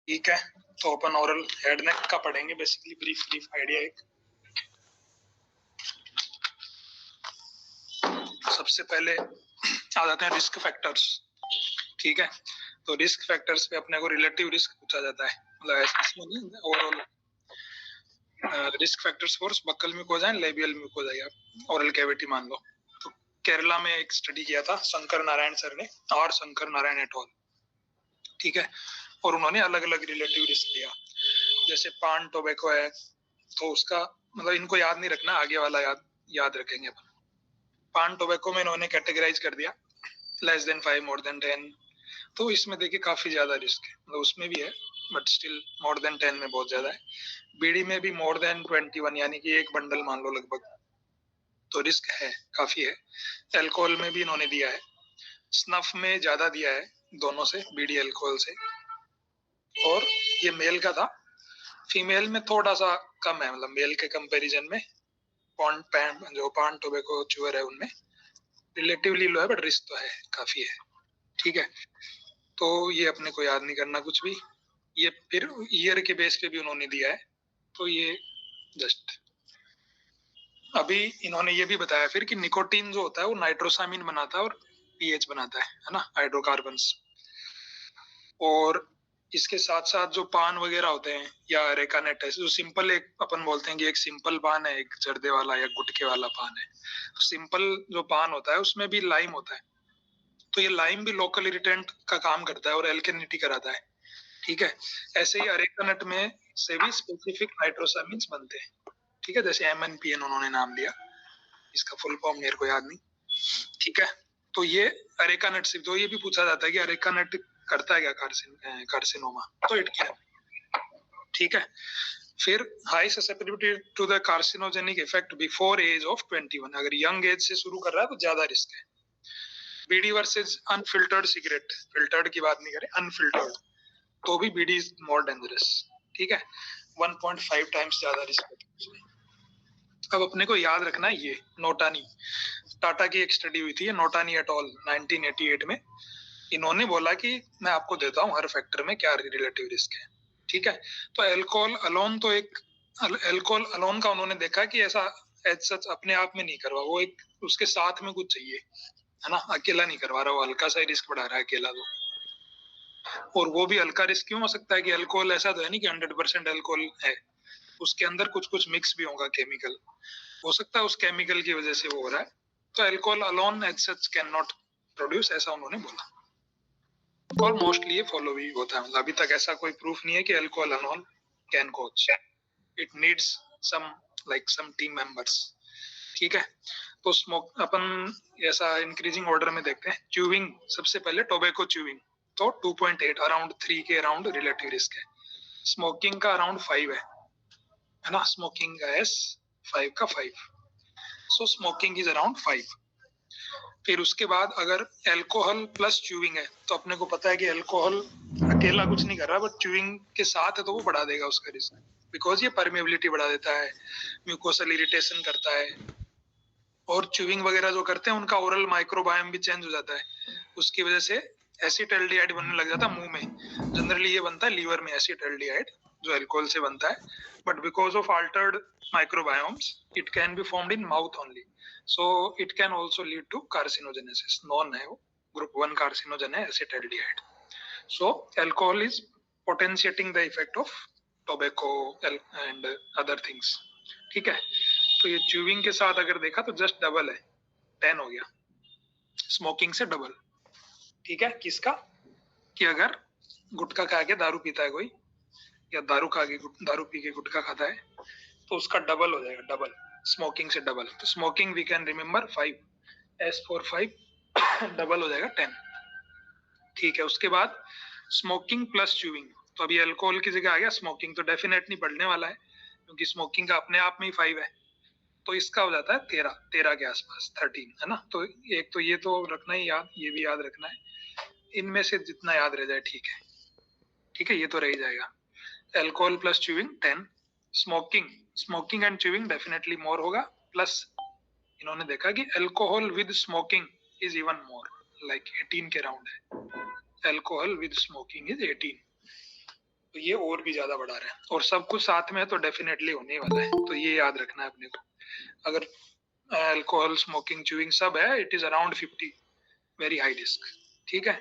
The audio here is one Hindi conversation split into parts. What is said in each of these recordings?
ठीक है, तो अपन ओरल हेड नेक का पढ़ेंगे बेसिकली, ब्रीफ आइडिया एक। सबसे पहले आ जाते हैं रिस्क फैक्टर्स। ठीक है, तो रिस्क फैक्टर्स पे अपने को रिलेटिव रिस्क पूछा जाता है, मतलब इसमें नहीं, overall risk factors for buccal mucosa and labial mucosa या ओरल कैविटी मान लो। तो केरला में एक स्टडी किया था शंकर नारायण सर ने और शंकर नारायण एट ऑल। ठीक है, और उन्होंने अलग अलग रिलेटिव रिस्क लिया। जैसे पान टोबैको है, तो उसका मतलब इनको याद नहीं रखना, आगे वाला याद रखेंगे अपन। पान टोबैको में इन्होंने कैटेगराइज कर दिया लेस देन 5 मोर देन 10। तो इसमें देखिए काफी ज्यादा रिस्क है, मतलब उसमें भी है बट स्टिल मोर देन 10 में बहुत ज्यादा है। बीड़ी में भी मोर देन 21 यानी कि एक बंडल मान लो लगभग, तो रिस्क है, काफी है। एल्कोहल में भी इन्होंने दिया है, स्नफ में ज्यादा दिया है दोनों से, बीड़ी एल्कोहल से। और ये मेल का था, फीमेल में थोड़ा सा कम है, मतलब मेल के कंपैरिजन में जो पान टोबैको चूअर है उनमें रिलेटिवली लो है, बट रिस्क तो है, काफी है। ठीक है, तो ये अपने को याद नहीं करना कुछ भी। ये फिर ईयर के बेस पे भी उन्होंने दिया है, तो ये जस्ट अभी इन्होंने ये भी बताया फिर कि निकोटीन जो होता है वो नाइट्रोसामिन बनाता है और पीएच बनाता है ना, हाइड्रोकार्बन्स। और इसके साथ साथ जो पान वगैरह होते हैं या रेकानेट है, जो सिंपल, एक अपन बोलते हैं कि एक सिंपल पान है, एक जर्दे वाला या गुटके वाला पान है। सिंपल जो पान होता है उसमें भी लाइम होता है, तो ये लाइम भी लोकल इरिटेंट का काम करता है और एल्केनिटी कराता है। ठीक है, ऐसे ही अरेका नट में से भी स्पेसिफिक नाइट्रोसामिन्स बनते हैं। ठीक है, जैसे MNPN उन्होंने नाम दिया, इसका फुल फॉर्म मेरे को याद नहीं। ठीक है, तो ये अरेका नट से तो ये भी पूछा जाता है कि अरेका नट करता है क्या कार्सिनोमा, तो इट कैन। ठीक है, फिर high susceptibility to the carcinogenic effect before age of 21, अगर यंग एज से शुरू कर रहा है तो ज्यादा रिस्क है। Bidi versus unfiltered cigarette, filtered की बात नहीं करें, अनफिल्टर्ड, तो भी बीडी इज मोर डेंजरस। ठीक है, 1.5 टाइम्स ज्यादा रिस्क है। अब अपने को याद रखना है ये नोटानी, टाटा की एक स्टडी हुई थी नोटानी एट ऑल 1988 में। इन्होंने बोला कि मैं आपको देता हूं हर फैक्टर में क्या रिलेटिव रिस्क है। ठीक है, तो अल्कोहल अलोन, तो एक अल्कोहल अलोन का उन्होंने देखा कि ऐसा एज सच अपने आप में नहीं करवा, वो एक उसके साथ में कुछ चाहिए, है ना, अकेला नहीं करवा रहा, वो हल्का सा रिस्क बढ़ा रहा है अकेला तो। और वो भी हल्का रिस्क क्यों हो सकता है कि अल्कोहल ऐसा तो है नहीं कि 100% अल्कोहल है, उसके अंदर कुछ कुछ मिक्स भी होगा केमिकल, हो सकता है उस केमिकल की वजह से वो हो रहा है। तो alcohol alone as such can not produce, ऐसा उन्होंने बोला। और मोस्टली ये फॉलो भी होता है, मतलब अभी तक ऐसा कोई प्रूफ नहीं है कि alcohol alone can cause, it needs some some team members. ठीक है, तो स्मोक अपन ऐसा इंक्रीजिंग ऑर्डर में देखते हैं। च्यूइंग, सबसे पहले टोबैको च्यूइंग, तो 2.8 अराउंड 3 के अराउंड रिलेटिव रिस्क है। स्मोकिंग का अराउंड 5 है ना, स्मोकिंग का एस 5 का 5, सो स्मोकिंग इज अराउंड 5। फिर उसके बाद अगर अल्कोहल प्लस च्यूइंग है, तो अपने को पता है कि अल्कोहल अकेला कुछ नहीं कर रहा, बट च्यूइंग के साथ है तो वो बढ़ा देगा उसका रिस्क, बिकॉज ये परमेबिलिटी बढ़ा देता है, म्यूकोसल इरिटेशन करता है। और च्यूइंग वगैरह जो करते हैं उनका ओरल माइक्रोबायोम भी चेंज हो जाता है, उसकी वजह से एसिटाल्डिहाइड बनने लग जाता है मुंह में। जनरली ये बनता है लीवर में एसिटाल्डिहाइड, जो अल्कोहल से बनता है, but because of altered microbiomes it can be formed in mouth only, so it can also lead to carcinogenesis. Known है वो, ग्रुप 1 कार्सिनोजन है acetaldehyde. So alcohol is potentiating the effect of tobacco and other things. ठीक है, तो ये च्यूइंग के साथ अगर देखा तो जस्ट डबल है, 10 हो गया, स्मोकिंग से डबल। ठीक है, किसका, कि अगर गुटखा खा के दारू पीता है कोई, या दारू खा के दारू पी के गुटखा खाता है, तो उसका डबल हो जाएगा, डबल, स्मोकिंग से डबल। तो smoking we can remember 5, S for 5 double हो जाएगा 10। ठीक है, उसके बाद स्मोकिंग प्लस च्यूइंग, तो अभी अल्कोहल की जगह आ गया स्मोकिंग, तो डेफिनेटली बढ़ने वाला है क्योंकि स्मोकिंग का अपने आप में ही 5 है, तो इसका हो जाता है 13 के आसपास, 13, है ना। तो एक तो ये तो रखना ही याद, ये भी याद रखना है, इनमें से जितना याद रह जाए ठीक है। ठीक है, ये तो रह ही जाएगा। Alcohol plus chewing 10, smoking, smoking and chewing definitely more होगा, प्लस इन्होंने देखा कि alcohol with smoking is even more, like 18 के राउंड है, अल्कोहल विद स्मोकिंग इज 18। तो ये और भी ज्यादा बढ़ा रहा है, और सब कुछ साथ में है तो डेफिनेटली होने वाला है। तो ये याद रखना है अपने को। अगर अल्कोहल, स्मोकिंग, च्यूइंग सब है, it is around 50, very high risk. ठीक है,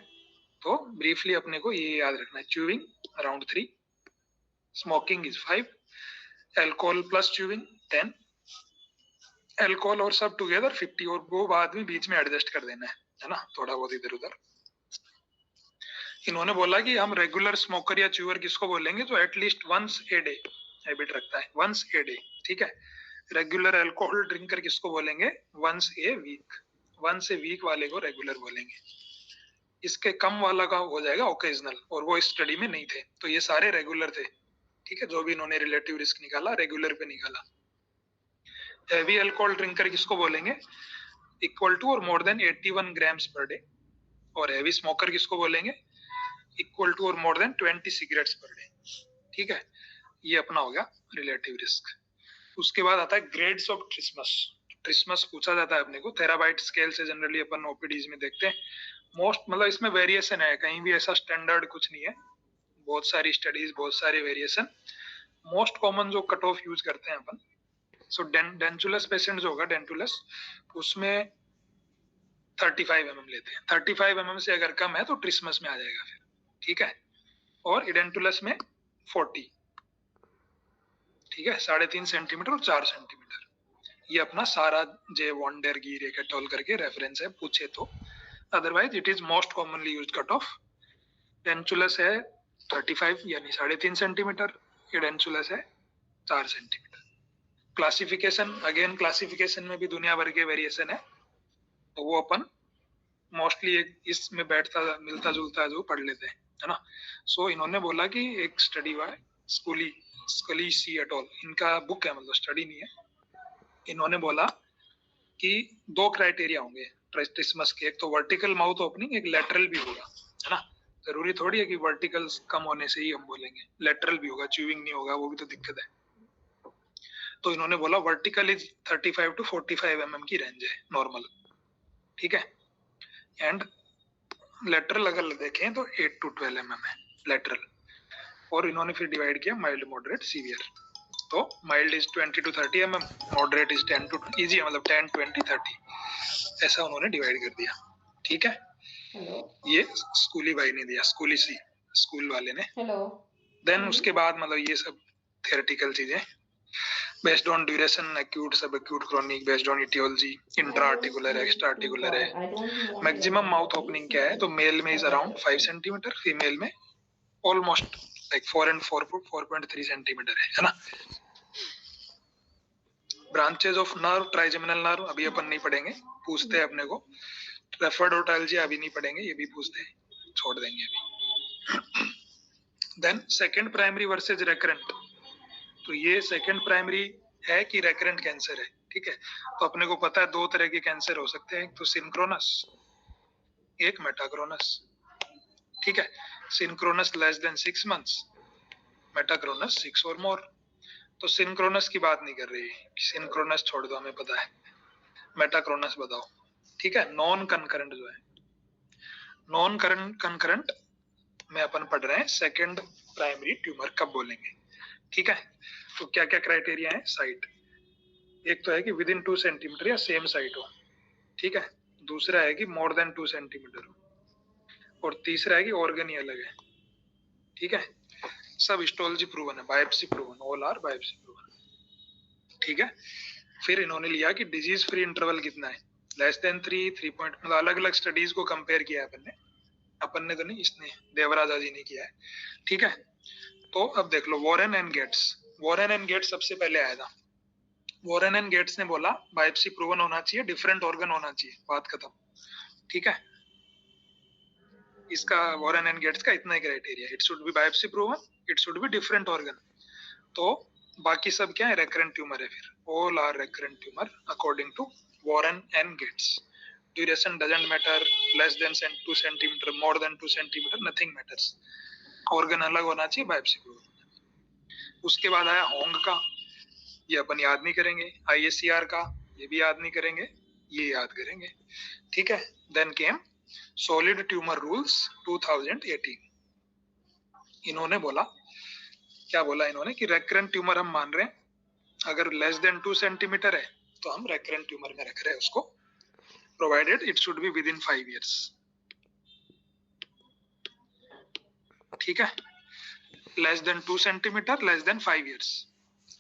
तो ब्रीफली अपने को ये याद रखना है, chewing around 3, smoking is 5, alcohol plus chewing 10, alcohol और सब टुगेदर 50, और वो बाद में बीच में एडजस्ट कर देना है ना, थोड़ा बहुत इधर उधर। इन्होंने बोला कि हम रेगुलर स्मोकर या च्यूअर किसको बोलेंगे, तो at least once a day habit रखता है, वंस ए डे। ठीक है, रेगुलर अल्कोहल ड्रिंकर किसको बोलेंगे, once a week, once a week वाले को रेगुलर बोलेंगे। इसके कम वाला का हो जाएगा ओकेजनल, और वो इस स्टडी में नहीं थे, तो ये सारे रेगुलर थे। ठीक है, जो भी इन्होंने रिलेटिव रिस्क निकाला रेगुलर पे निकाला। हैवी अल्कोहल ड्रिंकर किसको बोलेंगे, इक्वल टू और more than 81 grams per day, और हैवी स्मोकर किसको बोलेंगे, इक्वल टू और मोर देन 20 सिगरेट्स पर डे। ठीक है, ये अपना हो गया रिलेटिव रिस्क। उसके बाद आता है ग्रेड्स ऑफ ट्रिस्मस। ट्रिस्मस पूछा जाता है अपने को, थेराबाइट स्केल से जनरली अपन ओपीडीज में देखते हैं। मोस्ट मतलब इसमें वेरिएशन है, कहीं भी ऐसा स्टैंडर्ड कुछ नहीं है, बहुत सारी स्टडीज, बहुत सारे वेरिएशन। मोस्ट कॉमन जो कट ऑफ यूज करते हैं अपन, सो डेंचुलस पेशेंट जो होगा, डेंटुलस, उसमें 35 mm लेते हैं। 35 mm से अगर कम है तो ट्रिस्मस में आ जाएगा फिर। ठीक है, और इडेंटुलस में 40। ठीक है, 3.5 सेंटीमीटर और 4 सेंटीमीटर। ये अपना सारा जे वॉन्डर गिर कैटोल करके रेफरेंस है, पूछे तो। Otherwise it is most commonly used cut off. डेंचुलस है 35 यानी 3.5 सेंटीमीटर, इडेंचुलस है 4 सेंटीमीटर। क्लासिफिकेशन, अगेन क्लासिफिकेशन में भी दुनिया भर के वेरिएशन है, तो वो अपन मोस्टली इसमें बैठता मिलता जुलता जो पढ़ लेते हैं, है ना। सो इन्होंने बोला कि एक स्टडी हुआ है, स्कली सी एट ऑल, इनका बुक है, मतलब स्टडी नहीं है। इन्होंने बोला कि 2 क्राइटेरिया होंगे ट्रिस्मस के, एक तो वर्टिकल माउथ ओपनिंग, एक लेटरल भी होगा, है ना। जरूरी थोड़ी है कि वर्टिकल कम होने से ही हम बोलेंगे, लेटरल भी होगा, च्यूइंग नहीं होगा, वो भी तो दिक्कत है। तो इन्होंने बोला वर्टिकल इज 35 to 45 mm की रेंज है नॉर्मल। ठीक है, एंड लेटरल अगर देखें तो 8 to 12 mm है लेटरल। और इन्होंने फिर डिवाइड किया माइल्ड, मॉडरेट, सीवियर। तो mild is 20 to 30 mm, moderate is 10 to easy है, मतलब 10, 20, 30 ऐसा उन्होंने डिवाइड कर दिया। ठीक है, ये स्कूली भाई ने दिया, स्कूली सी, स्कूल वाले ने। देन उसके बाद मतलब ये सब थियोरेटिकल चीजें, based on duration, acute, sub acute, chronic, based on aetiology, intra articular है, एक्स्ट्रा आर्टिकुलर है। मैक्सिमम माउथ ओपनिंग क्या है, तो मेल में इज अराउंड 5 सेंटीमीटर, फीमेल में ऑलमोस्ट लाइक 4.3 सेंटीमीटर है ना। Branches of nerve, trigeminal nerve अभी अपन नहीं पढ़ेंगे, पूछते हैं अपने को। रेफर्डोटाल्जिया अभी नहीं पढ़ेंगे, ये भी पूछते हैं, छोड़ देंगे अभी। Then second primary versus recurrent, तो ये सेकंड प्राइमरी है कि रेकरेंट कैंसर है। ठीक है, तो अपने को पता है 2 तरह के कैंसर हो सकते हैं, एक तो सिंक्रोनस, एक मेटाक्रोनस। ठीक है, synchronous less than 6 months, metachronous 6 और मोर। तो सिंक्रोनस की बात नहीं कर रही, सिंक्रोनस छोड़ दो, हमें पता है, मेटाक्रोनस बताओ। ठीक है, नॉन कंकरेंट जो है, नॉन कंकरेंट में अपन पढ़ रहे हैं सेकंड प्राइमरी ट्यूमर कब बोलेंगे। ठीक है, तो क्या क्या क्राइटेरिया है, साइट, एक तो है कि विद इन 2 सेंटीमीटर या सेम साइट हो। ठीक है, दूसरा है कि मोर देन 2 सेंटीमीटर हो, और तीसरा है कि ऑर्गन ही अलग है। ठीक है, सब हिस्टोलॉजी प्रूवन है, biopsy proven, all are biopsy proven. ठीक है, फिर इन्होंने लिया कि डिजीज फ्री इंटरवल कितना है, लेस देन 3 पॉइंट, मतलब अलग अलग स्टडीज को कंपेयर किया अपन ने तो नहीं, इसने देवराजा जी ने किया है। ठीक है, तो अब देख लो Warren and Gates, Warren and Gates सबसे पहले आया था। वॉरेन एंड गेट्स ने बोला बायोप्सी प्रूवन होना चाहिए, डिफरेंट ऑर्गन होना चाहिए, बात खत्म। ठीक है, इसका वॉरेन एंड गेट्स का इतना ही criteria, it should be biopsy proven, it should be different organ. तो बाकी सब क्या है, रेकरेंट ट्यूमर है, फिर all are recurrent tumour according to Warren and Gates. Duration doesn't matter, less than 2 centimetre, more than 2 centimetre, nothing matters, organ अलग होना चाहिए, बायोप्सी प्रूवन। उसके बाद आया होंग का, ये अपन याद नहीं करेंगे। ISCR का, ये भी याद नहीं करेंगे, ये याद करेंगे। ठीक है, then came solid tumour rules 2018। इन्होंने बोला क्या बोला इन्होंने कि रेकरेंट ट्यूमर हम मान रहे हैं, अगर लेस देन 2 सेंटीमीटर है तो हम रेकरेंट ट्यूमर में रख रहे हैं उसको, provided it should be within 5 years। ठीक है, less than 2 centimetre, less than 5 years,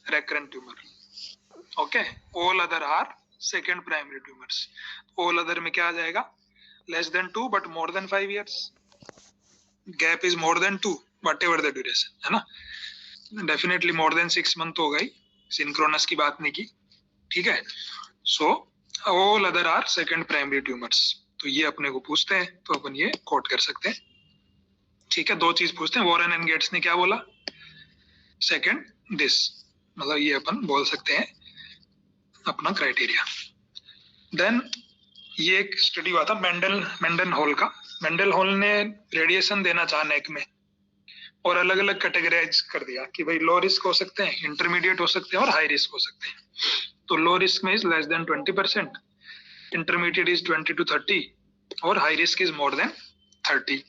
recurrent tumour. Okay, all other are second primary tumours. All other में क्या आ जाएगा, less than 2 but more than 5 years, gap is more than 2 whatever the duration, है ना। डेफिनेटली मोर देन 6 month हो गई, सिंक्रोनस की बात नहीं की। ठीक है, so all other are second primary tumours. तो ये अपने को पूछते हैं तो अपन ये कोट कर सकते हैं। ठीक है, दो चीज पूछते हैं, वॉरेन एंड गेट्स ने क्या बोला, सेकेंड दिस, मतलब ये अपन बोल सकते हैं अपना क्राइटेरिया। देन ये एक स्टडी हुआ था मेंडन का। मेंडल हॉल ने रेडिएशन देना चाहा नेक में और अलग अलग कैटेगराइज कर दिया कि भाई लो रिस्क हो सकते हैं, इंटरमीडिएट हो सकते हैं और हाई रिस्क हो सकते हैं। तो लो रिस्क में is less than 20%, intermediate is 20 to 30 और high risk is more then 30।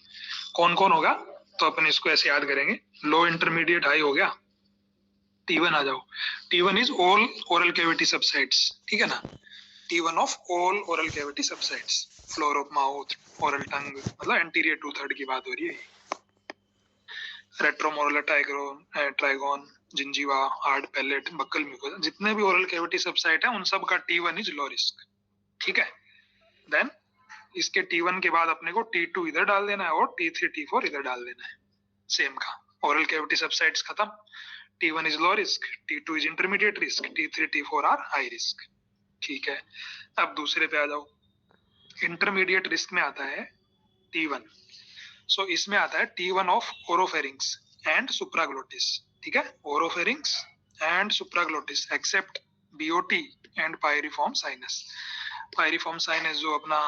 कौन कौन होगा, तो अपन इसको ऐसे याद करेंगे, लो इंटरमीडिएट हाई हो गया, T1 आ जाओ। T1 is all oral cavity subsites, ठीक है ना, T1 of all oral cavity subsites, floor of mouth, oral tongue, मतलब एंटीरियर 2/3 की बात हो रही है। Retromolar trigone, gingiva, hard palate, buccal mucosa, जितने भी ओरल कैविटी सबसाइट है उन सब का T1 इज लो रिस्क। ठीक है, देन इसके T1 के बाद अपने को T2 इधर डाल देना है और T3 T4 इधर डाल देना है, सेम का। ओरल कैविटी सबसाइट्स खत्म, T1 is low risk, T2 is intermediate risk, T3 T4 are high risk. ठीक है, अब दूसरे पे आ जाओ। इंटरमीडिएट रिस्क में आता है T1, सो इसमें आता है T1 of oropharynx and supraglottis. ठीक है, oropharynx and supraglottis except BOT and piriform sinus. Piriform sinus जो अपना,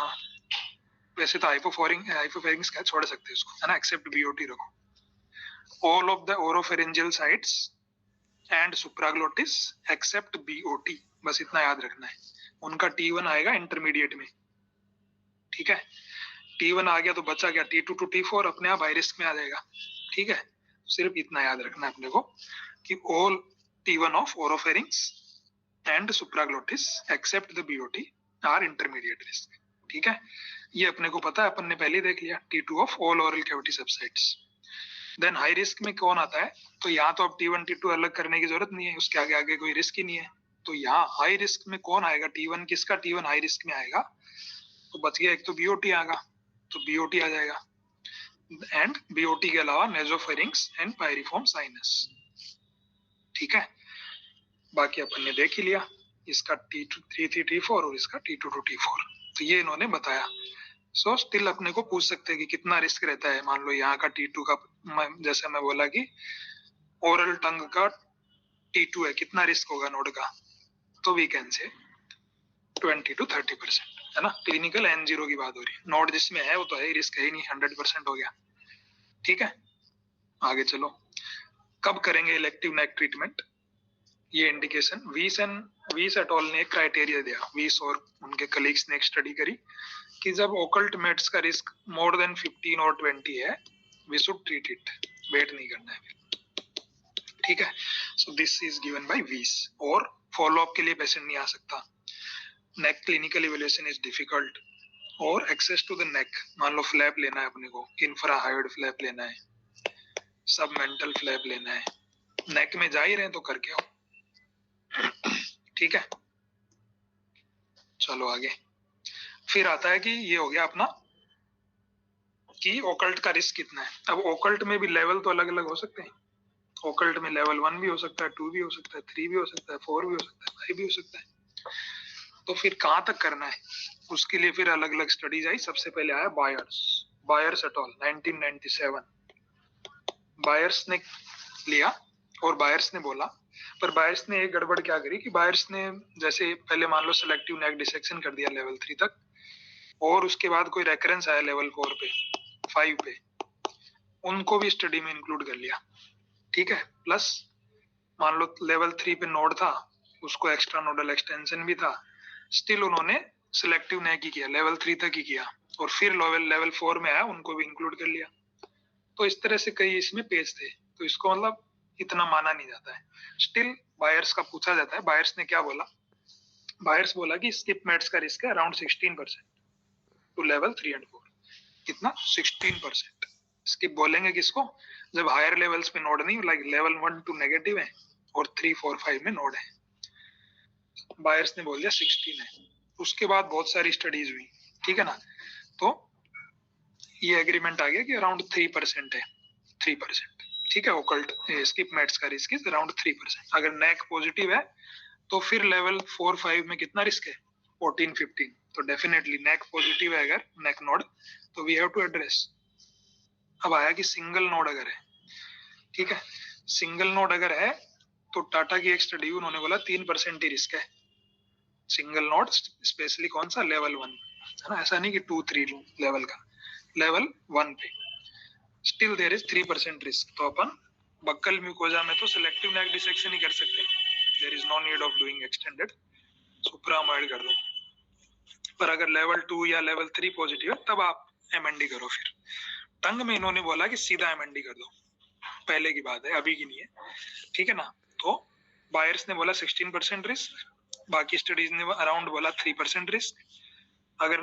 वैसे तो हाइपोफेरिंग्स का छोड़ सकते हैं उसको, है ना, एक्सेप्ट BOT रखो। All of the oropharyngeal sites and supraglottis except BOT, बस इतना याद रखना है। उनका T1 आएगा इंटरमीडिएट में। ठीक है, T1 आ गया तो बचा गया T2 to T4, अपने आप हाई रिस्क में आ जाएगा। ठीक है, सिर्फ इतना याद रखना है अपने को कि all T1 of oropharynx and supraglottis except the BOT are intermediate risk. ठीक है, ये अपने को पता है, अपन ने पहले देख लिया, T2 of all oral cavity subsites. Then high risk में कौन आता है, तो यहाँ तो अब T1 T2 अलग करने की जरूरत नहीं है, उसके आगे आगे कोई रिस्क ही नहीं है। तो यहाँ हाई रिस्क में कौन आएगा, T1 किसका T1 हाई रिस्क में आएगा, तो बच गया एक तो BOT आएगा, तो BOT आ जाएगा, एंड BOT के अलावा नेजोफेरिंग्स एंड पायरिफॉर्म साइनस। ठीक है, बाकी अपन ने देख ही लिया, इसका T3 T4 और इसका T2 to T4, तो ये इन्होंने बताया। सो स्टिल अपने को पूछ सकते हैं कि कितना रिस्क रहता है। मान लो यहाँ का T2 का, जैसे मैं बोला कि ओरल टंग का T2 है, कितना रिस्क होगा नोड का, तो वी कैन से 20 to 30%, है ना। क्लिनिकल N0 की बात हो रही है, नोड जिसमें है वो तो है ही, रिस्क है ही नहीं, 100% हो गया। ठीक है, आगे चलो, कब करेंगे इलेक्टिव नेक ट्रीटमेंट, ये इंडिकेशन वीस एट ऑल ने एक क्राइटेरिया दिया, वीस और उनके कलीग्स ने एक स्टडी करी कि जब ओकल्ट मेट्स का रिस्क मोर देन 15 और 20 है, we should treat it, wait नहीं करना है फिर। ठीक है, so this is given by Weiss. और फॉलो अप के लिए पेशेंट नहीं आ सकता, नेक क्लिनिकल इवैल्यूएशन इज डिफिकल्ट, और एक्सेस टू द नेक, मान लो फ्लैप लेना है अपने को, इंफ्राहायोइड फ्लैप लेना है, सबमेंटल फ्लैप लेना है, नेक में जा ही रहे हैं तो करके आओ। ठीक है, चलो आगे। फिर आता है कि ये हो गया अपना कि ओकल्ट का रिस्क कितना है। अब ओकल्ट में भी लेवल तो अलग अलग हो सकते हैं, ओकल्ट में लेवल 1 भी हो सकता है, 2 भी हो सकता है, 3 भी हो सकता है, 4 भी हो सकता है, 5 भी हो सकता है। तो फिर कहाँ तक करना है, उसके लिए फिर अलग अलग स्टडीज आई। सबसे पहले आया बायर्स एट ऑल 1997। बायर्स ने लिया और बायर्स ने बोला, पर बायर्स ने एक गड़बड़ क्या करी कि बायर्स ने जैसे पहले मान लो सिलेक्टिव नेक डिसेक्शन कर दिया लेवल 3 तक, और उसके बाद कोई रेकरेंस आया लेवल 4 पे, 5 पे, उनको भी स्टडी में इंक्लूड कर लिया। ठीक है, प्लस मान लो लेवल 3 पे नोड था, उसको एक्स्ट्रा नोडल एक्सटेंशन भी था, स्टिल उन्होंने सिलेक्टिव नेक ही किया, लेवल 3 तक ही किया, और फिर लेवल 4 में आया, उनको भी इंक्लूड कर लिया। तो इस तरह से कई इसमें पेज थे। तो इसको मतलब इतना माना नहीं जाता है। स्टिल बायर्स का पूछा जाता है, बायर्स ने क्या बोला, बायर्स बोला कि स्किप मैट्स का रिस्क है अराउंड 16% टू लेवल 3 एंड 4। कितना? 16%। स्किप बोलेंगे किसको? जब हायर लेवल्स पे नोड नहीं, लाइक लेवल 1 टू नेगेटिव है और 3 4 5 में नोड है। बायर्स ने बोल दिया 16 है। उसके बाद बहुत सारी स्टडीज हुई, ठीक है ना, तो ये एग्रीमेंट आ गया कि अराउंड 3% है, 3%, ठीक है। ओकल्ट स्किप मैट्स का रिस्क इज अराउंड 3%। अगर नेक पॉजिटिव है तो फिर लेवल 4 5 में कितना रिस्क है? 14 15। तो डेफिनेटली नेक पॉजिटिव है अगर नेक नोड, तो वी हैव टू एड्रेस। अब आया कि सिंगल नोड अगर है, ठीक है, सिंगल नोड अगर है तो टाटा की एक स्टडी उन्होंने बोला 3% ही रिस्क है सिंगल नोड, स्पेशली कौन सा? लेवल 1, है ना। ऐसा नहीं कि 2 3 लेवल का, लेवल 1 पे स्टिल देयर इज 3% रिस्क। तो अपन बक्कल म्यूकोजा में तो सिलेक्टिव नेक डिसेक्शन ही कर सकते हैं, there is no need of doing extended supraomohyoid कर दो। पर अगर लेवल 2 या लेवल 3 पॉजिटिव है तब आप एमएनडी करो। फिर टंग में इन्होंने बोला कि सीधा एमएनडी कर दो, पहले की बात है, अभी की नहीं है, ठीक है ना। तो बायर्स ने बोला 16% रिस्क, बाकी स्टडीज ने अराउंड बोला 3% रिस्क। अगर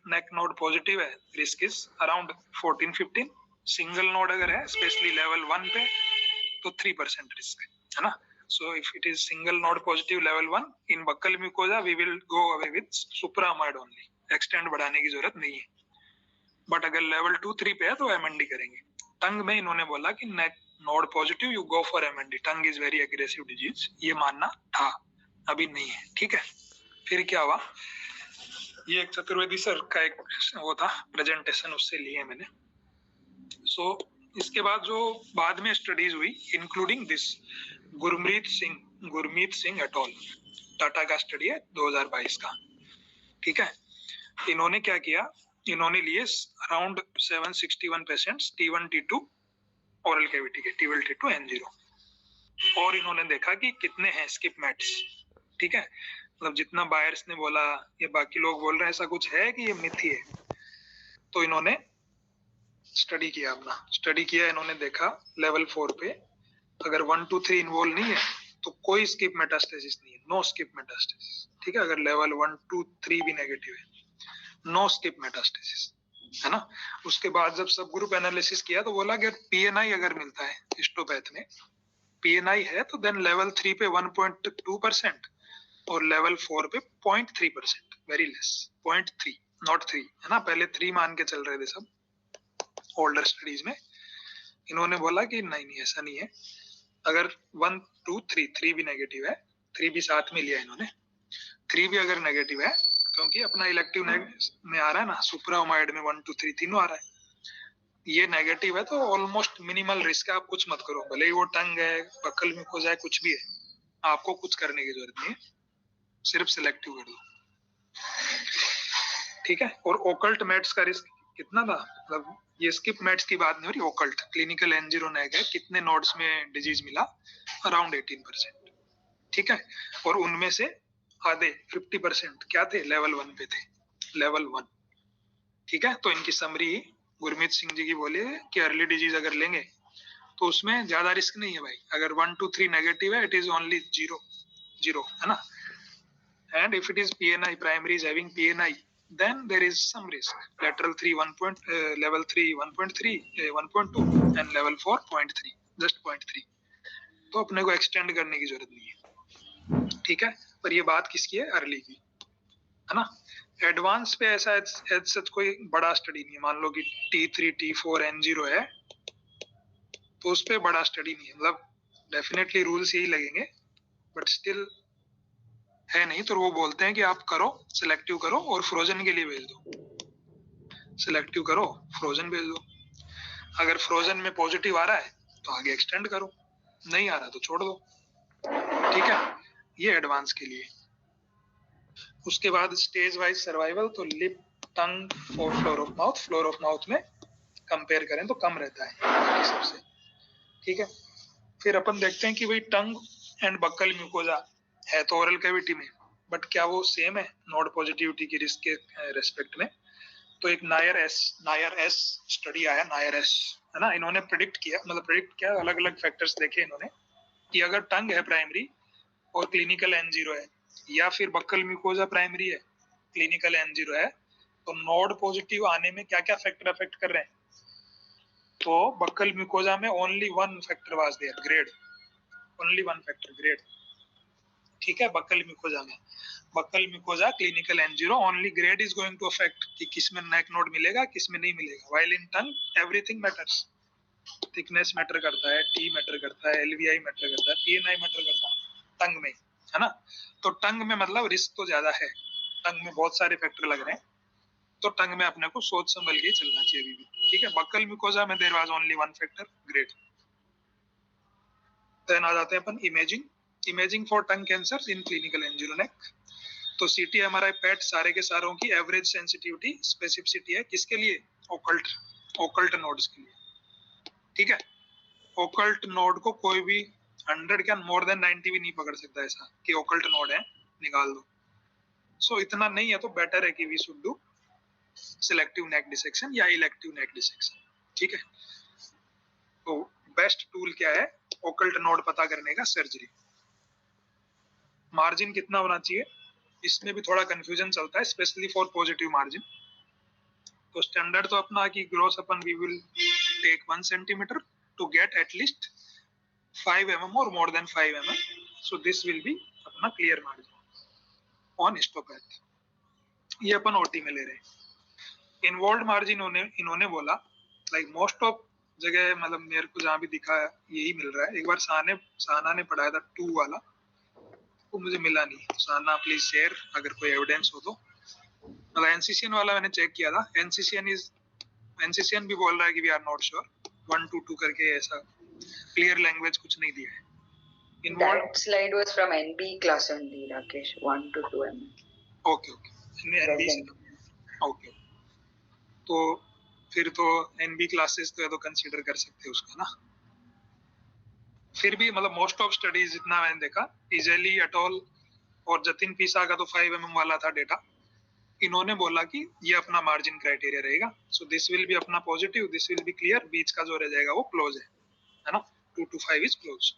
नेक नोड पॉजिटिव है risk is around 14 15। Single node अगर है स्पेशली लेवल 1 पे तो 3% रिस्क है ना। So if it is single node positive level 1 in buccal mucosa we will go away with supraomohyoid only, extend बढ़ाने की जरूरत नहीं है। बट अगर लेवल 2 3 पे है तो एमएनडी करेंगे। टंग में इन्होंने बोला कि neck node positive you go for MND, tongue is very aggressive disease, ये मानना था, अभी नहीं है, ठीक है। फिर क्या हुआ, ये एक चतुर्वेदी सर का एक वो था प्रेजेंटेशन, उससे लिए मैंने। सो इसके बाद जो बाद में स्टडीज हुई including this Gurmeet Singh at all, Tata का स्टडी है 2022 का, ठीक है। इन्होंने क्या किया, इन्होंने लिए around 761 patients T1 T2 oral cavity के, T1 T2 N0, और इन्होंने देखा कि कितने हैं स्किप मैट्स, ठीक है। मतलब जितना बायर्स ने बोला ये बाकी लोग बोल रहे हैं ऐसा कुछ है कि ये मिथ ही है। तो इन्होंने स्टडी किया, अपना स्टडी किया, इन्होंने देखा लेवल 4 पे अगर 1 2 3 इन्वॉल्व नहीं है तो कोई स्किप मेटास्टेसिस नहीं है, नो स्किप मेटास्टेसिस, ठीक है। अगर लेवल 1 2 3 भी नेगेटिव है, नो स्किप मेटास्टेसिस, है ना। उसके बाद जब सब ग्रुप एनालिसिस किया तो बोला कि पीएनआई अगर मिलता है हिस्टोपैथ में, पीएनआई है तो देन लेवल 3 पे 1.2% और लेवल 4 पे 0.3%, वेरी लेस, 0.3 नॉट 3, है ना। पहले 3 मान के चल रहे थे सब ओल्डर स्टडीज में। इन्होंने बोला कि नहीं नहीं ऐसा नहीं है, अगर 1 2 3 3 भी नेगेटिव है, 3 भी साथ में लिया इन्होंने, 3 भी अगर नेगेटिव है, क्योंकि अपना इलेक्टिव में आ रहा है ना, सुप्रामाइड में 1 2 3 तीनों आ रहा है, ये नेगेटिव है तो ऑलमोस्ट मिनिमल रिस्क है, आप कुछ मत करो, भले ही वो टंग है, बक्कल में हो जाए, कुछ भी है, आपको कुछ करने की जरूरत नहीं है, सिर्फ सिलेक्टिव कर दो, ठीक है। और ओकल्ट मैट्स का रिस्क कितना था, मतलब ये स्किप मैट्स की बात नहीं हो रही, ओकल्ट क्लिनिकल N0 नेग है, कितने नोड्स में डिजीज मिला, अराउंड 18%, ठीक है। और उनमें से आधे 50% क्या थे, लेवल 1 पे थे, लेवल 1, ठीक है। तो इनकी समरी गुरमीत सिंह जी की बोली है कि अर्ली डिजीज अगर लेंगे तो उसमें ज्यादा रिस्क नहीं है भाई, अगर 1 2 3 नेगेटिव है इट इज ओनली 0 0, है ना। And if it is PNI, primary is having PNI, then there is some risk, lateral 3 level 3 1.3 1.2 and level 4 0.3, just 0.3, तो अपने को एक्सटेंड करने की जरूरत नहीं है, ठीक है। पर ये बात किसकी है, अर्ली की, है ना। एडवांस पे ऐसा सच कोई बड़ा स्टडी नहीं है, मान लो कि T3 T4 N0 है तो उस पे बड़ा स्टडी नहीं है, मतलब डेफिनेटली रूल्स यही लगेंगे बट स्टिल है नहीं, तो वो बोलते हैं कि आप करो, सिलेक्टिव करो और फ्रोजन के लिए भेज दो, सिलेक्टिव करो फ्रोजन भेज दो, अगर फ्रोजन में पॉजिटिव आ रहा है तो आगे एक्सटेंड करो, नहीं आ रहा तो छोड़ दो, ठीक है। ये एडवांस के लिए। उसके बाद स्टेज वाइज सर्वाइवल, तो लिप टंग और फ्लोर ऑफ माउथ में कंपेयर करें तो कम रहता है सबसे, ठीक है। फिर अपन देखते हैं कि भाई टंग एंड बक्कल म्यूकोजा है तो ओरल कैविटी में, बट क्या वो सेम है नोड पॉजिटिविटी की रिस्क के रेस्पेक्ट में। तो एक नायर एस स्टडी आया, नायर एस, है ना। इन्होंने प्रिडिक्ट किया, मतलब प्रिडिक्ट किया, अलग अलग फैक्टर्स देखे इन्होंने कि अगर टंग है प्राइमरी और क्लिनिकल N0 है, या फिर बक्कल म्यूकोजा प्राइमरी है, क्लिनिकल N0 है, तो नोड पॉजिटिव आने में क्या क्या फैक्टर अफेक्ट कर रहे हैं। तो बक्कल म्यूकोजा में only one factor was there, grade, only one factor, grade. ठीक है, बक्कल म्यूकोजा में, buccal mucosa clinical N0 only grade is going to affect कि किसमें नेक नोड मिलेगा किसमें नहीं मिलेगा। While in tongue everything matters, thickness matter करता है, टी मैटर करता है, LVI मैटर करता है, PNI मैटर करता है टंग में, है ना। तो टंग में मतलब रिस्क तो ज्यादा है, टंग में बहुत सारे फैक्टर लग रहे हैं, तो टंग में अपने को सोच संभल के चलना चाहिए अभी भी। ठीक है, बक्कल म्यूकोजा में there was only one factor, grade. Then आ जाते हैं अपन imaging, imaging for tongue cancer in clinical N0 neck. तो CT MRI पैट सारे के सारों की एवरेज सेंसिटिविटी स्पेसिफिसिटी है किसके लिए, ओकल्ट, ओकल्ट नोड्स के लिए। ठीक है, ओकल्ट नोड को कोई भी 100 क्या मोर देन 90 भी नहीं पकड़ सकता ऐसा कि ओकल्ट नोड है, निकाल दो। सो इतना नहीं है तो बेटर है कि we should do selective neck dissection या इलेक्टिव नेक डिसेक्शन। ठीक है, तो बेस्ट टूल क्या है ओकल्ट नोड पता करने का, सर्जरी। मार्जिन कितना होना चाहिए, इसमें भी थोड़ा कंफ्यूजन चलता है, स्पेशली फॉर पॉजिटिव मार्जिन। तो स्टैंडर्ड तो अपना कि ग्रोस अपन we will take 1 centimetre to get at least 5 mm or more than 5 mm. So this will be अपना क्लियर मार्जिन ऑन हिस्टोपैथ। ये अपन ओटी में ले रहे हैं। इन्वॉल्व मार्जिन इन्होंने बोला लाइक मोस्ट ऑफ जगह, मतलब मेरे को जहाँ भी दिखा यही मिल रहा है। एक बार साना ने पढ़ाया था 2 वाला, वो मुझे मिला नहीं। साना प्लीज शेयर अगर कोई एविडेंस हो तो। मतलब NCCN वाला मैंने चेक किया था, NCCN भी बोल रहा है कि we are not sure, 1 to 2 करके ऐसा क्लियर लैंग्वेज कुछ नहीं दिया है। That slide was from NB class only, Rakesh, 1 to 2 mm. Okay NB से, ओके। तो फिर तो NB क्लासेस तो कंसीडर कर सकते हैं उसका ना। फिर भी मतलब मोस्ट ऑफ स्टडीज जितना मैंने देखा, इजली एटॉल और जतिन पीसा का तो 5 mm वाला था डेटा। इन्होंने बोला कि ये अपना मार्जिन क्राइटेरिया रहेगा। सो दिस विल बी अपना positive, this will be clear, बीच का जो रह जाएगा वो क्लोज है ना। 2 to 5 इज क्लोज।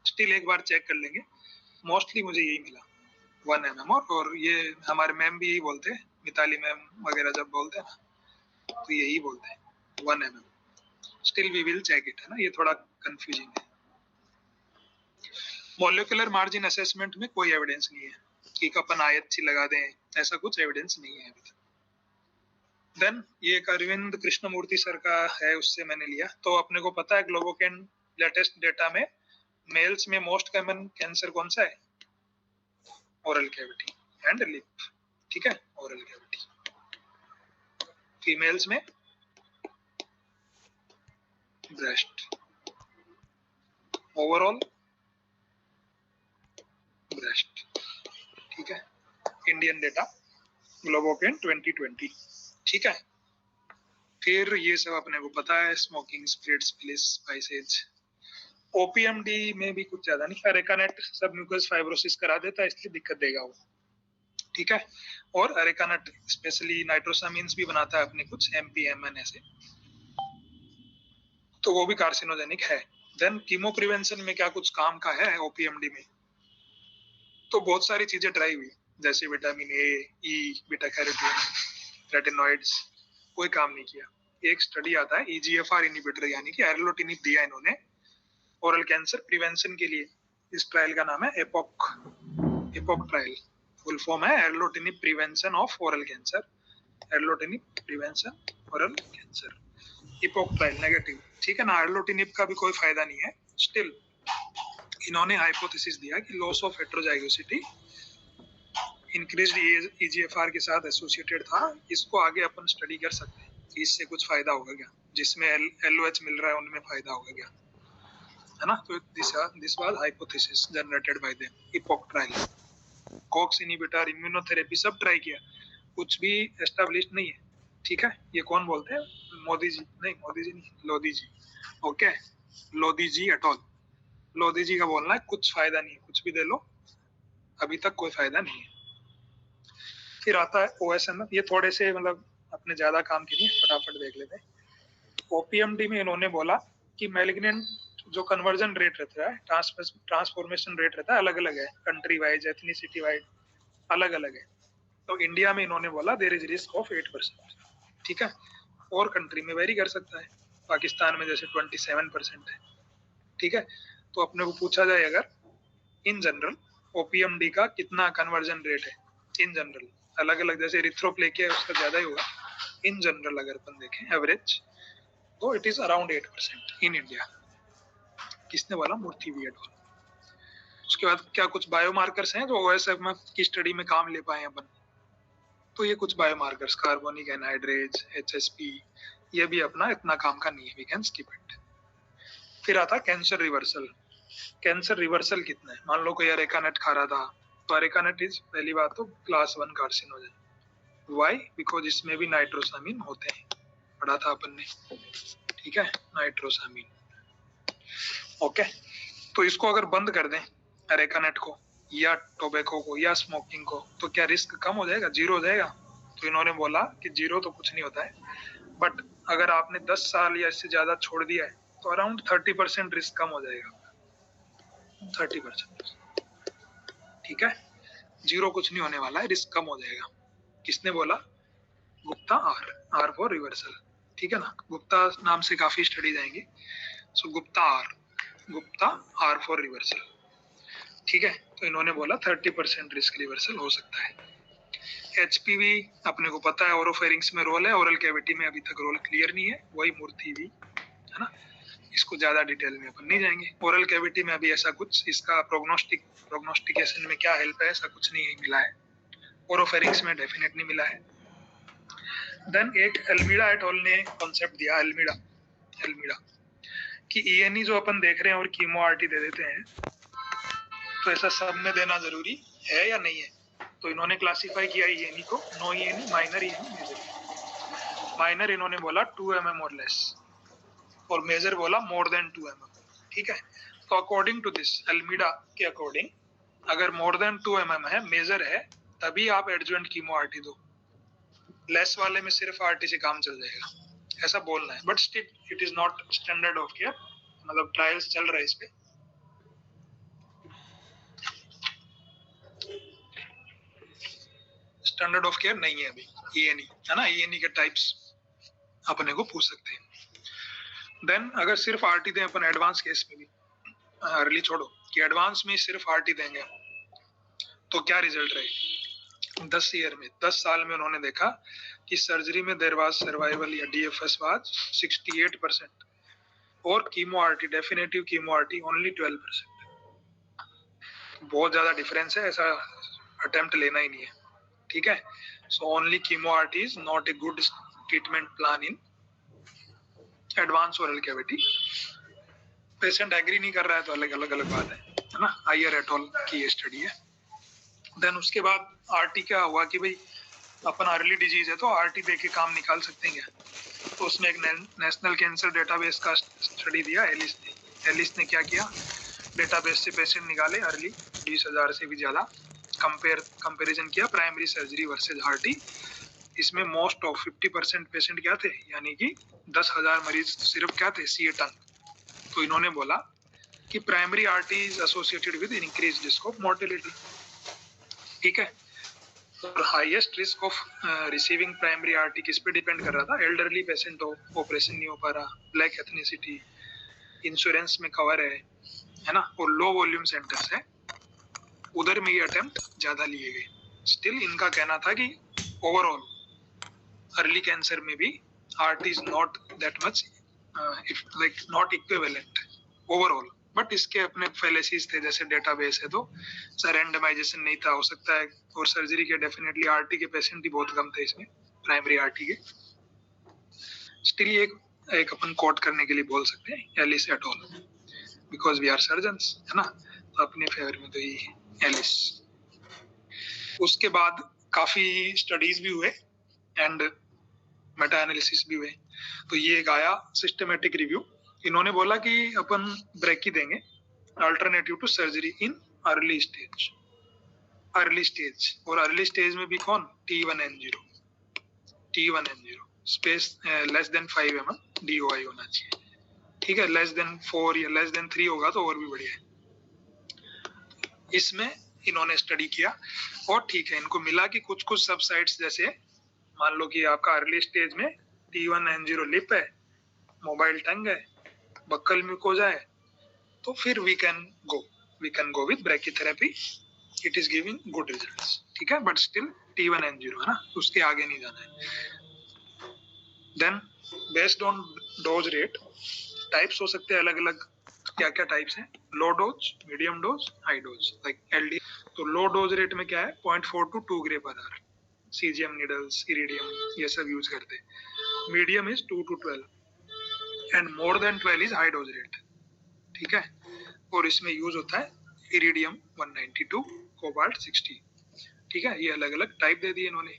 स्टिल एक बार चेक कर लेंगे, मोस्टली मुझे यही मिला 1 mm। और ये हमारे मैम भी यही बोलते हैं, मिताली मैम वगैरह जब बोलते हैं ना तो यही बोलते हैं 1 mm। Still we will check it, है ना, ये थोड़ा कंफ्यूजिंग है। मॉलिक्यूलर मार्जिन असेसमेंट में कोई एविडेंस नहीं है कि अपन आयत सी लगा दें, ऐसा कुछ एविडेंस नहीं है अभी तक। देन ये एक अरविंद कृष्णमूर्ति सर का है, उससे मैंने लिया। तो अपने को पता है ग्लोबोकेन लेटेस्ट डेटा में मेल्स में मोस्ट कॉमन कैंसर कौन सा है, ओरल कैविटी एंड लिप। ठीक है, ओरल कैविटी। फीमेल्स में ब्रेस्ट, ओवरऑल ब्रेस्ट। ठीक है, इंडियन डेटा ग्लोबोकेन 2020। ठीक है, फिर ये सब अपने को पता है, स्मोकिंग, स्प्रिट्स, पिल्स, स्पाइसेज। OPMD में भी कुछ ज्यादा नहीं, अरेकानेट सब म्यूकस फाइब्रोसिस करा देता है, इसलिए दिक्कत देगा वो। ठीक है, और अरेकानेट स्पेशली नाइट्रोसामिन्स भी बनाता है अपने कुछ MPMN ऐसे, तो वो भी कार्सिनोजेनिक है। देन कीमो प्रिवेंशन में क्या कुछ काम का है OPMD में, तो बहुत सारी चीजें ट्राई हुई, जैसे vitamin A, E, beta carotene, retinoids, कोई काम नहीं किया। एक स्टडी आता है EGFR इनहिबिटर यानी कि एरलोटिनिब दिया इन्होंने ओरल कैंसर प्रिवेंशन के लिए। इस ट्रायल का नाम है एपोक ट्रायल, फुल फॉर्म है erlotinib prevention of oral cancer, erlotinib prevention oral cancer, EPOC trial negative. ठीक है ना, एरलोटिनिब का भी कोई फायदा नहीं है। स्टिल इन्होंने हाइपोथेसिस दिया कि लॉस ऑफ हेटेरोजाइगोसिटी इंक्रीज्ड EGFR के साथ एसोसिएटेड था। इसको आगे अपन स्टडी कर सकते हैं कि इससे कुछ फायदा होगा क्या, जिसमें LOH मिल रहा है उनमें फायदा होगा क्या, है ना। तो this was hypothesis generated by them. EPOC trial, COX inhibitor, immunotherapy सब ट्राई किया, कुछ भी एस्टैब्लिश्ड नहीं है। ठीक है, ये कौन बोलते हैं, मोदी जी नहीं, लोधी जी। ओके, लोधी जी एटॉल, लोधी जी का बोलना है कुछ फायदा नहीं है, कुछ भी दे लो, अभी तक कोई फायदा नहीं है। फिर आता है OSMF, ये थोड़े से मतलब अपने ज्यादा काम के लिए फटाफट देख लेते हैं। ओपीएमडी में इन्होंने बोला कि मैलिग्नेंट जो कन्वर्जन रेट रहता है, ट्रांसफॉर्मेशन रेट रहता है, अलग अलग है, कंट्री वाइज, एथनिसिटी वाइज अलग अलग है। तो इंडिया में इन्होंने बोला देयर इज रिस्क ऑफ 8%, ठीक है, और कंट्री में वेरी कर सकता है, पाकिस्तान में जैसे 27% है, ठीक है। तो अपने को पूछा जाए अगर इन जनरल ओपीएमडी का कितना कन्वर्जन रेट है इन जनरल, अलग अलग जैसे एरिथ्रोप्लेकिया है उसका ज्यादा ही होगा, इन जनरल अगर अपन देखें एवरेज तो it is around 8% in India. किसने बोला? मूर्ति वी एट। उसके बाद क्या कुछ बायोमार्कर्स हैं जो ओएसएफ में की स्टडी में काम ले पाए अपन? तो ये कुछ बायोमार्कर्स, कार्बोनिक एनहाइड्रेज, एचएसपी, ये भी अपना इतना काम का नहीं है, वी कैन स्किप इट। फिर आता कैंसर रिवर्सल। कैंसर रिवर्सल कितना है? मान लो कोई अरेकानेट खा रहा था, तो अरेकानेट इज पहली बात तो क्लास 1 कार्सिनोजन। व्हाई? बिकॉज इसमें भी नाइट्रोसामिन होते हैं, पढ़ा था अपन ने, ठीक है, नाइट्रोसामिन। ओके, तो इसको अगर बंद कर दें अरेकानेट को या टोबैको को या स्मोकिंग को, तो क्या रिस्क कम हो जाएगा, जीरो हो जाएगा? तो इन्होंने बोला कि जीरो तो कुछ नहीं होता है, बट अगर आपने 10 साल या इससे ज्यादा छोड़ दिया है तो अराउंड 30% रिस्क कम हो जाएगा, 30%, ठीक है। जीरो कुछ नहीं होने वाला है, रिस्क कम हो जाएगा। किसने बोला? गुप्ता आर फॉर रिवर्सल, ठीक है ना। गुप्ता नाम से काफी स्टडीज आएंगी, सो गुप्ता आर फॉर रिवर्सल, ठीक है। तो इन्होंने बोला 30% रिस्क रिवर्सल हो सकता है। एचपीवी अपने को पता है ओरोफेरिंग्स में रोल है, ओरल कैविटी में अभी तक रोल क्लियर नहीं है, वही मूर्ति भी है ना। इसको ज्यादा डिटेल में अपन नहीं जाएंगे। ओरल कैविटी में अभी ऐसा कुछ इसका प्रोग्नोस्टिकेशन में क्या हेल्प है, ऐसा कुछ नहीं मिला है। ओरोफेरिंग्स में डेफिनेट नहीं मिला है। देन एक एल्मीडा एट ऑल ने कॉन्सेप्ट दिया, एल्मीडा कि ईएनई जो अपन देख रहे हैं और कीमो आरटी दे देते हैं, तो ऐसा सब में देना जरूरी है या नहीं है? तो इन्होंने क्लासिफाई किया ईएनई को, नो ईएनई, माइनर ईएनई, मेजर। माइनर इन्होंने बोला 2 mm और लेस, और मेजर बोला मोर देन 2 mm, ठीक है। तो अकॉर्डिंग टू दिस एल्मीडा के अकॉर्डिंग अगर मोर देन 2 mm है, मेजर है, तभी आप एडजुवेंट कीमो आरटी दो, लेस वाले में सिर्फ आरटी से काम चल जाएगा, ऐसा बोलना है। But still it is not standard of care, मतलब ट्रायल्स चल रहा है इस पे। स्टैंडर्ड ऑफ केयर नहीं है अभी ईएनई, है ना। ईएनई के टाइप्स अपने को पूछ सकते हैं। देन अगर सिर्फ आरटी दें अपन एडवांस केस में भी, अर्ली छोड़ो, कि एडवांस में सिर्फ आरटी देंगे तो क्या रिजल्ट रहे? 10 साल में उन्होंने देखा कि सर्जरी में देयर वाज सर्वाइवल या डीएफएस वाज 68% और chemo RT, definitive chemo RT only 12%। बहुत ज्यादा डिफरेंस है, ऐसा अटेम्प्ट लेना ही नहीं है, ठीक है। So only chemo RT is not a good treatment plan in advance oral cavity. Patient agree नहीं कर रहा है तो अलग बात है ना। आयर एट ऑल की ये स्टडी है। देन उसके बाद आरटी क्या हुआ कि भाई अपन अर्ली डिजीज है तो आरटी देके काम निकाल सकते हैं क्या? तो उसमें एक नेशनल कैंसर डेटाबेस का स्टडी दिया एलिस ने क्या किया, डेटाबेस से पेशेंट निकाले अर्ली 20,000 से भी ज्यादा, कंपैरिजन किया प्राइमरी सर्जरी वर्सेज आरटी। इसमें मोस्ट ऑफ 50% पेशेंट क्या थे, यानी कि 10,000 मरीज सिर्फ क्या थे, सीए टंग। तो इन्होंने बोला कि primary RT is associated with increase risk of mortality, ठीक है। और highest risk of receiving primary RT किस पे डिपेंड कर रहा था? एल्डरली पेशेंट हो, ऑपरेशन नहीं हो पा रहा, ब्लैक एथनिसिटी, इंश्योरेंस में कवर है ना, और लो वॉल्यूम सेंटर्स है, उधर में ये अटेम्प्ट ज्यादा लिए गए। स्टिल इनका कहना था कि ओवरऑल अर्ली कैंसर में भी RT is not that much like not equivalent overall, but इसके अपने फैलेसीज थे, जैसे डेटाबेस है तो सर रैंडमाइजेशन नहीं था, हो सकता है, और सर्जरी के डेफिनेटली आरटी के पेशेंट ही बहुत कम थे इसमें, प्राइमरी आरटी के। स्टिल ये एक अपन कोट करने के लिए बोल सकते हैं Ellis et al, because we are surgeons, है ना, तो अपने फेवर में तो ये एलिस। उसके बाद काफी स्टडीज भी हुए एंड मेटा एनालिसिस भी हुए। तो ये एक आया सिस्टमेटिक रिव्यू, इन्होंने बोला कि अपन ब्रेकी देंगे alternative to surgery in early stage. और अर्ली स्टेज में भी कौन? T1N0, space less than 5 mm DOI होना चाहिए, ठीक है। लेस देन 4 या लेस देन 3 होगा तो और भी बढ़िया है। इसमें इन्होंने स्टडी किया और ठीक है, इनको मिला कि कुछ कुछ सब साइट्स, जैसे मान लो कि आपका अर्ली स्टेज में T1N0 लिप है, मोबाइल टंग है, बक्कल म्यूकोजा है, तो फिर we can go with brachytherapy, it is giving good results, ठीक है। बट स्टिल T1N0 है ना, उसके आगे नहीं जाना है। Then based on dose rate types हो सकते हैं अलग अलग। क्या क्या टाइप्स हैं? Low dose, medium dose, high dose, like LD। तो लो डोज रेट में क्या है? 0.4 to 2 grey per hour, CGM needles, iridium, ये सब यूज करते हैं। Medium is 2 to 12 and more than 12 is high dose rate, ठीक है। और इसमें यूज होता है इरिडियम 192, कोबाल्ट 60, ठीक है। ये अलग अलग टाइप दे दिए इन्होंने।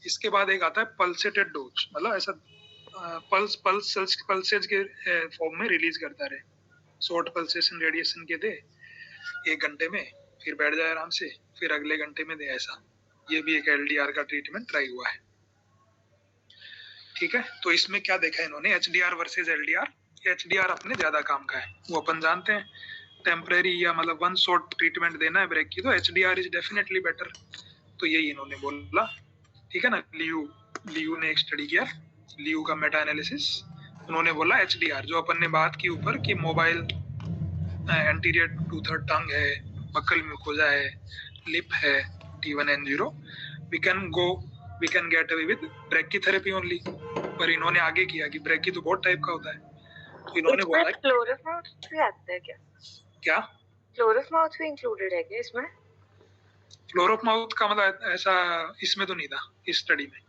इसके बाद एक आता है पल्सेटेड डोज, मतलब ऐसा पल्सेज के फॉर्म में रिलीज करता रहे, शॉर्ट पल्सेशन रेडिएशन के दे 1 घंटे में, फिर बैठ जाए आराम से, फिर अगले घंटे में दे, ऐसा। ये भी एक LDR का ट्रीटमेंट ट्राई हुआ है, ठीक है। तो इसमें क्या देखा इन्होंने? HDR versus LDR। HDR अपने ज्यादा काम का है, वो अपन जानते हैं। टेम्परेरी या मतलब वन शॉट ट्रीटमेंट देना है ब्रेक की, तो HDR इज डेफिनेटली बेटर। तो यही इन्होंने बोला, ठीक है ना। लियू ने एक स्टडी किया, लियू का मेटा एनालिसिस। उन्होंने बोला HDR, जो अपन ने बात की ऊपर कि mobile anterior two third tongue है, बक्कल म्यूकोजा है, लिप है, T1N0, we can get away with brachytherapy only. पर इन्होंने आगे किया कि ब्रैकी तो बहुत टाइप का होता है, तो इन्होंने बोला क्लोरोफमाउथ भी आता है क्या? क्या क्लोरोफमाउथ भी इंक्लूडेड है क्या इसमें? फ्लोरोमाउथ का मतलब ऐसा इसमें तो नहीं था, इस स्टडी में।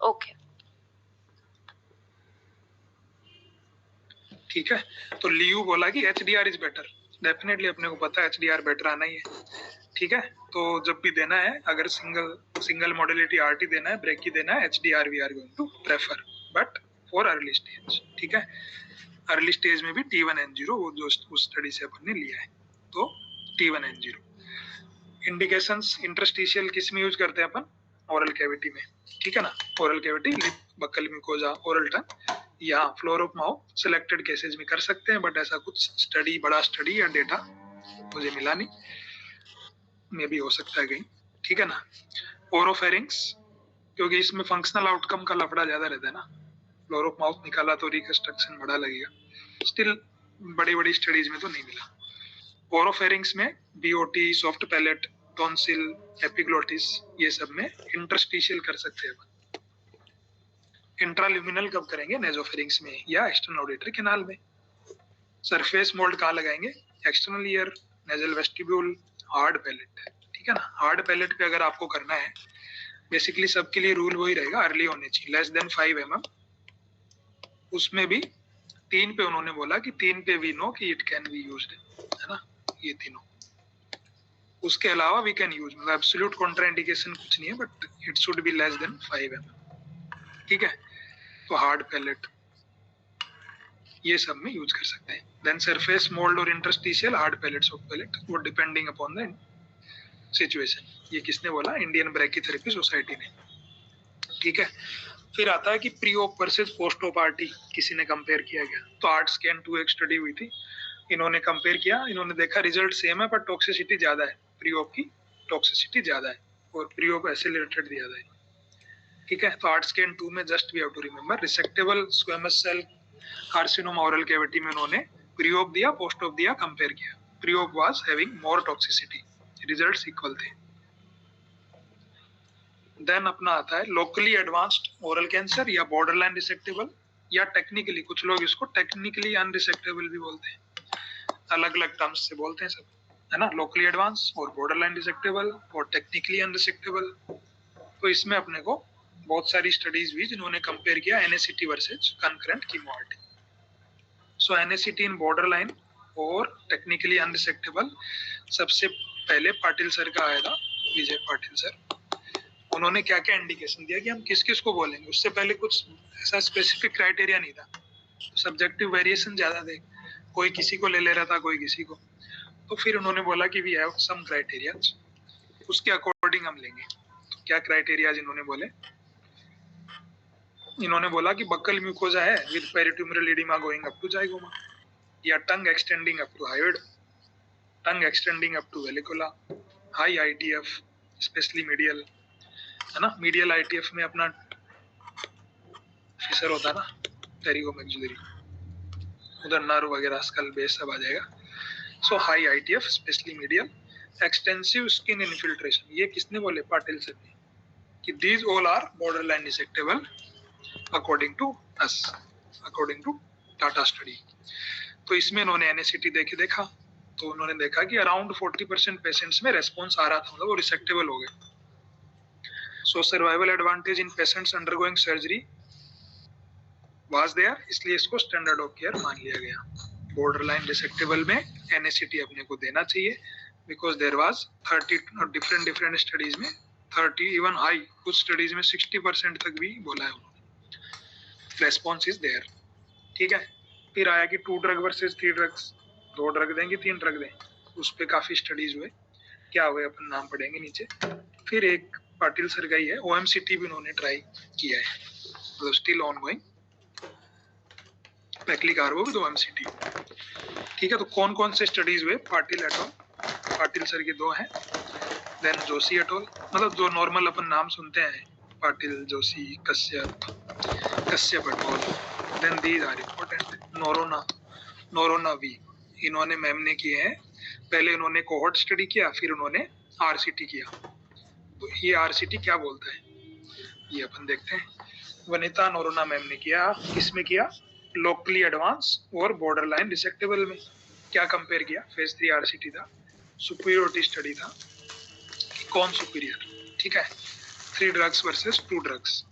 ओके, ठीक है। तो लियू बोला कि HDR इज बेटर, डेफिनेटली अपने को पता है HDR बेटर आना ही है, ठीक है। तो जब भी देना है, अगर सिंगल मॉडलिटी RT देना है, ब्रेक की देना है, HDR we are going to prefer, but for early stage, ठीक है। अर्ली स्टेज में भी T1N0, वो जो उस स्टडी से अपन ने लिया है, तो T1N0। इंडिकेशंस इंटरस्टिशियल किस में यूज करते हैं अपन? ओरल कैविटी में, ठीक है ना। Oral cavity, lip, buccal mucosa, oral tongue, या floor of mouth selected cases में कर सकते हैं, बट ऐसा कुछ स्टडी, बड़ा स्टडी या डेटा मुझे मिला नहीं, मे भी हो सकता है कहीं, ठीक है ना। ओरोफेरिंग्स, क्योंकि इसमें फंक्शनल आउटकम का लफड़ा ज्यादा रहता है ना, फ्लोर ऑफ माउथ निकाला तो रिकंस्ट्रक्शन बड़ा लगेगा, स्टिल बड़ी बड़ी स्टडीज में तो नहीं मिला। ओरोफेरिंग्स में BOT, soft palate, tonsil, epiglottis, ये सब में इंटरस्टिशियल कर सकते हैं। इंट्राल्यूमिनल कब करेंगे? नेजोफेरिंग्स में या एक्सटर्नल ऑडिटरी कैनाल में। सरफेस मोल्ड कहाँ लगाएंगे? External ear, nasal vestibule, hard palate, ठीक है ना। हार्ड पैलेट पे अगर आपको करना है, बेसिकली सबके लिए रूल वही रहेगा, अर्ली होने चाहिए, लेस देन 5 mm। उसमें भी 3 पे उन्होंने बोला कि 3 पे वी नो कि इट कैन बी यूज्ड, है ना, ये तीनों। उसके अलावा वी कैन यूज, मतलब एब्सोल्यूट कॉन्ट्राइंडिकेशन कुछ नहीं है, but it should be less than 5 mm, ठीक है। तो हार्ड पैलेट, ये सब में यूज कर सकते हैं। देन सरफेस मोल्ड और interstitial, hard palate, soft palate, वो डिपेंडिंग अपॉन द सिचुएशन। ये किसने बोला? इंडियन ब्रैकीथेरेपी सोसाइटी ने, ठीक है। फिर आता है कि pre op versus post op RT, किसी ने कंपेयर किया गया। तो आर्ट स्कैन 2 एक स्टडी हुई थी, इन्होंने कंपेयर किया, इन्होंने देखा रिजल्ट सेम है, पर टॉक्सिसिटी ज्यादा है, प्री ऑप की टॉक्सिसिटी ज्यादा है और प्री ऑप एसिलेटेड ज्यादा है, ठीक है। तो आर्ट स्कैन 2 में just we have to remember, resectable squamous cell carcinoma oral cavity में उन्होंने प्री ऑप दिया, पोस्ट ऑप दिया, कंपेयर किया। Pre op was having more toxicity, results equal थे। देन अपना आता है लोकली एडवांस्ड ओरल कैंसर या बॉर्डरलाइन रिसेक्टेबल, या टेक्निकली, कुछ लोग इसको टेक्निकली अनरिसेक्टेबल भी बोलते हैं, अलग अलग टर्म्स से बोलते हैं सब, है ना। लोकली एडवांस और बॉर्डरलाइन रिसेक्टेबल और टेक्निकली अनरिसेक्टेबल। तो इसमें अपने को बहुत सारी स्टडीज हुई जिन्होंने कंपेयर किया NACT वर्सेज कंकरेंट कीमोआरटी। सो NACT इन बॉर्डरलाइन और टेक्निकली अनरिसेक्टेबल, सबसे पहले पाटिल सर का आया था, विजय पाटिल सर। उन्होंने क्या क्या इंडिकेशन दिया कि हम किस किस को बोलेंगे, उससे पहले कुछ ऐसा स्पेसिफिक क्राइटेरिया नहीं था, सब्जेक्टिव वेरिएशन ज्यादा थे, कोई किसी को ले रहा था, कोई किसी को। तो फिर उन्होंने बोला कि वी हैव सम क्राइटेरिया, उसके अकॉर्डिंग हम लेंगे। तो क्या क्राइटेरिया इन्होंने बोले, इन्होंने बोला कि बक्कल म्यूकोजा है with peritumoral oedema going up to zygoma, या tongue extending up to hyoid, tongue extending up to vallecula, high ITF specially medial, है ना, मीडियल आईटीएफ में अपना फिशर होता है ना, टेरिगोमैक्सिलरी, उधर नर्व वगैरह स्कल बेस सब आ जाएगा। So high ITF specially medial, extensive skin infiltration, ये किसने बोले, पाटिल सर ने, कि these all are borderline dissectable according to us, according to Tata study. तो इसमें इन्होंने एनएसीटी देखा, तो उन्होंने देखा कि अराउंड 40% पेशेंट्स में रेस्पॉन्स आ रहा था, मतलब वो रिसेक्टेबल हो गए। So survival advantage in patients undergoing surgery was there, इसलिए इसको स्टैंडर्ड ऑफ केयर मान लिया गया। बॉर्डरलाइन रिसेक्टेबल में एनएसीटी अपने को देना चाहिए, because there was 30 different studies में 30, इवन हाई कुछ स्टडीज में 60% तक भी बोला है उन्होंने, रेस्पॉन्स इज देयर। ठीक है, फिर आया कि 2 ड्रग वर्सेस 3 ड्रग्स, 2 ड्रग देंगे 3 ड्रग दें, उस पे काफी स्टडीज हुए, क्या हुए अपन नाम पढ़ेंगे नीचे। फिर एक पाटिल सर का ही है, ओएमसीटी भी उन्होंने ट्राई किया है, मतलब स्टिल ऑनगोइंग, पैक्लिकार्बो विद ओएमसीटी। ठीक है, तो कौन कौन से स्टडीज हुए, पाटिल एटॉल, पाटिल सर के 2 हैं, देन जोशी एटॉल, मतलब जो नॉर्मल अपन नाम सुनते हैं, Patil, Joshi, Kashyap et al, then these are important, Noronha V, इन्होंने मैम ने किए हैं। पहले इन्होंने कोहॉर्ट स्टडी किया, फिर उन्होंने आरसीटी किया। तो ये आरसीटी क्या बोलता है, ये अपन देखते हैं। वनिता नोरोना मैम ने किया, किसमें किया, लोकली एडवांस और बॉर्डरलाइन रिसेक्टेबल में। क्या कंपेयर किया, फेज 3 आरसीटी था, सुपीरियोरिटी स्टडी था, कौन सुपीरियर। ठीक है, 3 ड्रग्स वर्सेस 2 ड्रग्स,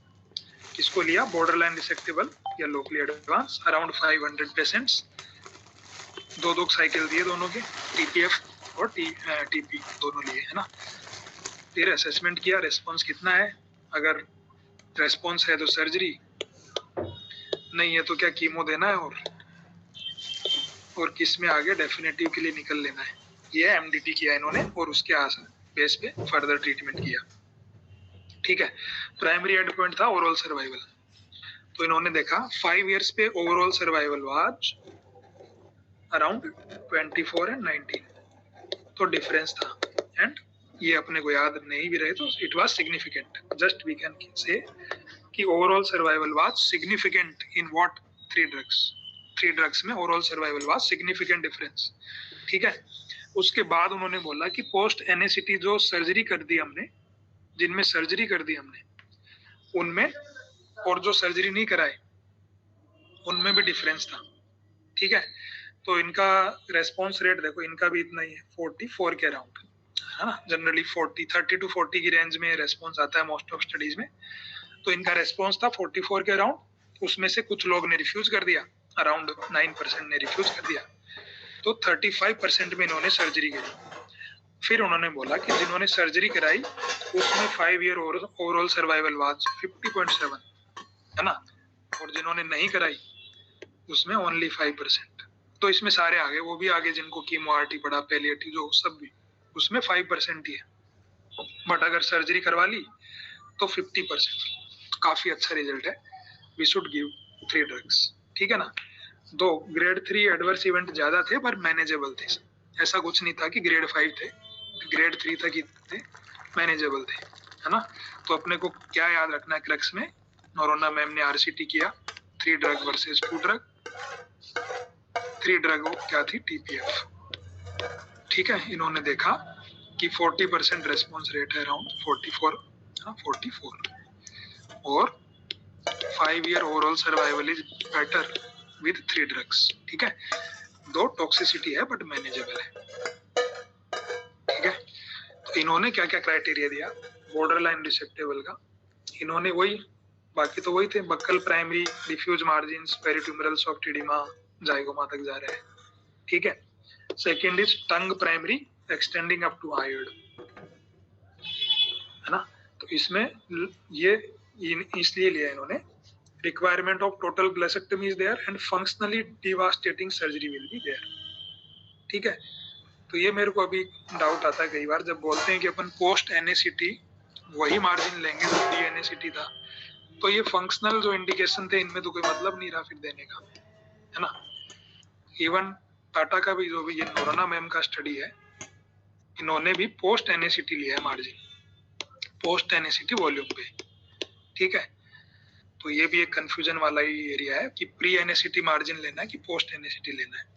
किसको लिया, बॉर्डरलाइन रिसेक्टेबल या locally advance, around 500 patients, 2 cycle दिए दोनों के, टीपीएफ और टीपी दोनों लिए, है ना। फिर असेसमेंट किया, रेस्पॉन्स कितना है, अगर रेस्पॉन्स है तो सर्जरी, नहीं है तो क्या कीमो देना है, और किस में आगे डेफिनेटिव के लिए निकल लेना है। ये एमडीटी किया इन्होंने, और उसके बेस पे फर्दर ट्रीटमेंट किया। ठीक है, प्राइमरी एंड पॉइंट था ओवरऑल सर्वाइवल, तो इन्होंने देखा 5 इयर्स पे overall survival was around 24 and 19, तो डिफरेंस था, एंड ये अपने को याद नहीं भी रहे तो it was significant, just we can say कि overall survival was significant in what 3 drugs में overall survival was significant difference. ठीक है, उसके बाद उन्होंने बोला कि पोस्ट एनएसीटी जो सर्जरी कर दी हमने, जिनमें सर्जरी कर दी हमने, उनमें और जो सर्जरी नहीं कराई उनमें भी डिफरेंस था। ठीक है, तो इनका रेस्पॉन्स रेट देखो, इनका भी इतना ही है, 44 के अराउंड, है ना। जनरली 30 to 40 की रेंज में रेस्पॉन्स आता है मोस्ट ऑफ स्टडीज में, तो इनका रेस्पॉन्स था 44 के अराउंड। उसमें से कुछ लोग ने रिफ्यूज कर दिया, अराउंड 9% ने रिफ्यूज कर दिया, तो 35% में इन्होंने सर्जरी करी। फिर उन्होंने बोला कि जिन्होंने सर्जरी कराई उसमें 5 ईयर ओवरऑल सर्वाइवल वाज 50.7, है ना, और जिन्होंने नहीं कराई उसमें ओनली 5%। तो इसमें सारे आगे, वो भी आगे जिनको कीमोआरटी पड़ा, पैलिएटिव जो सब भी, उसमें 5% ही है, बट अगर सर्जरी करवा ली तो 50%, काफी अच्छा रिजल्ट है। We should give 3 drugs. ठीक है ना, 2 ग्रेड 3 एडवर्स इवेंट ज्यादा थे पर मैनेजेबल थे, ऐसा कुछ नहीं था कि ग्रेड 5 थे, ग्रेड 3 तक ही थे, मैनेजेबल थे, है ना। तो अपने को क्या याद रखना है क्रक्स में, नोरोना मैम ने आरसीटी किया, 3 ड्रग वर्सेस 2 ड्रग, 3 ड्रग क्या थी, टीपीएफ। ठीक है, इन्होंने देखा कि 40% रेस्पॉन्स रेट है, अराउंड 44, और 5 year overall survival is better with 3 drugs. ठीक है, 2 टॉक्सिसिटी है बट मैनेजेबल है। ठीक है, तो इन्होंने क्या क्या क्राइटेरिया दिया बॉर्डर लाइन रिसेप्टेबल का, इन्होंने वही, बाकी तो वही थे, buccal primary, diffuse margins, peritumoral soft oedema, zygoma तक जा रहे हैं। ठीक है, second is tongue primary extending up to hyoid, है ना। तो इसमें ये इसलिए लिया इन्होंने, requirement of total glossectomy is there and functionally devastating surgery will be there. ठीक है, तो ये मेरे को अभी डाउट आता है कई बार जब बोलते हैं कि अपन पोस्ट एनएसीटी वही मार्जिन लेंगे जो प्री एनएसीटी था। तो ये फंक्शनल जो इंडिकेशन थे इनमें तो कोई मतलब नहीं रहा फिर देने का, है ना। इवन टाटा का भी जो भी ये नोराना मैम का स्टडी है, इन्होंने भी पोस्ट एनएसीटी लिया है मार्जिन, पोस्ट एनएसीटी वॉल्यूम पे, ठीक है। तो ये भी एक कंफ्यूजन वाला ही एरिया है कि प्री एनएसीटी मार्जिन लेना है कि पोस्ट एनएसीटी लेना है।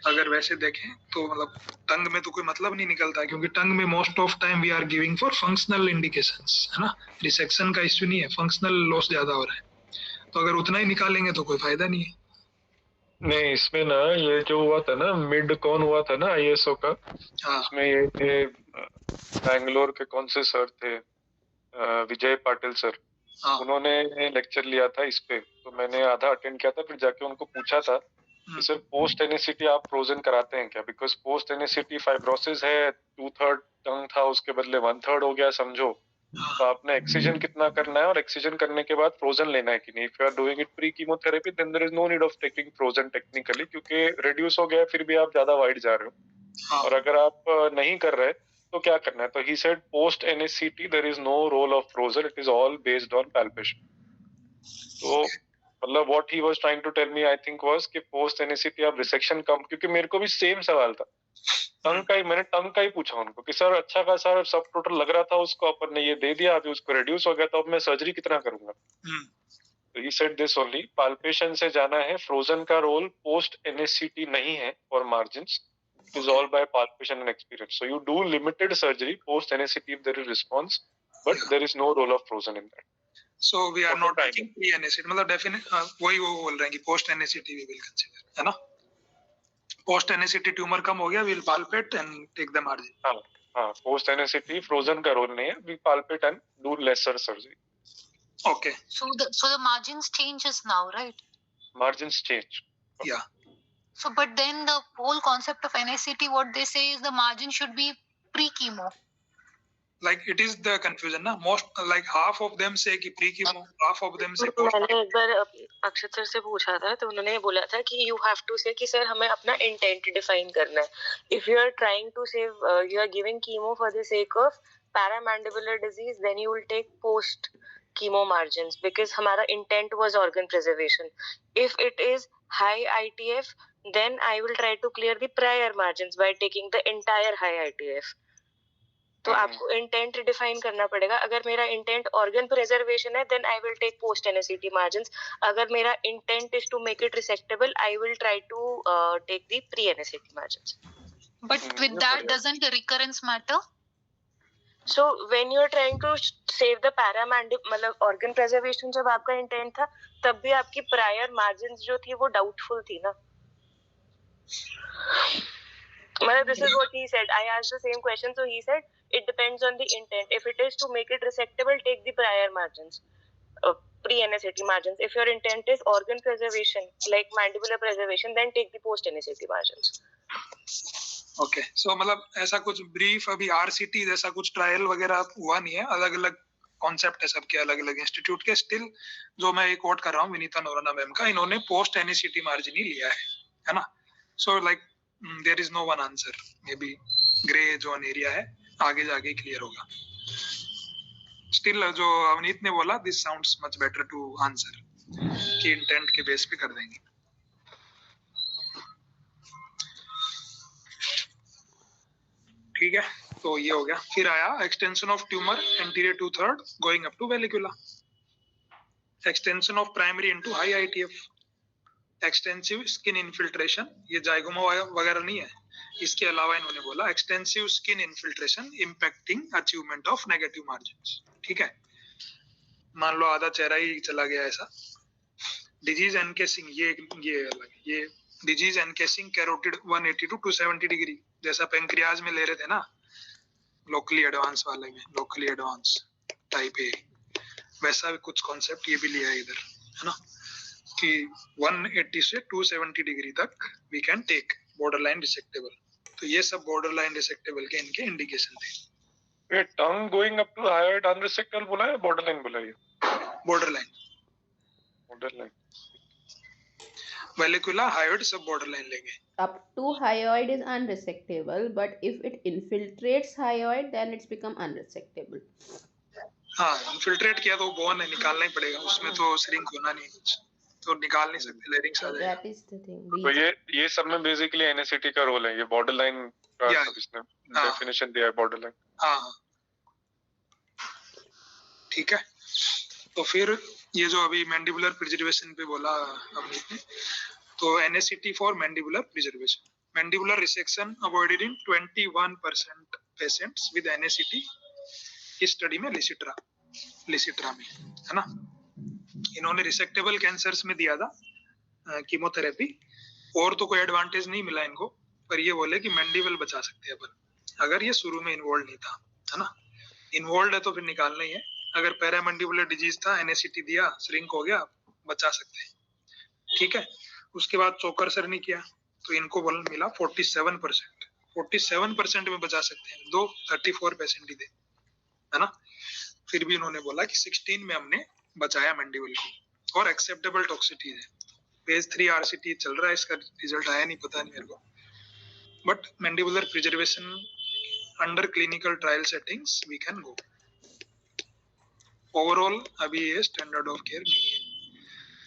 अगर वैसे देखें तो मतलब टंग में तो कोई मतलब नहीं निकलता, क्योंकि टंग में most of time we are giving for functional indications, है ना। रिसेक्शन का इश्यू नहीं है, फंक्शनल लॉस ज्यादा हो रहा है। तो अगर उतना ही निकालेंगे तो कोई फायदा नहीं है। नहीं, इसमें ना ये जो हुआ था ना, मिड कौन हुआ था ना आईएसओ का, हाँ उसमें ये थे बैंगलोर के कौन से सर थे, विजय पाटिल सर, हाँ उन्होंने लेक्चर लिया था इस पे। तो मैंने आधा अटेंड किया था, फिर जाके उनको पूछा था कि सर पोस्ट एनएसीटी आप फ्रोजन कराते हैं क्या, बिकॉज पोस्ट एनएसीटी फाइब्रोसिस है, 2/3 टंग था उसके बदले 1/3 हो गया समझो, तो आपने एक्सीजन कितना करना है और एक्सीजन करने के बाद फ्रोजन लेना है कि नहीं। If you are doing it pre chemotherapy then there is no need of taking frozen technically, क्योंकि रिड्यूस हो गया फिर भी आप ज्यादा वाइड जा रहे हो। हाँ और अगर आप नहीं कर रहे तो क्या करना है। तो he said post NACT there is no role of frozen, it is all based on palpation. तो मतलब what he was trying to tell me I think was कि पोस्ट एनएसीटी आप रिसेक्शन कम, क्योंकि मेरे को भी सेम सवाल था टंग का ही, मैंने टंग का ही पूछा उनको कि सर अच्छा खासा सब टोटल लग रहा था उसको, अपन ने ये दे दिया, अभी उसको रिड्यूस हो गया, तो अब मैं सर्जरी कितना करूंगा। तो he said this only, palpation से जाना है, फ्रोजन का रोल पोस्ट एनएससीटी नहीं है for margins, it is all by palpation and experience. So you do limited surgery post NSCT if there is response, but there is no role of frozen in that. So we are not taking pre NACT, मतलब डेफिनेट वही वो बोल रहे हैं कि post NACT we will consider, है ना। पोस्ट एनएसीटी ट्यूमर कम हो गया, we will palpate and take the margin. हाँ हाँ, पोस्ट एनएससीटी फ्रोजन का रोल नहीं है, we palpate and do lesser surgery. Okay. So the margins changes now, right? Margins change. Yeah. So but then the whole concept of NICT, what they say is the margin should be pre-chemo. Like it is the confusion ना, most like half of them say कि pre chemo, half of them say post. मैंने एक बार अक्षत सर से पूछा था, तो उन्होंने बोला था कि you have to say कि सर हमें अपना intent define करना है। If you are trying to say you are giving chemo for the sake of paramandibular disease, then you will take post chemo margins because हमारा intent was organ preservation. If it is high ITF, then I will try to clear the prior margins by taking the entire high ITF. तो आपको इंटेंट डिफाइन करना पड़ेगा। अगर मेरा इंटेंट ऑर्गन प्रिजर्वेशन है then I will take post NACT margins. अगर मेरा intent is to make it resectable, I will try to take the pre NACT margins. But with that, doesn't the recurrence matter? So when you are trying to save the paramandibular, मतलब ऑर्गन प्रिजर्वेशन जब आपका इंटेंट था, तब भी आपकी प्रायर मार्जिन्स जो थी वो डाउटफुल थी ना। This is what he said. I asked the same question, so he said it depends on the intent. If it is to make it resectable, take the prior margins, pre-anesthetic margins. If your intent is organ preservation, like mandibular preservation, then take the post-anesthetic margins. Okay, so मतलब ऐसा कुछ ब्रीफ अभी RCT जैसा कुछ ट्रायल वगैरह हुआ नहीं है, अलग अलग कॉन्सेप्ट है सबके, अलग अलग इंस्टीट्यूट के। स्टिल जो मैं एक कोट कर रहा हूँ विनीता नोराना मैम का, इन्होंने पोस्ट एनएसीटी मार्जिन ही लिया है ना। So like there is no one answer, maybe grey zone area है, आगे जाके क्लियर होगा। स्टिल जो अवनीत ने बोला, this sounds much better to answer कि इंटेंट के बेस पे कर देंगे। ठीक है, तो ये हो गया। फिर आया extension of tumour anterior 2/3 going up to vallecula, extension of primary into high ITF, extensive skin infiltration, ये जाइगोमा वगैरह नहीं है, इसके अलावा इन्होंने बोला extensive skin infiltration impacting achievement of negative margins. ठीक है, मान लो आधा चेहरा ही चला गया ऐसा। डिजीज एनकेसिंग, ये अलग, ये डिजीज एनकेसिंग कैरोटिड 180 to 270 डिग्री, जैसा पेंक्रियाज में ले रहे थे ना लोकली एडवांस वाले में, लोकली एडवांस टाइप ए, वैसा भी कुछ कॉन्सेप्ट ये भी लिया है इधर, है ना, कि 180 से 270 डिग्री तक we can take borderline resectable. तो ये सब बॉर्डरलाइन रिसेक्टेबल के इनके इंडिकेशन थे। ये tongue going up to higher unresectable बोला है, बॉर्डरलाइन बोला है? Borderline, borderline. वेलिकुला हायोइड सब बॉर्डरलाइन लेंगे। Up to hyoid is unresectable, but if it infiltrates hyoid, then it's become unresectable. हाँ इन्फिल्ट्रेट किया तो बोन है, निकालना ही पड़ेगा, उसमें तो श्रिंक होना नहीं कुछ, तो निकाल नहीं सकते, लेरिंग्स आ जाएगा। That is the thing. तो ये सब में बेसिकली NACT का रोल है, ये बॉर्डर लाइन का Yeah. सब इसने हाँ। डेफिनेशन दिया है बॉर्डर लाइन। हाँ ठीक है। तो फिर ये जो अभी मैंडिबुलर प्रिजर्वेशन पे बोला अमित ने, तो NACT for mandibular preservation, mandibular resection avoided in 21% patients with NACT, इस स्टडी में लिसिट्रा में, है ना। इन्होंने रिसेक्टेबल कैंसर्स में दिया था कीमोथेरेपी, और तो कोई एडवांटेज नहीं मिला इनको, पर ये बोले कि मैंडिबल बचा सकते हैं अपन, अगर ये शुरू में इन्वॉल्व नहीं था, है ना। इन्वॉल्व है तो फिर निकालना ही है। अगर पैरामैंडिबुलर डिजीज था, NACT दिया, श्रिंक हो गया, बचा सकते हैं, ठीक है। उसके बाद चोकर सर ने किया, तो इनको बोल मिला 47% में बचा सकते हैं, दो 34% ही थे, है ना। फिर भी उन्होंने बोला कि 16 में हमने बचाया मैंडिबल को, और एक्सेप्टेबल टॉक्सिटी है। फेज 3 RCT चल रहा है, इसका रिजल्ट आया नहीं, पता नहीं मेरे को, but mandibular preservation under clinical trial settings we can go. Overall अभी ये स्टैंडर्ड ऑफ केयर नहीं है,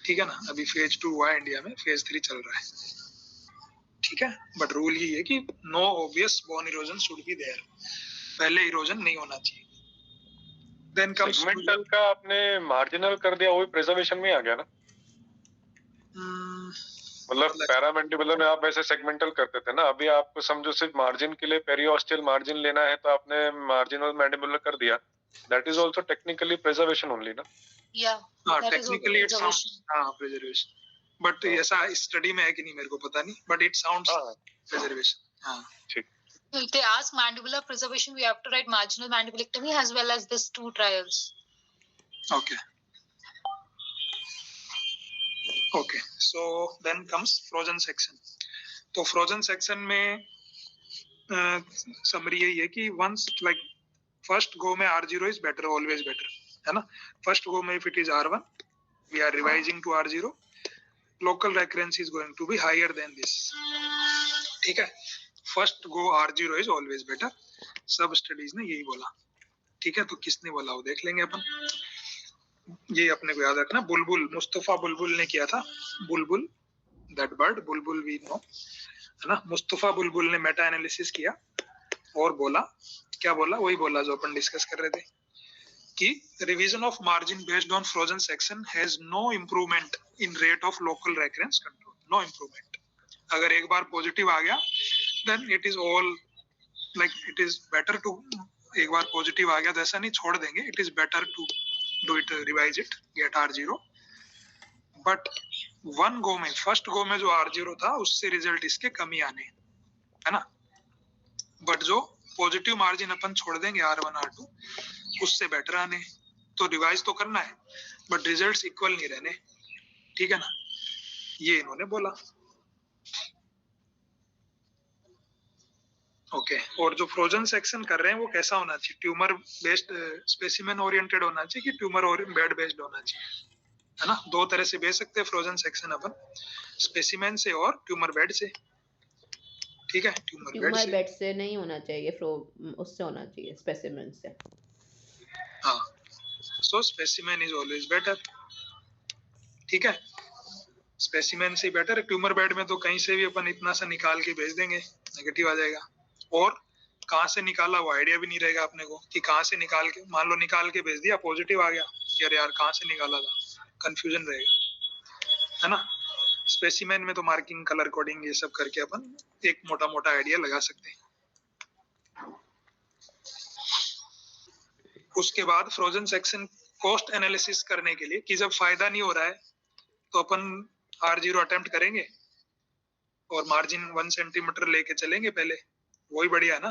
ठीक है ना। अभी फेज 2 हुआ है इंडिया में, फेज 3 चल रहा है, ठीक है। बट रूल ये है कि no obvious bone erosion should be there, पहले इरोजन नहीं होना चाहिए। देन कम्स सेगमेंटल का आपने मार्जिनल कर दिया, वो भी प्रिजर्वेशन में आ गया ना। मतलब पैरामेंडिबुलर में आप वैसे सेगमेंटल करते थे ना, अभी आपको समझो सिर्फ मार्जिन के लिए पेरियोस्टियल मार्जिन लेना है, तो आपने मार्जिनल मैंडिबुलर कर दिया, that is also technically preservation only ना। Yeah. हाँ that is technically it observation. Sounds, हाँ प्रिजर्वेशन, बट ऐसा स्टडी में है कि नहीं मेरे को पता नहीं, बट इट साउंड्स हाँ प्रिजर्वेशन। हाँ ठीक। If they ask mandibular preservation, we have to write marginal mandibulectomy as well as these two trials. okay okay so then comes frozen section. तो frozen section में समरी यही है कि once like first go में R0 is better, always better, है ना। first go में if it is R1 we are revising to R0, local recurrence is going to be higher than this, ठीक है। first go R0 is always better, सब स्टडीज ने यही बोला, ठीक है। तो किसने बोला वो देख लेंगे अपन, ये अपने को याद रखना। बुलबुल, मुस्तफा बुलबुल ने किया था, बुलबुल that bird, Bulbul we know, है ना। मुस्तफा बुलबुल ने मेटा एनालिसिस किया और बोला, क्या बोला, वही बोला जो अपन डिस्कस कर रहे थे, कि revision of margin based on frozen section has no improvement in rate of local recurrence control, no improvement. अगर एक बार पॉजिटिव आ गया then it is all like it is better to, एक बार पॉजिटिव आ गया तो ऐसा नहीं छोड़ देंगे, it is better to do it, revise it, get R0। But one go में, फर्स्ट गो में जो R0 था उससे रिजल्ट इसके कमी आने, है ना। बट जो पॉजिटिव मार्जिन अपन छोड़ देंगे R1 R2, उससे बेटर आने, तो रिवाइज तो करना है बट रिजल्ट्स इक्वल नहीं रहने, ठीक है ना। ये इन्होंने बोला, ओके। और जो फ्रोजन सेक्शन कर रहे हैं वो कैसा होना चाहिए, ट्यूमर बेस्ड स्पेसिमेन ओरिएंटेड होना चाहिए कि ट्यूमर और बेड बेस्ड होना चाहिए, है ना। दो तरह से भेज सकते हैं फ्रोजन सेक्शन अपन, स्पेसिमेन से और ट्यूमर बेड से, ठीक है। ट्यूमर बेड से नहीं होना चाहिए, उससे होना चाहिए, स्पेसिमेन से। हाँ, सो स्पेसिमेन इज ऑलवेज बेटर, ठीक है। स्पेसिमेन से बेटर है। ट्यूमर बेड में तो कहीं से भी अपन इतना सा निकाल के भेज देंगे, नेगेटिव आ जाएगा, और कहाँ से निकाला वो आइडिया भी नहीं रहेगा अपने को कि कहाँ से निकाल के, मान लो निकाल के भेज दिया पॉजिटिव आ गया, यार यार कहाँ से निकाला था, कंफ्यूजन रहेगा, है ना। स्पेसिमेन में तो मार्किंग, कलर कोडिंग ये सब करके अपन एक मोटा मोटा आइडिया लगा सकते हैं। उसके बाद फ्रोजन सेक्शन कॉस्ट एनालिसिस करने के लिए कि जब फायदा नहीं हो रहा है तो अपन R0 अटेम्प्ट करेंगे और मार्जिन 1 सेंटीमीटर लेके चलेंगे पहले, वही बढ़िया ना।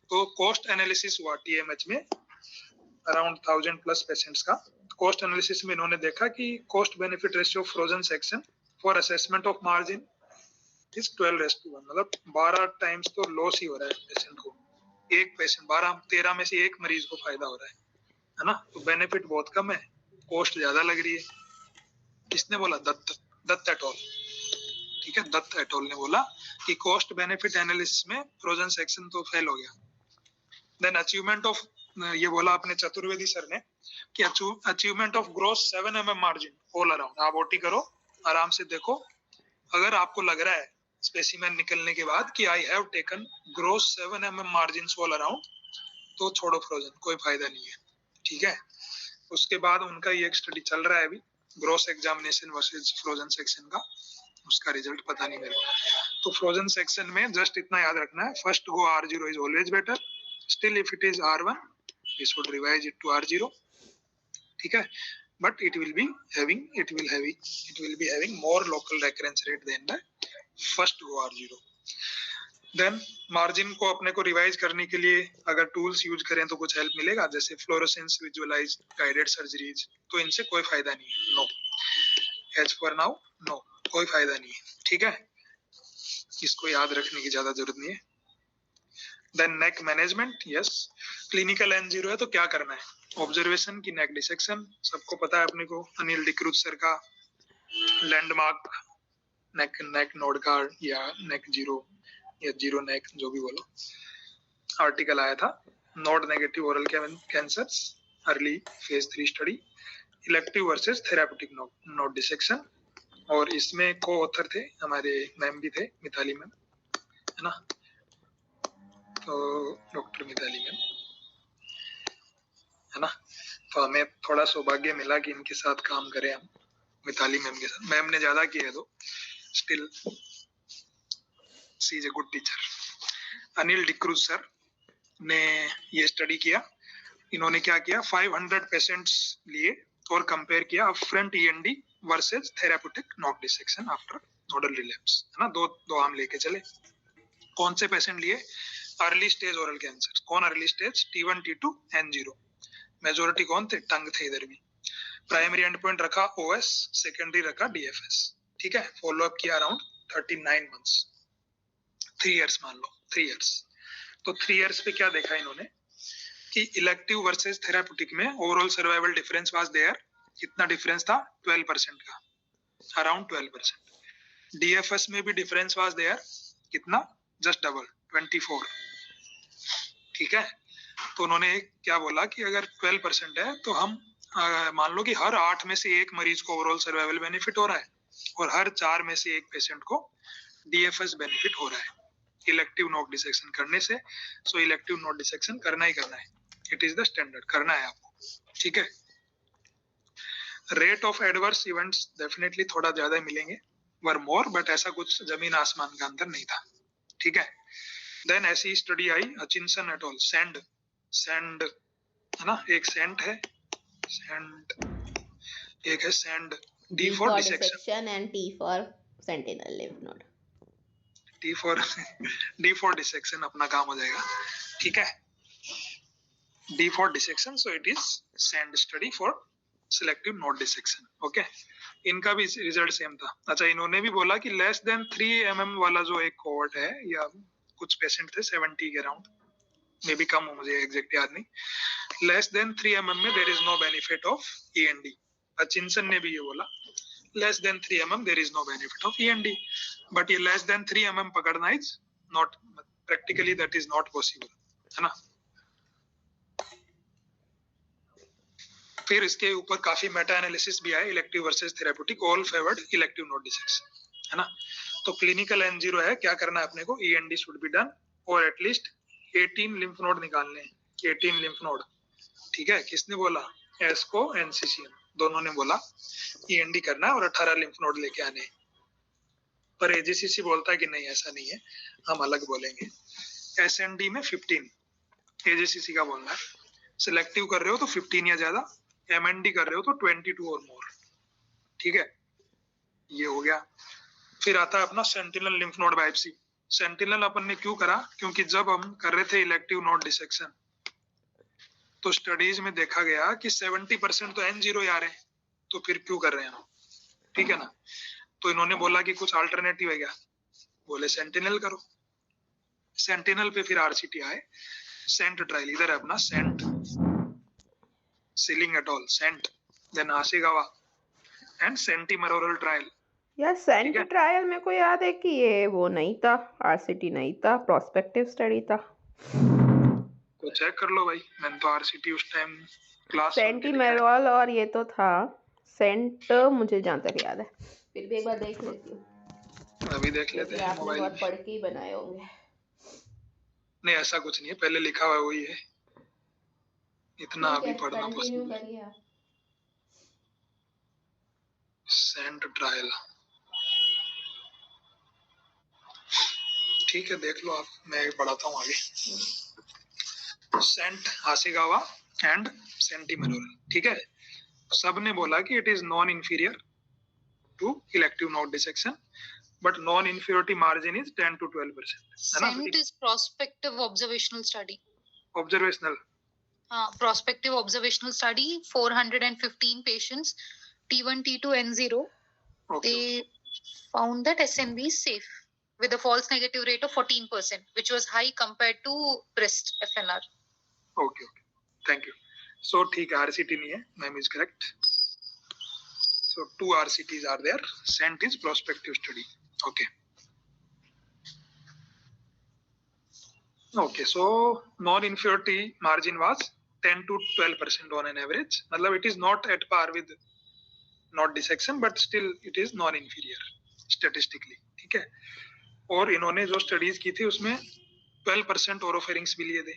तो कॉस्ट एनालिसिस हुआ TMH में अराउंड 1000+ पेशेंट्स का। कॉस्ट एनालिसिस में इन्होंने देखा कि cost benefit ratio frozen section for assessment of margin is 12:1, मतलब 12 टाइम्स तो लॉस ही हो रहा है पेशेंट को, एक पेशेंट 13 में से एक मरीज को फायदा हो रहा है ना। तो बेनिफिट बहुत कम है, कॉस्ट ज्यादा लग रही है। किसने बोला, दत्त एट ऑल, ठीक है। दत्त एट ऑल ने बोला कि कॉस्ट बेनिफिट एनालिसिस में फ्रोजन सेक्शन तो फेल हो गया। देन अचीवमेंट ऑफ ये बोला अपने चतुर्वेदी सर ने कि achievement of gross 7 mm margin all around. आप ओटी करो, आराम से देखो, अगर आपको लग रहा है स्पेसिमेन निकलने के बाद कि I have taken gross 7 mm margin all around, तो छोड़ो फ्रोजन, कोई फायदा नहीं है, ठीक है। उसके बाद उनका ये एक स्टडी चल रहा है अभी, gross examination versus frozen section का, उसका रिजल्ट पता नहीं मेरे को। तो फ्रोजन सेक्शन में जस्ट इतना याद रखना है, first go R0 is always better, still if it is R1 we should revise it to R0, ठीक है, but it will be having more local recurrence rate than the first go R0। Then margin को अपने को रिवाइज करने के लिए अगर टूल्स यूज करें तो कुछ हेल्प मिलेगा, जैसे फ्लोरोसेंस विजुअलाइज गाइडेड सर्जरीज, तो इनसे कोई फायदा नहीं है, no, as for now no, कोई फायदा नहीं है, ठीक है, इसको याद रखने की ज्यादा जरूरत नहीं है। देन नेक मैनेजमेंट, यस, क्लिनिकल N0 है तो क्या करना है, ऑब्जर्वेशन की नेक डिसेक्शन, सबको पता है अपने को, अनिल डिक्रूज सर का लैंडमार्क नेक नोड का या नेक जीरो या जीरो नेक जो भी बोलो, आर्टिकल आया था, node negative oral cancers early phase 3 study, elective versus therapeutic node dissection, और इसमें को ऑथर थे हमारे मैम भी थे, मिताली मैम, है ना, तो डॉक्टर मिताली मैम, है ना, तो हमें थोड़ा सौभाग्य मिला कि इनके साथ काम करें हम, मिताली मैम के साथ, मैम ने ज्यादा किया तो still she is a good teacher. Anil D'Cruz sir ने ये स्टडी किया, इन्होंने क्या किया, 500 पेशेंट्स लिए और कंपेयर किया upfront END versus therapeutic node dissection after nodal relapse, है ना, दो हम लेके चले। कौन से पेशेंट लिए, अर्ली स्टेज ओरल कैंसर, कौन early stage, T1 T2 N0, majority कौन थे, टंग थे इधर भी। प्राइमरी एंड पॉइंट रखा OS, सेकेंडरी रखा DFS, ठीक है, फॉलो अप किया अराउंड 39 मंथ्स, 3 इयर्स मान लो, 3 इयर्स। तो 3 इयर्स पे क्या देखा इन्होंने कि इलेक्टिव वर्सेस थेरापेटिक में overall survival difference was there, कितना डिफरेंस था, 12% का, अराउंड 12%। DFS में भी डिफरेंस वाज देयर, कितना, जस्ट डबल, 24, ठीक है। तो उन्होंने क्या बोला कि अगर 12% है तो हम मान लो कि हर 8 में से एक मरीज को ओवरऑल सर्वाइवल बेनिफिट हो रहा है और हर 4 में से एक पेशेंट को DFS बेनिफिट हो रहा है इलेक्टिव नोड डिसेक्शन करने से। सो इलेक्टिव नोड डिसेक्शन करना ही करना है, इट इज द स्टैंडर्ड, करना है आपको, ठीक है। Rate of adverse events definitely थोड़ा ज्यादा मिलेंगे, वर मोर, बट ऐसा कुछ जमीन आसमान का अंतर नहीं था, ठीक है। देन ऐसी study I Hutchinson at all, sand है ना, एक सेंट है, सैंड, एक है sand, D for dissection and T for sentinel lymph node, D for dissection अपना काम हो जाएगा, ठीक है, D for dissection, so it is SAND study for selective node dissection, okay। इनका भी रिजल्ट सेम था। अच्छा, इन्होंने भी बोला कि लेस देन 3 mm वाला जो एक कोहॉर्ट है, या कुछ पेशेंट थे 70 के अराउंड, मे भी कम हो, मुझे एग्जैक्ट याद नहीं, लेस देन 3 mm में there is no benefit of END। Hutchinson ने भी ये बोला, less than 3 mm there is no benefit of END, but ये लेस देन 3 mm पकड़ना is not, practically that is not possible, है ना। फिर इसके ऊपर काफी मेटा एनालिसिस भी आए, elective versus therapeutic, all favoured elective node dissection, है ना। तो क्लिनिकल N0 है, क्या करना है अपने को, END शुड बी डन और एटलीस्ट 18 लिम्फ नोड निकालने हैं, 18 लिम्फ नोड, ठीक है। किसने बोला, एस्को NCCM दोनों ने बोला END करना है और 18 लिम्फ नोड लेके आने हैं। पर AJCC बोलता है कि नहीं, ऐसा नहीं है, हम अलग बोलेंगे। SND में 15 AJCC का बोलना है, सिलेक्टिव कर रहे हो तो 15 या ज्यादा, MND कर रहे हो तो 22 और मोर, ठीक है, ये हो गया। फिर आता है अपना sentinel lymph node biopsy. Sentinel अपन ने क्यों करा, क्योंकि जब हम कर रहे थे इलेक्टिव नोड डिसेक्शन तो स्टडीज में देखा गया कि 70% तो N0 आ रहे हैं, तो फिर क्यों कर रहे हैं हम, ठीक है ना। तो इन्होंने बोला कि कुछ अल्टरनेटिव है क्या, बोले सेंटिनल करो। सेंटिनल पे फिर RCT आए, सेंट ट्रायल, इधर है अपना SENT, Schilling et al, SENT, then Ashigawa and सेंटिमरोरल ट्रायल। यार सेंट ट्रायल मेरे को याद है कि ये वो नहीं था, RCT नहीं था, प्रोस्पेक्टिव स्टडी था। तो चेक कर लो भाई, मैंने तो आरसीटी उस टाइम क्लास सेंटीमेरोल और ये तो था सेंट, मुझे जहाँ तक याद है, फिर भी एक बार देख लेती हूँ अभी देख लेते क्योंकि हैं आपने मोबाइल बहुत में। पढ़ के ही बनाए होंगे। नहीं ऐसा कुछ नहीं है, पहले लिखा हुआ है वही है, इतना ठीक अभी है, पढ़ना कंटिन्यू पॉसिबल। करिए आप। सेंट ट्रायल, ठीक है देख लो आप, मैं पढ़ाता हूँ आगे। सेंट हासेगावा एंड सेंटीमेरोल, ठीक है, सब ने बोला कि it is non inferior to elective node dissection, but non inferiority margin is 10 to 12%, है ना? Scent is prospective observational study. Observational, Prospective observational study, 415 patients, T1, T2, N0. Okay They found that SNV is safe with a false negative rate of 14%, which was high compared to breast FNR. Okay okay, thank you. So ठीक है, आरसीटी नहीं है, ma'am is correct. So 2 RCTs are there, SENT is prospective study, okay. Okay, so non-inferiority margin was 10 to 12% on an average. मतलब it is not at par with not dissection, but still it is non-inferior statistically, ठीक है। और इन्होंने जो स्टडीज की थी उसमें 12% ओरोफेरिंग्स भी लिए थे।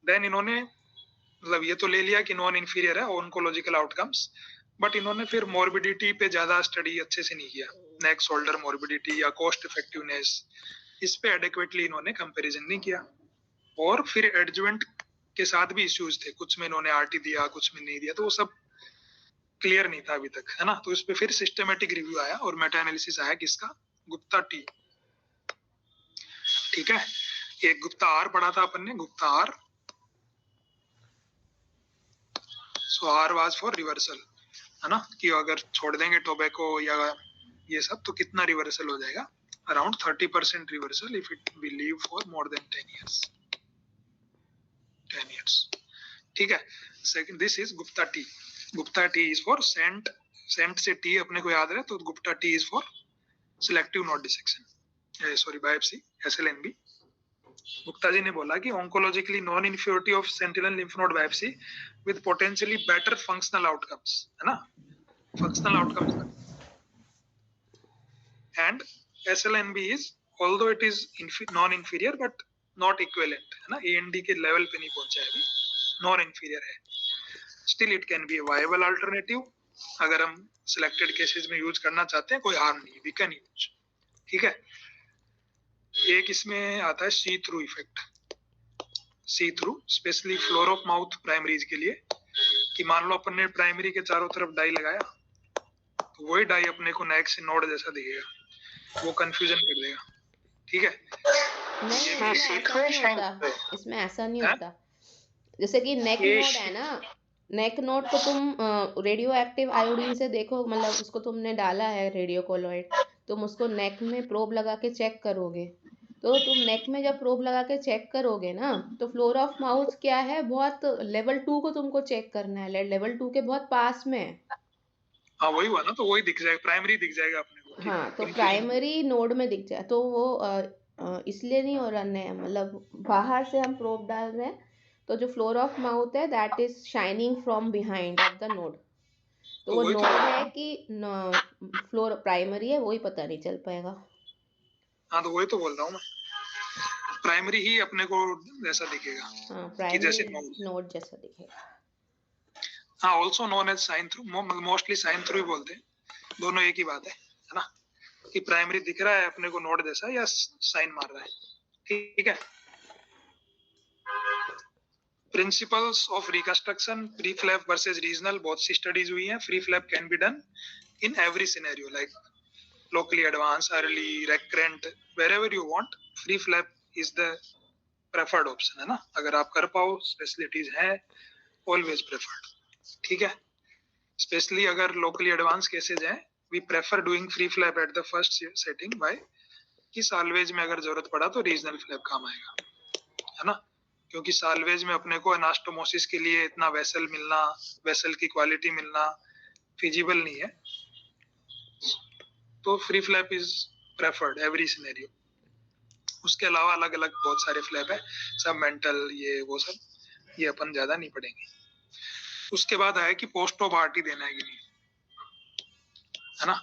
देन इन्होंने मतलब ये तो ले लिया कि नॉन इंफीरियर है ऑन्कोलॉजिकल आउटकम्स, बट इन्होंने फिर मॉर्बिडिटी पे ज्यादा स्टडी अच्छे से नहीं किया, नेक शोल्डर मॉर्बिडिटी या कॉस्ट इफेक्टिवनेस, इस पे एडिक्वेटली इन्होंने कंपैरिजन नहीं किया। और फिर एडजुवेंट के साथ भी इश्यूज थे, कुछ में इन्होंने आरटी दिया, कुछ में नहीं दिया, तो वो सब क्लियर नहीं था अभी तक, है ना। तो इस पे फिर सिस्टमेटिक रिव्यू आया और मेटा एनालिसिस आया किसका, गुप्ता टी, ठीक है। एक गुप्ता आर पढ़ा था अपन ने, Gupta R, so R was for reversal, है ना, कि अगर छोड़ देंगे टोबैको या ये सब तो कितना रिवर्सल हो जाएगा, around 30% reversal if it will live for more than 10 years, ठीक है। Second, this is Gupta T, Gupta T is for SENT, SENT से टी अपने को याद रहे तो Gupta T is for selective node dissection, sorry biopsy, SLNB। Gupta ji ने बोला कि oncologically non inferiority of sentinel lymph node biopsy with potentially better functional outcomes, है ना, functional outcomes, and SLNB is although it is non inferior but not equivalent, है ना, AND के लेवल पे नहीं पहुंचा है अभी, नॉन इंफीरियर है, still it can be a viable alternative, अगर हम सिलेक्टेड केसेस में यूज करना चाहते हैं कोई हार्म नहीं, वी कैन यूज, ठीक है। एक इसमें आता है see through effect, see through specially floor of mouth primaries के लिए, कि मान लो अपन ने प्राइमरी के चारों तरफ डाई लगाया तो वही डाई अपने को नेक से नोड जैसा दिखेगा, वो कंफ्यूजन कर देगा, ठीक है। इसमें ऐसा नहीं होता, जैसे कि नेक नोड है ना, नेक नोड को तुम रेडियो एक्टिव आयोडीन से देखो, मतलब उसको तुमने डाला है रेडियो कोलॉइड, तुम उसको नेक में प्रोब लगा के चेक करोगे, तो तुम नेक में जब प्रोब लगा के चेक करोगे ना, तो फ्लोर ऑफ माउथ क्या है, बहुत लेवल 2 को तुमको चेक करना है, लेवल 2 के बहुत पास में है। हाँ वही हुआ ना, तो वही दिख जाएगा, प्राइमरी दिख जाएगा अपने को, हाँ, तो प्राइमरी नोड में दिख जाए, तो वो इसलिए नहीं हो रहा है, मतलब बाहर से हम प्रोब डाल रहे हैं, तो जो फ्लोर ऑफ माउथ है that is shining from behind of the node, तो वो नोड है कि फ्लोर प्राइमरी है वही पता नहीं चल पाएगा। हाँ तो वही तो बोल रहा हूँ मैं, प्राइमरी ही अपने को जैसा दिखेगा, हाँ, प्राइमरी नोड जैसा दिखेगा। हाँ, also known as shine through, mostly shine through ही बोलते हैं, दोनों एक ही बात है ना, कि प्राइमरी दिख रहा है अपने को नोड जैसा या साइन मार रहा है, ठीक है। Principles of reconstruction, pre flap versus regional, बहुत सी स्टडीज हुई हैं। Free flap can be done in every scenario, like locally advanced, early, recurrent, wherever you want, free flap is the preferred option, है ना, अगर आप कर पाओ, स्पेशलिटीज हैं, always preferred, ठीक है। स्पेशली अगर locally advanced cases हैं, we prefer doing free flap at the first setting, by कि साल्वेज में अगर जरूरत पड़ा तो रीजनल फ्लैप काम आएगा, है ना, क्योंकि साल्वेज में अपने को एनास्टोमोसिस के लिए इतना वेसल मिलना, वेसल की क्वालिटी मिलना फिजिबल नहीं है, तो free flap is preferred every scenario. उसके अलावा अलग अलग बहुत सारे फ्लैप है, सब मेंटल ये वो सब, ये अपन ज्यादा नहीं पढ़ेंगे। उसके बाद आया कि पोस्ट ऑफ आरटी देना है कि नहीं, है ना,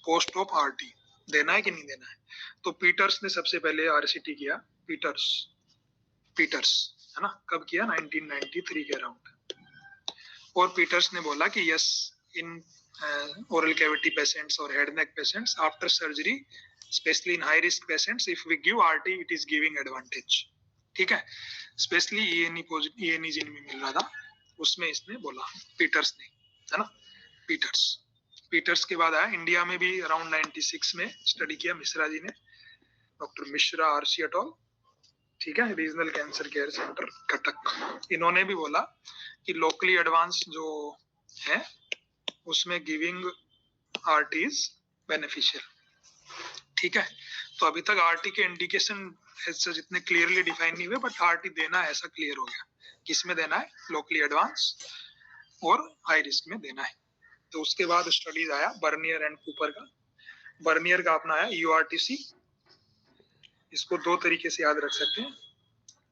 पोस्ट ऑफ आरटी देना है कि नहीं देना है। तो पीटर्स ने सबसे पहले आरसीटी किया, पीटर्स है ना, कब किया, 1993 के अराउंड। और पीटर्स ने बोला कि yes, in oral cavity patients or head neck patients after surgery, especially in high risk patients, if we give RT it is giving advantage। ठीक है, स्पेशली ENE जिनमें मिल रहा था उसमें इसने बोला, पीटर्स ने, है ना, पीटर्स के बाद आया इंडिया में भी अराउंड 96 में स्टडी किया मिश्रा जी ने, doctor Mishra RC at all, ठीक है, regional cancer care centre Cuttack. इन्होंने भी बोला कि लोकली एडवांस जो है उसमें गिविंग आरटी इज बेनिफिशियल। ठीक है, तो अभी तक आरटी के इंडिकेशन ऐसे जितने क्लियरली डिफाइन नहीं हुए, बट आरटी देना है ऐसा क्लियर हो गया, किसमें देना है, लोकली एडवांस और हाई रिस्क में देना है। तो उसके बाद स्टडीज आया बर्नियर एंड कूपर का। बर्नियर का अपना आया यूआरटीसी, इसको दो तरीके से याद रख सकते हैं,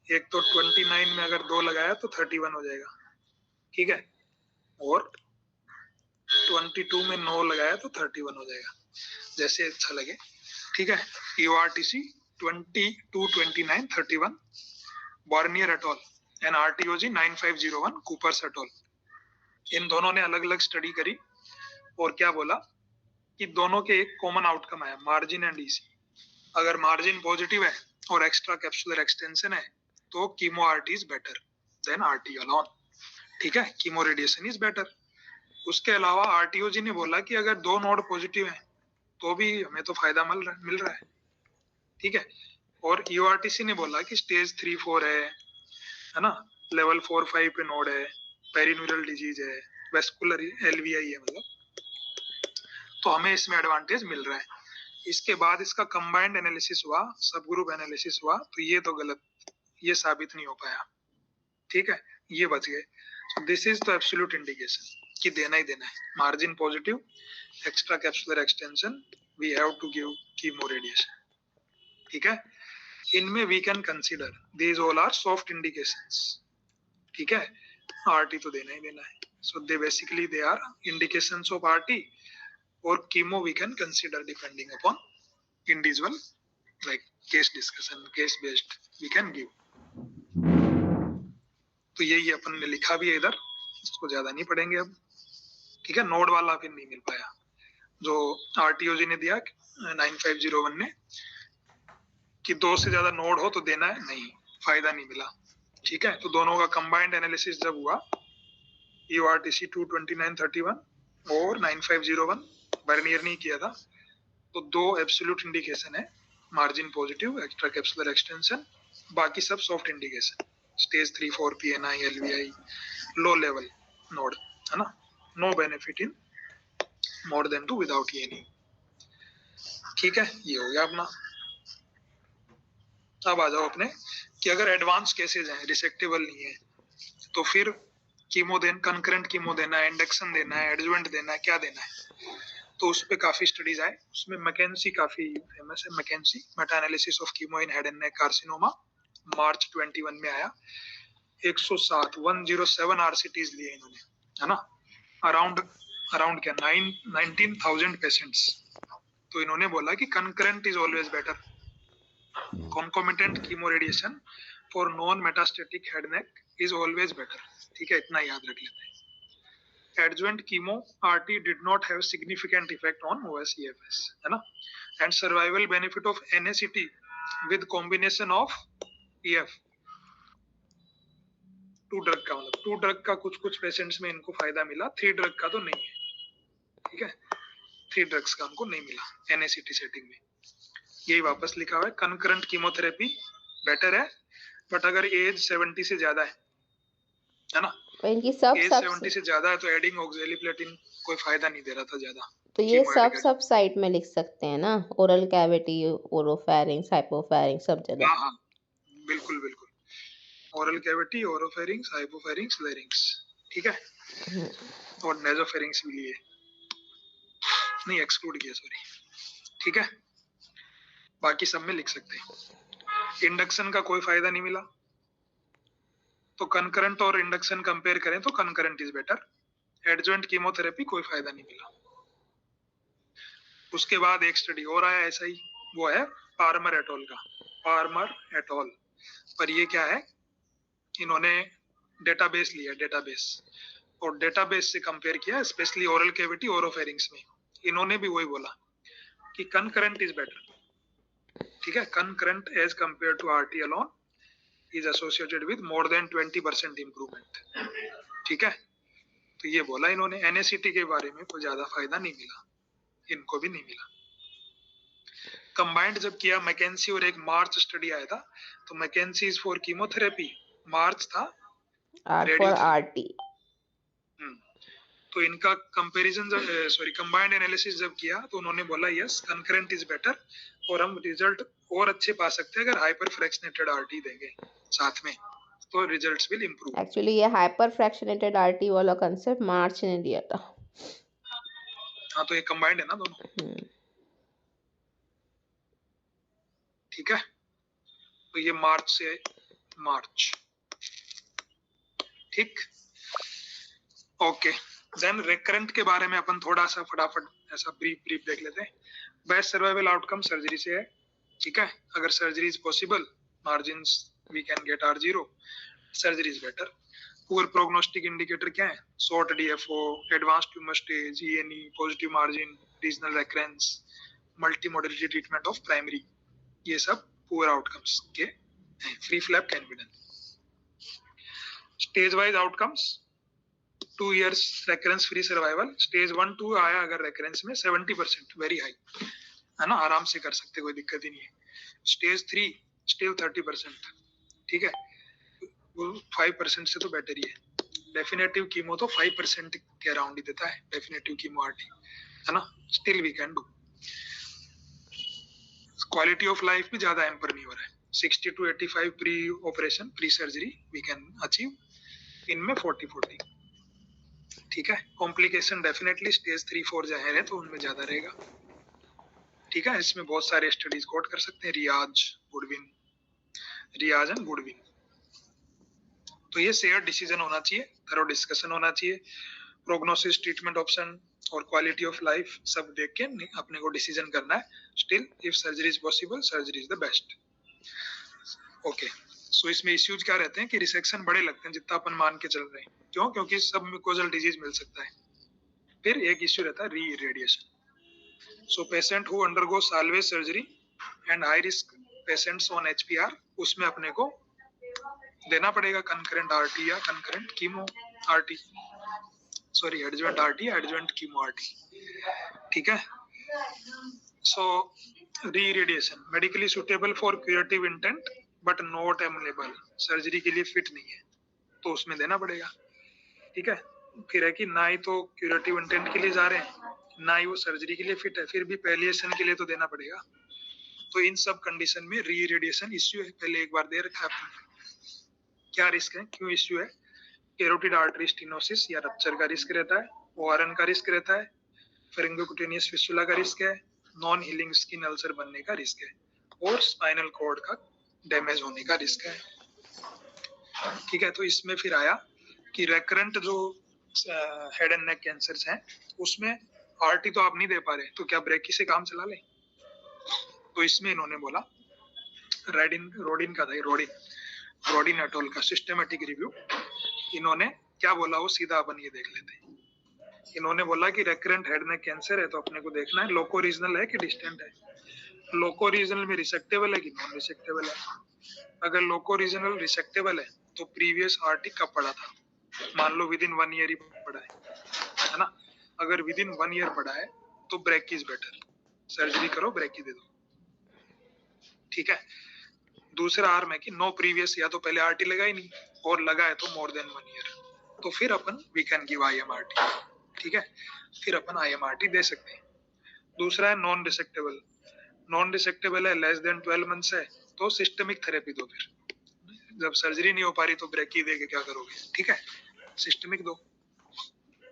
एक तो 29 में अगर 2 लगाया तो 31 हो जाएगा, ठीक है, और 22 में 9 लगाया तो 31 हो जाएगा, जैसे अच्छा लगे, ठीक है। EORTC 22, 29, 31, Bernier et al and RTOG 9501, Cooper's et al. इन दोनों ने अलग अलग स्टडी करी और क्या बोला कि दोनों के एक कॉमन आउटकम आया, मार्जिन एंड ईसी। अगर मार्जिन पॉजिटिव है और एक्स्ट्रा कैप्सुलर एक्सटेंशन है तो chemo RT is better than RT alone, ठीक है, कीमो रेडिएशन इज बेटर। उसके अलावा आरटीओजी ने बोला कि अगर 2 नोड पॉजिटिव है तो भी हमें तो फायदा मिल रहा है, ठीक है। और यूआरटीसी ने बोला कि स्टेज 3-4 है ना, लेवल 4-5 पे नोड है, पेरिन्यूरल डिजीज है, वेस्कुलर एलवीआई है, मतलब तो हमें इसमें एडवांटेज मिल रहा है। इसके बाद इसका कंबाइंड एनालिसिस हुआ, सब ग्रुप एनालिसिस हुआ, तो ये तो गलत, ये साबित नहीं हो पाया, ठीक है, ये बच गए। So this is the absolute indication कि देना ही देना है, margin positive, extra capsular extension, we have to give chemo radiation, ठीक है। इनमें we can consider these all are soft indications, ठीक है, आरटी तो देना ही देना है। So they basically they are indications of RT, और chemo we can consider depending upon individual, like case discussion, case based we can give. तो यही अपन ने लिखा भी है इधर, इसको ज्यादा नहीं पढ़ेंगे अब, ठीक है। नोड वाला फिर नहीं मिल पाया जो आरटीओजी ने दिया 9501 ने, कि 2 से ज्यादा नोड हो तो देना है, नहीं, फायदा नहीं मिला, ठीक है। तो दोनों का कंबाइंड एनालिसिस जब हुआ, यूआरटीसी 22931 और 9501, बर्नियर नहीं किया था, तो 2 एब्सोल्यूट इंडिकेशन है, margin positive, extra capsular extension, बाकी सब soft indication, stage 3-4 PNI, LVI, low level node, है ना, no benefit in more than 2 without ENE, ठीक है। ये हो गया अपना। अब आ जाओ अपने कि अगर एडवांस केसेज हैं, रिसेक्टेबल नहीं है, तो फिर कीमो कंकरेंट कीमो देना है, इंडक्शन देना है, एडजुवेंट देना है, क्या देना है। तो उस पे काफी स्टडीज आए, उसमें मैकेंसी काफी फेमस है, MACH-NC meta analysis of chemo in head and neck carcinoma, March 21 में आया, 107 आरसीटीज लिए इन्होंने, है ना, अराउंड क्या 19,000 पेशेंट्स। तो इन्होंने बोला कि concurrent is always better, concomitant chemo radiation for non metastatic head neck is always better, ठीक है, इतना याद रख लेते हैं। adjuvant chemo RT did not have significant effect on OS/EFS, है ना, and survival benefit of NACT with combination of EF, 2 drug का, मतलब 2 ड्रग का कुछ पेशेंट्स में इनको फायदा मिला, 3 ड्रग का तो नहीं है, ठीक है, 3 ड्रग्स का हमको नहीं मिला NACT सेटिंग में। यही वापस लिखा हुआ है, कंकरेंट कीमोथेरेपी बेटर है, बट अगर एज 70 से ज्यादा है ना, इनकी सब एज 70 से ज्यादा है तो एडिंग ऑक्जेलिप्लेटिन कोई फायदा नहीं दे रहा था ज्यादा। तो ये सब साइट में लिख सकते हैं ना, ओरल कैविटी, ओरोफेरिंग्स, हाइपोफेरिंग्स, सब जगह। हाँ, बिल्कुल बिल्कुल, oral cavity, oropharynx, hypopharynx, larynx, ठीक है, और नेजोफेरिंग्स भी लिए, नहीं एक्सक्लूड किया, सॉरी, ठीक है। बाकी सब में लिख सकते हैं। इंडक्शन का कोई फायदा नहीं मिला, तो कंकरेंट और इंडक्शन कंपेयर करें तो concurrent is better. Adjuvant chemotherapy कोई फायदा नहीं मिला। उसके बाद एक स्टडी और आया ऐसा ही, वो है पार्मर एटोल का, पार्मर एटोल। पर ये क्या है, इन्होंने डेटाबेस लिया, डेटाबेस, और डेटाबेस से कंपेयर किया स्पेशली ओरल कैविटी ओरोफेरिंग्स में। इन्होंने भी वही बोला कि कंकरेंट इज बेटर। ठीक है, concurrent as compare to RT alone is associated with more than 20% improvement. ठीक है, तो ये बोला इन्होंने। एनएसीटी के बारे में कोई ज्यादा फायदा नहीं मिला, इनको भी नहीं मिला। कंबाइंड जब किया मैकेंसी और एक मार्च स्टडी आया था, तो मैकेंसी इज फॉर कीमोथेरेपी, मार्च था फॉर आरटी। तो इनका कंपैरिजन जब कंबाइंड एनालिसिस जब किया तो उन्होंने बोला यस कंकरेंट इज बेटर, और हम रिजल्ट और अच्छे पा सकते हैं अगर हाइपर फ्रैक्शनेटेड आरटी देंगे साथ में, तो रिजल्ट्स विल इंप्रूव। एक्चुअली ये हाइपर फ्रैक्शनेटेड आरटी वाला कांसेप्ट मार्च ने दिया था। हाँ, तो ये कंबाइंड है ना दोनों। ठीक है, तो ये मार्च से मार्च। ठीक, ओके। देन रिकरेंट के बारे में अपन थोड़ा सा फटाफट ऐसा ब्रीफ देख लेते हैं। बेस्ट सर्वाइवल आउटकम सर्जरी से है। ठीक है, अगर surgery is possible, margins we can get R0, surgery is better. Poor prognostic indicator क्या है? Short DFO, advance tumour stage, ENE, positive margin, regional recurrence, multi modality treatment of primary, ये सब पुअर आउटकम्स के हैं। Free flap can be done. Stage wise outcomes, 2 years recurrence free survival. Stage 1-2 आया अगर रेकरेंस में 70%, वेरी हाई है ना, आराम से कर सकते, कोई दिक्कत ही नहीं है। Stage 3 still 30%। ठीक है, 5% से तो बेटर ही है। डेफिनेटिव कीमो तो 5% के अराउंड ही देता है, डेफिनेटिव कीमो आरटी है ना, still we can do. Quality of life भी ज्यादा एम्पर नहीं हो रहा है। 60 to 85 pre operation, pre surgery we can achieve, इनमें 40-40। ठीक है, कॉम्प्लिकेशन डेफिनेटली स्टेज 3-4 जाहिर है तो उनमें ज्यादा रहेगा। ठीक है, इसमें बहुत सारे स्टडीज कोट कर सकते हैं, रियाज एंड गुडविन। तो ये शेयर डिसीजन होना चाहिए, थरो डिस्कशन होना चाहिए, प्रोग्नोसिस, ट्रीटमेंट ऑप्शन और क्वालिटी ऑफ लाइफ सब देख के अपने को डिसीजन करना है। Still if surgery is possible, surgery is the best. Okay, so इसमें इश्यूज क्या रहते हैं कि रिसेक्शन बड़े लगते हैं जितना अपन मान के चल रहे हैं। क्यों? क्योंकि सब म्यूकोजल डिजीज मिल सकता है। फिर एक इश्यू रहता है re-irradiation. So patient who undergo salvage surgery and high risk patients on HPR, उसमें अपने को देना पड़ेगा कंकरेंट आरटी या concurrent chemo RT, sorry adjuvant RT, adjuvant chemo RT. ठीक है, so re-irradiation medically suitable for curative intent but not amenable, surgery के लिए फिट नहीं है तो उसमें देना पड़ेगा। ठीक है, फिर है कि ना ही तो क्यूरेटिव इंटेंट के लिए जा रहे हैं, ना ही वो सर्जरी के लिए फिट है, फिर भी पैलिएशन के लिए तो देना पड़ेगा। तो इन सब कंडीशन में री-इरेडिएशन इश्यू है, पहले एक बार दे रखा है। क्या रिस्क है, क्यों इश्यू है? कैरोटिड आर्टरी स्टेनोसिस या रप्चर का रिस्क रहता है, ORN का रिस्क रहता है, फेरिंगोकुटेनियस फिस्टुला का रिस्क है, नॉन हीलिंग स्किन अल्सर बनने का रिस्क है, और स्पाइनल कॉर्ड का डैमेज होने का रिस्क है। ठीक है, तो इसमें फिर आया कि रेकरेंट जो हेड एंड नेक कैंसर्स हैं उसमें आरटी तो आप नहीं दे पा रहे, तो क्या ब्रेकी से काम चला लें? तो इसमें इन्होंने बोला रोडिन एटोल का सिस्टमेटिक रिव्यू, इन्होंने क्या बोला वो सीधा अपन ये देख लेते हैं। इन्होंने बोला कि रेकरेंट हेड नेक कैंसर है तो अपने को देखना है लोको रीजनल है कि डिस्टेंट है, लोको रीजनल में रिसेक्टेबल है कि नॉन रिसेक्टेबल है। अगर लोको रीजनल रिसेक्टेबल है तो प्रीवियस आरटी कब पड़ा था, मान लो विद इन 1 ईयर ही पड़ा है ना। अगर विद इन 1 ईयर पड़ा है तो ब्रेक इज बेटर, सर्जरी करो ब्रेक ही दे दो। ठीक है, दूसरा आर्म है कि नो प्रीवियस, या तो पहले आरटी लगा ही नहीं और लगा है तो मोर देन 1 ईयर, तो फिर अपन वी कैन गिव IMRT। ठीक है, फिर अपन IMRT दे सकते हैं। दूसरा है नॉन रिसेक्टेबल है, लेस देन 12 मंथ्स है तो सिस्टमिक थेरेपी दो। फिर जब सर्जरी नहीं हो पा रही तो ब्रेक ही देके क्या करोगे? ठीक है, सिस्टमिक दो।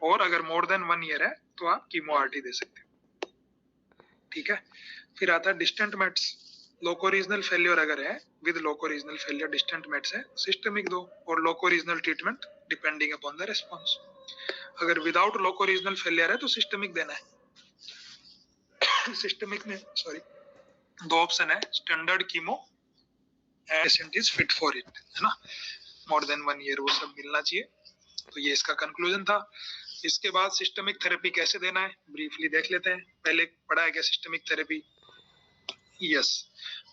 और अगर मोर देन 1 ईयर है तो आप कीमो आरटी दे सकते हो। ठीक है, फिर आता है distant mets. Loco regional failure अगर है, with loco regional failure distant mets है, सिस्टमिक दो, और loco regional treatment depending upon the response. अगर विदाउट लोको रीजनल फेलियर है तो सिस्टमिक देना है। सिस्टमिक में सॉरी दो ऑप्शन है, standard chemo patient is fit for it, है ना, मोर देन 1 ईयर, वो सब मिलना चाहिए। तो ये इसका कंक्लूजन था। इसके बाद सिस्टमिक थेरेपी कैसे देना है ब्रीफली देख लेते हैं। पहले पढ़ा है क्या सिस्टमिक थेरेपी? यस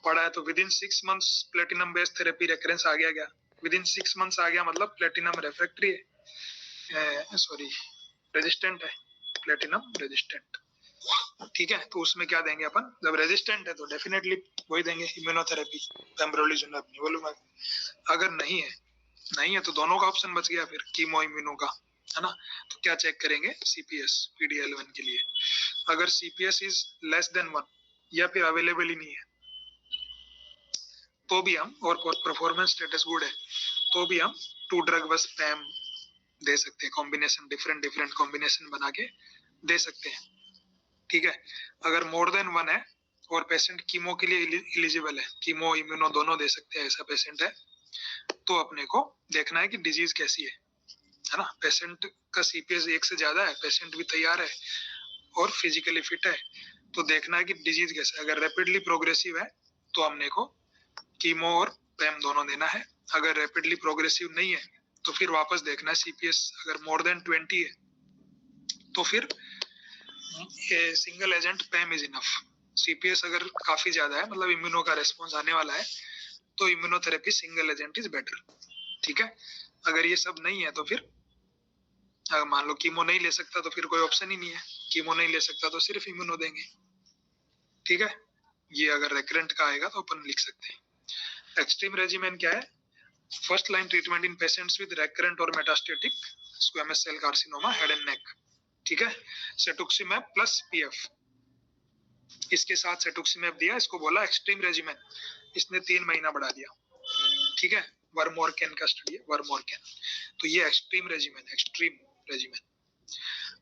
पढ़ा है। तो within 6 months platinum based therapy recurrence आ गया क्या? विद इन 6 मंथ्स आ गया मतलब प्लेटिनम रेफ्रेक्टरी है, सॉरी रेजिस्टेंट है, प्लेटिनम रेजिस्टेंट, ठीक है। तो उसमें क्या देंगे अपन? जब रेजिस्टेंट है तो डेफिनेटली वही देंगे, इम्यूनोथेरेपी, पेम्ब्रोलिजुमैब, निवोलुमैब। अगर नहीं है तो दोनों का ऑप्शन बच गया फिर, कीमो इम्यूनो का, है ना। तो क्या चेक करेंगे? सीपीएस पीडीएल1 के लिए। अगर सीपीएस इज लेस देन 1 या फिर अवेलेबल ही नहीं है तो भी हम, और परफॉर्मेंस स्टेटस गुड है तो भी हम 2 ड्रग बस पैम दे सकते हैं, कॉम्बिनेशन डिफरेंट कॉम्बिनेशन बना के दे सकते हैं, ठीक है। अगर मोर देन 1 है और पेशेंट कीमो के लिए एलिजिबल है, कीमो इम्यूनो दोनों दे सकते हैं, ऐसा पेशेंट है, तो अपने को देखना है कि डिजीज कैसी है ना। पेशेंट का सीपीएस 1 से ज्यादा है, पेशेंट भी तैयार है और फिजिकली फिट है, तो देखना है कि डिजीज कैसा है। अगर रैपिडली प्रोग्रेसिव है तो हमने को कीमो और पैम दोनों देना है। अगर रैपिडली प्रोग्रेसिव नहीं है तो फिर वापस देखना है सीपीएस अगर मोर देन 20 है तो फिर single agent पैम is enough. CPS अगर काफी ज्यादा है, मतलब इम्यूनो का रेस्पॉन्स आने वाला है, तो immunotherapy single agent is better, ठीक है। अगर ये सब नहीं है तो फिर अगर मान लो कीमो नहीं ले सकता तो फिर कोई ऑप्शन ही नहीं है, कीमो नहीं ले सकता तो सिर्फ इम्यूनो देंगे, ठीक है। ये अगर रेकरेंट का आएगा तो अपन लिख सकते हैं। एक्सट्रीम रेजिमेन क्या है? First line treatment in patients with recurrent और metastatic squamous cell carcinoma head and neck, ठीक है। सेटुक्सिमैब प्लस पीएफ, इसके साथ सेटुक्सिमैब दिया, इसको बोला एक्सट्रीम रेजिमेन, इसने 3 महीना बढ़ा दिया, ठीक है। वर्मोरकेन का स्टडी है, वर्मोरकेन, तो ये एक्सट्रीम रेजिमेन।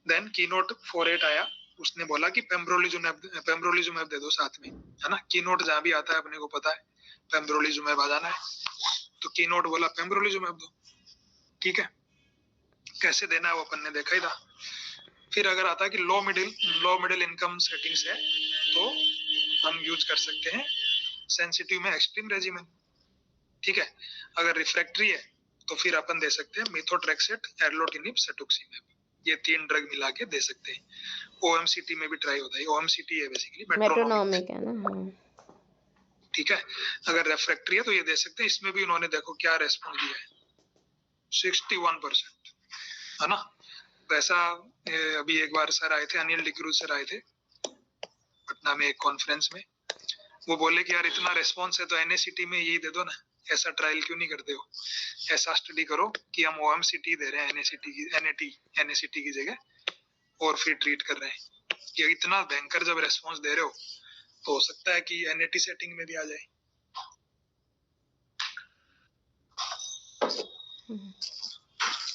देन कीनोट 48 आया, उसने बोला कि पेम्ब्रोलिजुमैब दे दो साथ में, है ना। कीनोट जहां भी आता है अपने को पता है पेम्ब्रोलिजुमैब आ जाना है, तो कीनोट बोला पेम्ब्रोलिजुमैब दो, ठीक है। कैसे देना है वो अपन ने देखा ही था। फिर अगर आता है कि लो मिडिल इनकम सेटिंग्स है तो हम यूज कर सकते हैं सेंसिटिव में एक्सट्रीम रेजिमेन, ठीक है। अगर रिफ्रैक्टरी है तो फिर अपन दे सकते हैं मेथोट्रेक्सेट, एर्लोटिनिब, सेटुक्सिमैब, ये 3 ड्रग मिला के दे सकते हैं। ओएमसीटी में भी ट्राई होता है, ओएमसीटी है बेसिकली मेट्रोनोमिक है ना, ठीक है। अगर रेफ्रैक्टरी है तो ये दे सकते हैं। इसमें भी उन्होंने देखो क्या रेस्पॉन्स दिया है, 61%, है ना। वैसा अभी एक बार सर आए थे, अनिल डिक्रूज सर आए थे पटना में एक कॉन्फ्रेंस में, वो बोले कि यार इतना रेस्पॉन्स है तो एनएसीटी में यही दे दो ना, ऐसा ट्रायल क्यों नहीं करते हो, ऐसा स्टडी करो कि हम ओएमसीटी दे रहे हैं एनएसीटी की जगह और फिर ट्रीट कर रहे हैं। ये इतना भयंकर जब रेस्पॉन्स दे रहे हो तो हो सकता है कि एनएटी सेटिंग में भी आ जाए।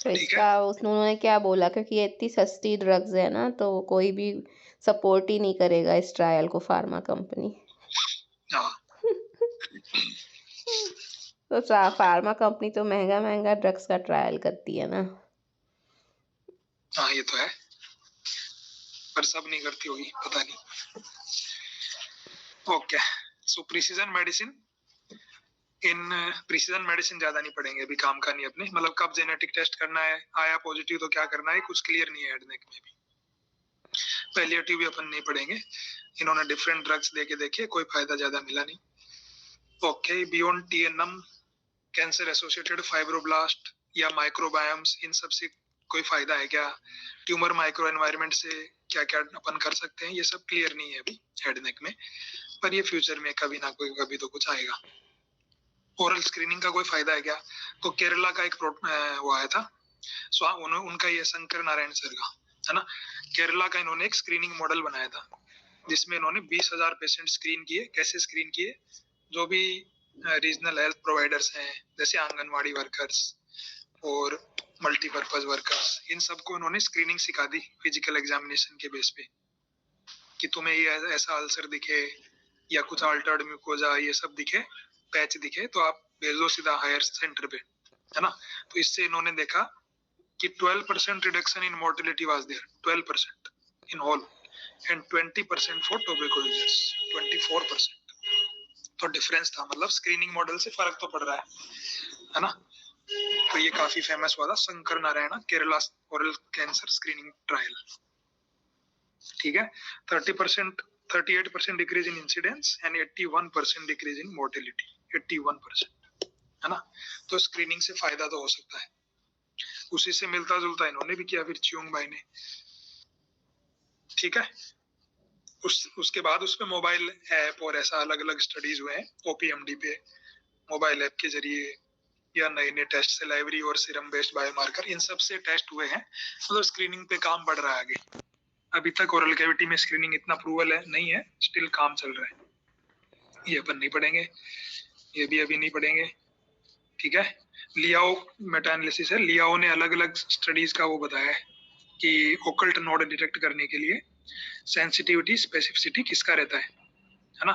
तो इसका उन्होंने क्या बोला, क्योंकि ये इतनी सस्ती ड्रग्स है ना तो कोई भी सपोर्ट ही नहीं करेगा इस ट्रायल को, फार्मा कंपनी। तो फार्मा कंपनी तो महंगा ड्रग्स का ट्रायल करती है ना। हाँ ये तो है, पर सब नहीं करती होगी, पता नहीं। ओके, सो प्रिसीजन मेडिसिन, इन प्रिसीजन मेडिसिन ज्यादा नहीं पढ़ेंगे अभी, काम का नहीं अपने, मतलब कब जेनेटिक टेस्ट करना है, आया पॉजिटिव तो क्या करना है, कुछ क्लियर नहीं है हेड नेक में भी। पैलिएटिव भी अपन नहीं पढ़ेंगे, इन्होंने डिफरेंट ड्रग्स देके देखे, कोई फायदा ज्यादा मिला नहीं। Okay, beyond TNM, cancer associated fibroblast या माइक्रोबायोम्स, इन सब से कोई फायदा है क्या? ट्यूमर माइक्रो एनवायरनमेंट से क्या क्या अपन कर सकते हैं, ये सब क्लियर नहीं है अभी हेड नेक में, पर ये फ्यूचर में कभी ना कभी तो कुछ आएगा। ओरल स्क्रीनिंग का कोई फायदा है क्या? तो केरला का एक वो आया था, उनका ये शंकर नारायण सर का, है ना। केरला का इन्होंने एक स्क्रीनिंग मॉडल बनाया था जिसमें इन्होंने 20,000 पेशेंट स्क्रीन किए। कैसे स्क्रीन किए? जो भी रीजनल हेल्थ प्रोवाइडर्स हैं, जैसे आंगनवाड़ी वर्कर्स और मल्टीपर्पज वर्कर्स, इन सबको इन्होंने स्क्रीनिंग सिखा दी फिजिकल एग्जामिनेशन के बेस पे, कि तुम्हें ये ऐसा अल्सर दिखे या कुछ अल्टर्ड म्यूकोजा ये सब दिखे, पैच दिखे, तो आप भेज दो सीधा हायर सेंटर पे, है ना। तो इससे इन्होंने देखा कि 12% reduction in mortality was there, 12% in all and 20% for tobacco users, 24%। तो डिफरेंस था, मतलब स्क्रीनिंग मॉडल से फर्क तो पड़ रहा है ना। तो ये काफी फेमस हुआ था, Shankar Narayan Kerala oral cancer screening trial, ठीक है। 38% decrease in incidence and 81% decrease in mortality, 81%, है ना। तो स्क्रीनिंग से फायदा तो हो सकता है। उसी से मिलता जुलता इन्होंने भी किया फिर चियोंग भाई ने, ठीक है। उसके बाद उस पे मोबाइल ऐप और ऐसा अलग अलग स्टडीज हुए हैं, ओपीएमडी पे मोबाइल ऐप के जरिए, या नए नए टेस्ट से लाइब्रेरी और सीरम बेस्ड बायोमार्कर, इन सब से टेस्ट हुए हैं। मतलब स्क्रीनिंग पे काम बढ़ रहा है आगे। अभी तक ओरल कैविटी में स्क्रीनिंग इतना अप्रूवल है नहीं है, स्टिल काम चल रहा है। ये अपन नहीं पढ़ेंगे, ये भी अभी नहीं पढ़ेंगे, ठीक है। लियाओ मेटा एनालिसिस है, लियाओ ने अलग अलग स्टडीज का वो बताया है कि ओकल्ट नोड डिटेक्ट करने के लिए सेंसिटिविटी स्पेसिफिसिटी किसका रहता है ना।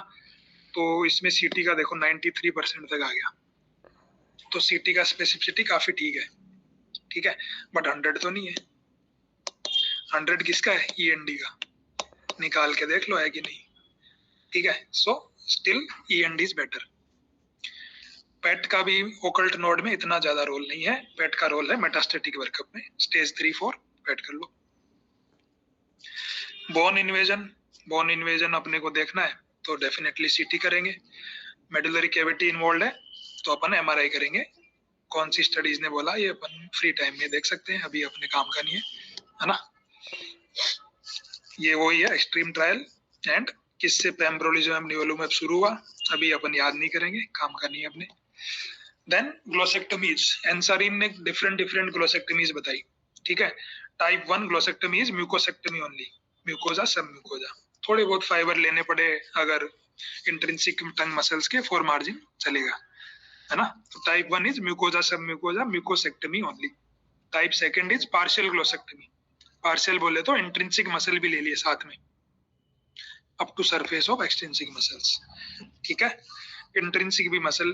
तो इसमें सीटी का देखो 93% तक आ गया, तो सीटी का स्पेसिफिसिटी काफी ठीक है, बट 100 तो नहीं है। 100 किसका है? ईएनडी का, निकाल के देख लो है कि नहीं, ठीक है। So still END is better. PET का भी ओकल्ट नोड में इतना ज्यादा रोल नहीं है, पेट का रोल है मेटास्टेटिक वर्कअप में, स्टेज 3-4 पेट कर लो। बोन इन्वेजन अपने को देखना है तो डेफिनेटली सीटी करेंगे। मेडुलरी कैविटी इन्वॉल्व है तो अपन एमआरआई करेंगे। कौन सी स्टडीज ने बोला, ये अपन फ्री टाइम में देख सकते हैं, अभी अपने काम का नहीं है ना। ये वही है एक्सट्रीम ट्रायल, एंड किससे पेम्ब्रोलिजुमैब निवोलुमैब शुरू हुआ, अभी अपन याद नहीं करेंगे, काम का नहीं है अपने। देन ग्लोसेक्टमीज, एंसारिन ने डिफरेंट ग्लोसेक्टमीज बताई, ठीक है। Type 1 glossectomy is mucosectomy only, mucosa sub mucosa, थोड़े बहुत फाइबर लेने पड़े अगर इंट्रिंसिक टंग मसल्स के, फॉर मार्जिन चलेगा, है ना। तो type 1 is mucosa sub mucosa, mucosectomy only. Type second is partial glossectomy, partial बोले तो इंट्रिंसिक मसल भी ले लिए साथ में, up to surface of extrinsic muscles, ठीक है। इंट्रिंसिक भी मसल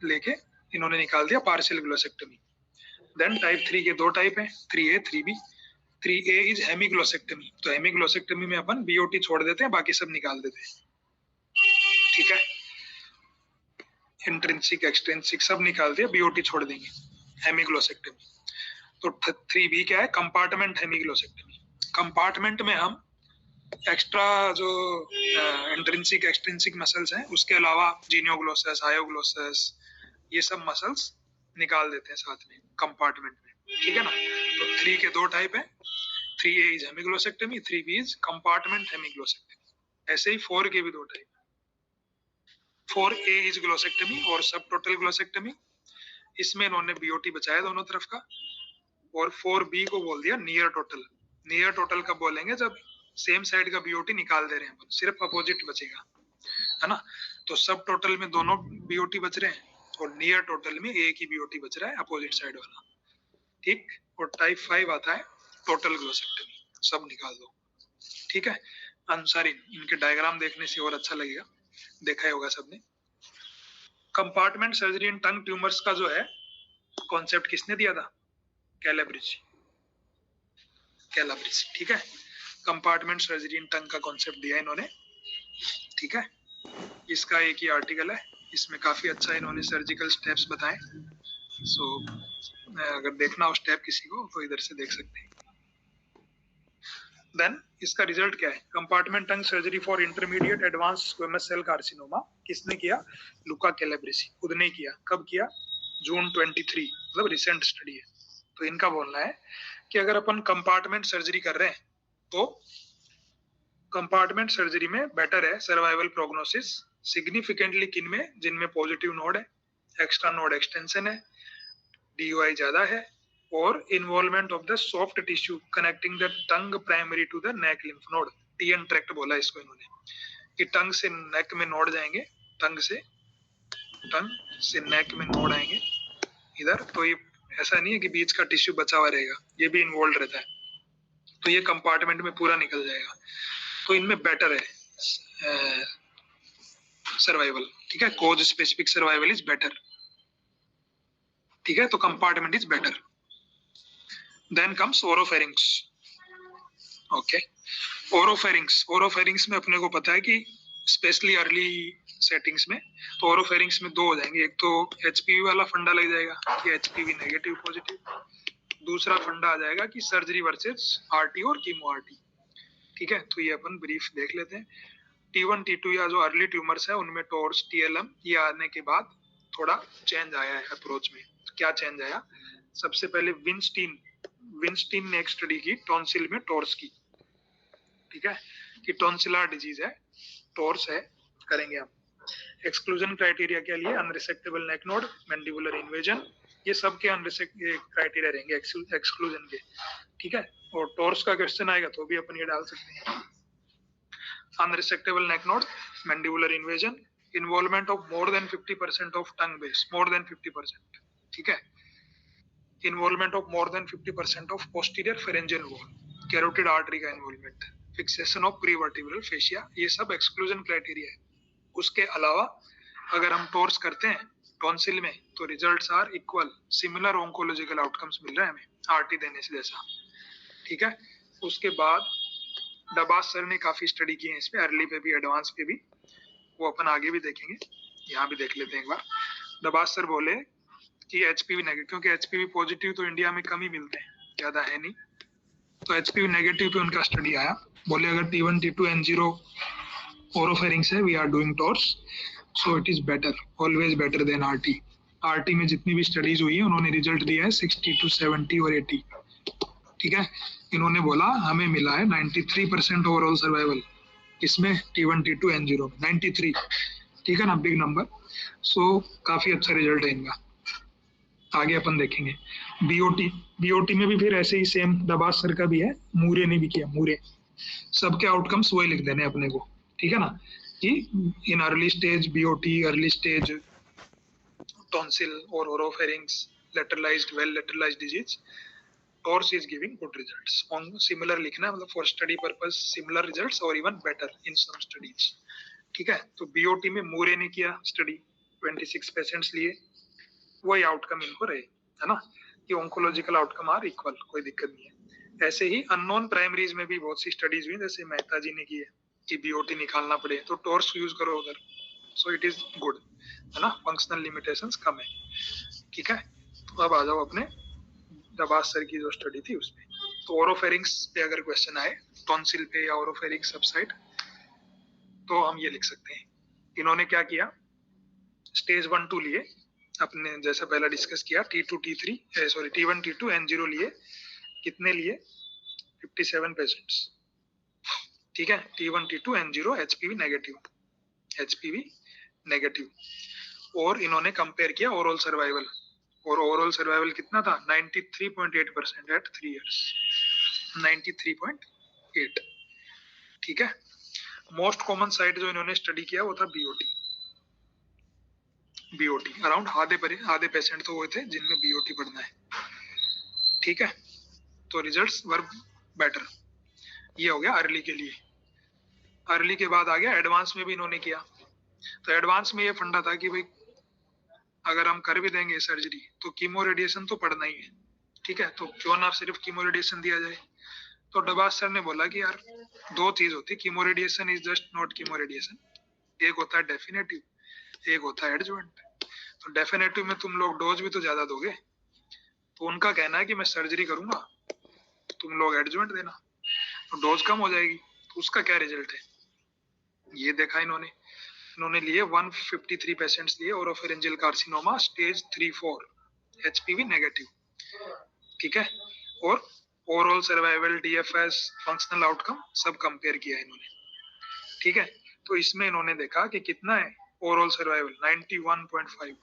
लेके इन्होंने निकाल दिया पार्शियल ग्लोसेक्टमी। देन टाइप 3 के दो टाइप हैं, 3A 3B। 3A इज हेमीग्लोसेक्टमी, तो हेमीग्लोसेक्टमी में अपन बीओटी छोड़ देते हैं, बाकी सब निकाल देते हैं, ठीक है। इंट्रिंसिक एक्सट्रिंसिक सब निकाल दिया, बीओटी छोड़ देंगे, हेमीग्लोसेक्टमी। तो 3B क्या है? कंपार्टमेंट हेमीग्लोसेक्टमी। कंपार्टमेंट में हम एक्स्ट्रा जो इंट्रिंसिक एक्सट्रिंसिक मसल्स हैं उसके अलावा जीनियोग्लोसस, हायोग्लोसस, ये सब मसल्स निकाल देते हैं साथ में कंपार्टमेंट में, ठीक है ना। तो 3 के दो टाइप है, 3A is hemiglossectomy, 3B is compartment hemiglossectomy. ऐसे ही 4 के भी दो टाइप, 4A इज ग्लोसेक्टमी और सब टोटल ग्लोसेक्टमी, इसमें इन्होंने बीओटी बचाया दोनों तरफ का, और 4B को बोल दिया नियर टोटल। नियर टोटल कब बोलेंगे? जब सेम साइड का बीओटी निकाल दे रहे हैं, सिर्फ अपोजिट बचेगा, है ना। तो सब टोटल में दोनों बीओटी बच रहे हैं, और नियर टोटल में एक ही बीओटी बच रहा है, अपोजिट साइड वाला, ठीक। और टाइप 5 आता है टोटल ग्लोसेक्टमी, सब निकाल दो, ठीक है। अंसारिन, इनके डायग्राम देखने से और अच्छा लगेगा, देखा ही होगा सबने। Compartment surgery in tongue tumours का जो है कॉन्सेप्ट किसने दिया था? कैलाब्रिजी, ठीक है। कंपार्टमेंट सर्जरी इन टंग का कॉन्सेप्ट दिया इन्होंने, ठीक है। इसका एक ही आर्टिकल है, इसमें काफी अच्छा इन्होंने सर्जिकल स्टेप्स बताए। सो अगर देखना हो स्टेप किसी को तो इधर से देख सकते हैं। देन इसका रिजल्ट क्या है? Compartment tongue surgery for intermediate advance squamous cell carcinoma किसने किया? लुका कैलाब्रिजी, खुद ने किया। कब किया? जून 23, मतलब रिसेंट स्टडी है। तो इनका बोलना है कि अगर अपन कंपार्टमेंट सर्जरी कर रहे हैं तो कंपार्टमेंट सर्जरी में बेटर है सर्वाइवल प्रोग्नोसिस सिग्निफिकेंटली किन में? जिनमें पॉजिटिव नोड है, एक्स्ट्रा नोड एक्सटेंशन है, DOI ज्यादा है, और involvement of the soft tissue connecting the tongue primary to the neck lymph node, TN tract बोला इसको इन्होंने, कि टंग से नेक में नोड जाएंगे, टंग से नेक में नोड आएंगे इधर। तो ये ऐसा नहीं है कि बीच का टिश्यू बचा हुआ रहेगा, ये भी इन्वॉल्व रहता है, तो ये कंपार्टमेंट में पूरा निकल जाएगा। तो इनमें बेटर है सर्वाइवल, ठीक है, cause specific survival is better, ठीक है, तो compartment is better. Then comes oropharynx, okay, oropharynx में अपने को पता है कि स्पेशली अर्ली सेटिंग्स में तो ओरोफेरिंक्स में दो हो जाएंगे, एक तो एचपीवी वाला फंडा लग जाएगा कि एचपीवी नेगेटिव पॉजिटिव, दूसरा फंडा आ जाएगा कि सर्जरी वर्सेस आरटी और कीमो आरटी, ठीक है। तो ये अपन ब्रीफ देख लेते हैं। T1 T2 या जो अर्ली ट्यूमर्स है उनमें टॉर्स TLM ये आने के बाद थोड़ा चेंज आया है अप्रोच में। तो क्या चेंज आया, सबसे पहले विंस्टीन ने एक स्टडी की टॉन्सिल में टॉर्स की, ठीक है, कि टॉन्सिलर डिजीज है, टॉर्स है, करेंगे हम। एक्सक्लूजन क्राइटेरिया के लिए अनरिसेक्टेबल नेक नोड, मैंडिबुलर इन्वेजन, ये सब के क्राइटेरिया रहेंगे एक्सक्लूजन के, ठीक है। और टॉर्स का क्वेश्चन आएगा तो भी अपन ये डाल सकते हैं, unresectable neck node, mandibular invasion, involvement of more than 50% of tongue base, more than 50%, ठीक है, involvement of more than 50% of posterior pharyngeal wall, carotid artery का involvement, fixation of prevertebral fascia, ये सब एक्सक्लूजन क्राइटेरिया है। उसके अलावा अगर हम टॉर्स करते हैं टॉन्सिल में तो results are equal, similar oncological outcomes मिल रहे हैं हमें आरटी देने से जैसा, ठीक है। उसके बाद डबास सर ने काफी स्टडी की है इस पे, अर्ली पे भी एडवांस पे भी, वो अपन आगे भी देखेंगे, यहाँ भी देख लेते हैं एक बार। डबास सर बोले कि एचपीवी नेगेटिव, क्योंकि एचपीवी पॉजिटिव तो इंडिया में कम ही मिलते हैं, ज्यादा है नहीं, तो एचपीवी नेगेटिव पे उनका स्टडी आया। बोले अगर T1 T2 N0 ओरोफेरिंग्स है, we are doing TORS, so it is better, always better than RT. RT में जितनी भी स्टडीज हुई है उन्होंने रिजल्ट दिया है 60 to 70 और 80, ठीक है। इन्होंने बोला हमें मिला है 93% ओवरऑल सर्वाइवल, इसमें T1 T2 N0 में 93, ठीक है ना, बिग नंबर, सो काफी अच्छा रिजल्ट है इनका। आगे अपन देखेंगे बीओटी में भी फिर ऐसे ही सेम डबास सर का भी है, मूरे ने भी किया, मूरे, सबके आउटकम्स वही लिख देने अपने को, ठीक है ना, कि in early stage BOT, early stage tonsil और oropharynx, lateralised well lateralised disease, TORS is giving good results, on similar लिखना है, मतलब for study purpose similar results और even better in some studies, ठीक है। तो बीओटी में मूरे ने किया स्टडी, 26 पेशेंट्स लिए, वही आउटकम इनको रहे, है ना, कि ऑन्कोलॉजिकल आउटकम आर इक्वल, कोई दिक्कत नहीं है। ऐसे ही अननोन प्राइमरीज में भी बहुत सी स्टडीज हुई, जैसे मेहता जी ने की है कि बीओटी निकालना पड़े तो टॉर्स यूज करो उधर, सो इट इज गुड, है ना, फंक्शनल लिमिटेशंस कम है, ठीक है। तो अब आ जाओ अपने डबास सर की जो स्टडी थी उसमें। तो ओरोफेरिंग्स पे अगर क्वेश्चन आए, टॉन्सिल पे या ओरोफेरिंग्स सबसाइड, तो हम ये लिख सकते हैं, इन्होंने क्या किया, स्टेज 1-2 लिए अपने, जैसा पहला डिस्कस किया, T1 T2 N0 लिए, कितने लिए, 57 पेशेंट्स, ठीक है, T1 T2 N0 HPV negative, और इन्होंने कंपेयर किया ओवरऑल सर्वाइवल, और ओवरऑल सर्वाइवल कितना था, 93.8% एट 3 इयर्स, 93.8, ठीक है। मोस्ट कॉमन साइट जो इन्होंने स्टडी किया वो था बीओटी, अराउंड आधे पेशेंट तो वो थे जिनमें बीओटी पढ़ना है, ठीक है। तो रिजल्ट्स वर बेटर, ये हो गया अर्ली के लिए। अर्ली के बाद आ गया एडवांस में भी इन्होंने किया, तो एडवांस में ये फंडा था कि भाई अगर हम कर भी देंगे सर्जरी तो कीमो रेडिएशन तो पड़ना ही है, ठीक है, तो क्यों ना सिर्फ कीमो रेडिएशन दिया जाए। तो डबास सर ने बोला कि यार दो चीज होती है, chemo radiation is just not chemo radiation, एक होता है डेफिनेटिव, एक होता है एडजुवेंट। तो डेफिनेटिव में तुम लोग डोज भी तो ज्यादा दोगे, तो उनका कहना है कि मैं सर्जरी करूंगा, तुम लोग एडजुवेंट देना, तो डोज कम हो जाएगी। तो उसका क्या रिजल्ट है ये देखा इन्होंने लिए 153 पेशेंट्स लिए, ओरोफेरिंजियल कार्सिनोमा स्टेज 3-4 एचपीवी नेगेटिव, ठीक है, और overall survival, DFS, functional outcome सब कंपेयर किया इन्होंने, ठीक है। तो इसमें इन्होंने देखा कि कितना है ओवरऑल सर्वाइवल, 91.5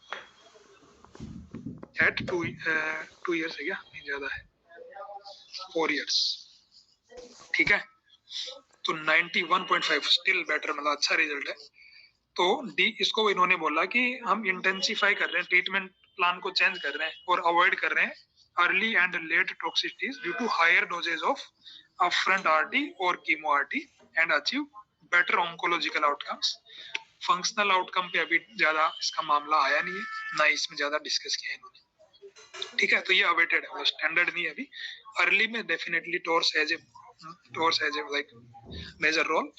एट 2 इयर्स है क्या, नहीं ज्यादा है, 4 इयर्स, ठीक है। तो 91.5 स्टिल बेटर, मतलब अच्छा रिजल्ट है। तो इसको इन्होंने बोला कि हम इंटेंसिफाई कर रहे हैं, ट्रीटमेंट प्लान को चेंज कर रहे हैं और अवॉइड कर रहे हैं early and late toxicities due to higher doses of upfront RT और chemo RT and achieve better oncological outcomes functional outcome पे अभी ज्यादा इसका मामला आया नहीं है, ना इसमें ज्यादा डिस्कस किया इन्होंने। ठीक है, तो ये अवेटेड है, स्टैंडर्ड नहीं है अभी। अर्ली में definitely TORS has a like major role,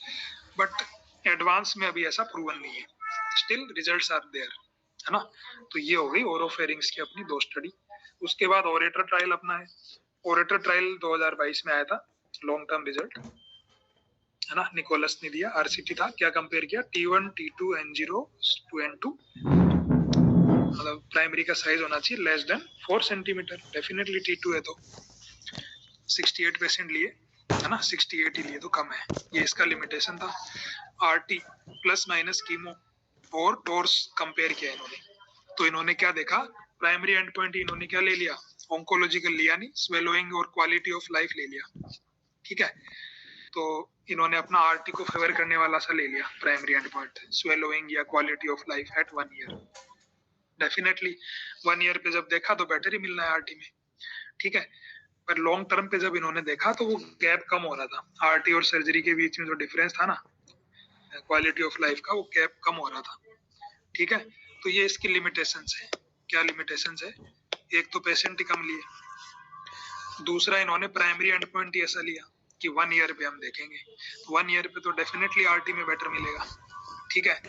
but advance में अभी ऐसा प्रूवन नहीं है। स्टिल रिजल्ट्स आर देयर, है ना। तो ये हो गई ओरोफेरिंग्स की अपनी 2 स्टडी। उसके बाद ओरेटर ट्रायल अपना है। ओरेटर ट्रायल 2022 में आया था, लॉन्ग टर्म रिजल्ट, है ना। निकोलस ने दिया, आरसीटी था। क्या कंपेयर किया, T1, T2, N0 to N2, मतलब प्राइमरी का साइज होना चाहिए less than 4 centimetre. Definitely T2 है तो 68% लिए, है ना, 68 ही लिए तो कम है, ये इसका लिमिटेशन था। आरटी प्लस माइनस कीमो और टॉर्स कंपेयर किया इन्होंने। तो इन्होंने क्या देखा, प्राइमरी एंड पॉइंट इन्होंने क्या ले लिया, ऑन्कोलॉजिकल लिया नहीं, स्वेलोइंग और क्वालिटी ऑफ लाइफ ले लिया। ठीक है, तो इन्होंने अपना आरटी को फेवर करने वाला सा ले लिया प्राइमरी एंड पॉइंट, स्वेलोइंग या quality of life at 1 year. Definitely 1 year पे जब देखा तो बेटर ही मिलना है आरटी में। ठीक है, पर लॉन्ग टर्म पे जब इन्होंने देखा तो वो गैप कम हो रहा था। आरटी और सर्जरी के बीच में जो डिफरेंस था ना क्वालिटी ऑफ लाइफ का, वो गैप कम हो रहा था। ठीक है, तो ये इसकी लिमिटेशंस है। क्या लिमिटेशंस है, एक तो पेशेंट ही कम लिए, दूसरा इन्होंने प्राइमरी एंड पॉइंट ही ऐसा लिया कि 1 ईयर पे हम देखेंगे, तो 1 ईयर पे तो डेफिनेटली आरटी में बेटर मिलेगा। ठीक है,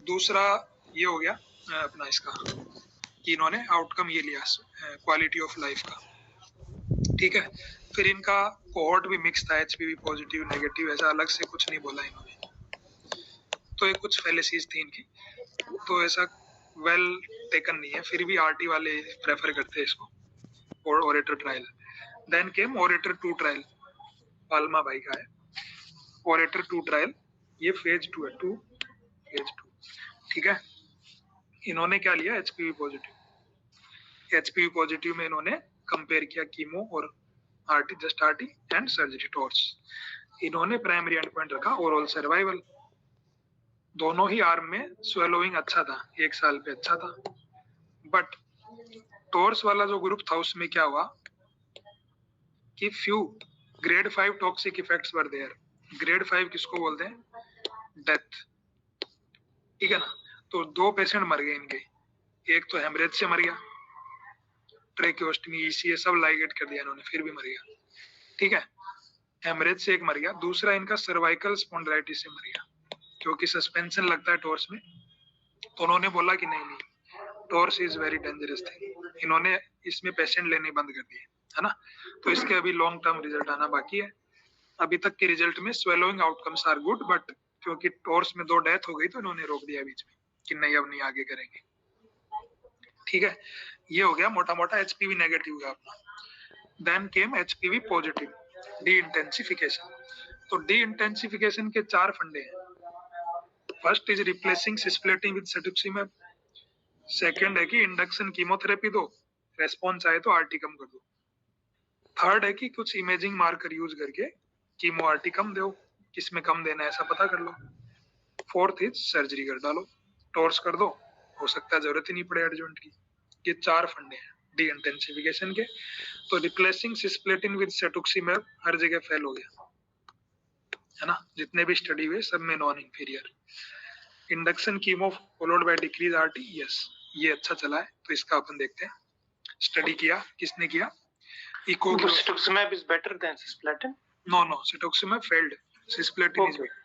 दूसरा ये हो गया अपना इसका कि इन्होंने आउटकम ये लिया क्वालिटी ऑफ लाइफ का। ठीक है, फिर इनका कोहॉर्ट भी मिक्स था, एचपीवी पॉजिटिव नेगेटिव, ऐसा अलग से कुछ नहीं बोला इन्होंने। तो ये कुछ फैलेसीज थी इनकी, तो ऐसा वेल टेकन नहीं है, फिर भी आरटी वाले प्रेफर करते हैं इसको, और ORATOR trial. Then came ORATOR 2 trial, Palma भाई का है ओरेटर 2 ट्रायल, ये फेज 2 है, फेज 2। ठीक है, इन्होंने क्या लिया, एचपीवी पॉजिटिव। एचपीवी पॉजिटिव में इन्होंने कंपेयर किया कीमो और RT, just RT and surgery torques. इन्होंने प्राइमरी एंड पॉइंट रखा ओवरऑल सर्वाइवल। दोनों ही आर्म में स्वेलोइंग अच्छा था, 1 साल पे अच्छा था, बट टॉर्स वाला जो ग्रुप था उसमें क्या हुआ कि few grade 5 toxic effects were there. Grade 5 किसको बोलते हैं, डेथ। ठीक है ना, तो 2 पेशेंट मर गए इनके, एक तो हेमरेज से मर गया, ट्रेकियोस्टमी ईसीए सब लाइगेट कर दिया इन्होंने, फिर भी मर गया। ठीक है, हेमरेज से एक मर गया, दूसरा इनका सर्वाइकल स्पॉन्डिलाइटिस से मर गया, क्योंकि सस्पेंशन लगता है टॉर्स में। तो उन्होंने बोला कि नहीं torques is very dangerous thing, इन्होंने इसमें पेशेंट लेने बंद कर दिए, है ना। तो इसके अभी लॉन्ग टर्म रिजल्ट आना बाकी है। अभी तक के रिजल्ट में swallowing outcomes are good, but क्योंकि टॉर्स में 2 डेथ हो गई तो इन्होंने रोक दिया बीच में कि नहीं अब नहीं आगे करेंगे। ठीक है, ये हो गया मोटा मोटा एचपीवी नेगेटिव का अपना। Then came HPV positive, de-intensification. तो डी इंटेंसिफिकेशन के 4 फंडे हैं। First is replacing cisplatin with cetuximab. Second है कि इंडक्शन कीमोथेरेपी दो, रेस्पॉन्स आए तो आरटी कम कर दो। थर्ड है कि कुछ इमेजिंग मार्कर यूज करके कीमो आरटी कम दो, किसमें कम देना है ऐसा पता कर लो। फोर्थ इज सर्जरी कर डालो, टॉर्स कर दो, हो सकता है जरूरत ही नहीं पड़े एडजॉइंट की। ये 4 फंडे हैं डी इंटेंसिफिकेशन के। तो रिप्लेसिंग सिस्प्लेटिन विद सेटुक्सिमैब हर जगह फेल हो गया, है ना। जितने भी स्टडी हुए सब में non inferior. Induction chemo followed by decrease RT, yes ये अच्छा चला है, तो इसका अपन देखते हैं। स्टडी किया, किसने किया, eco. Cetuximab is better than cisplatin? No, cetuximab failed, cisplatin is better.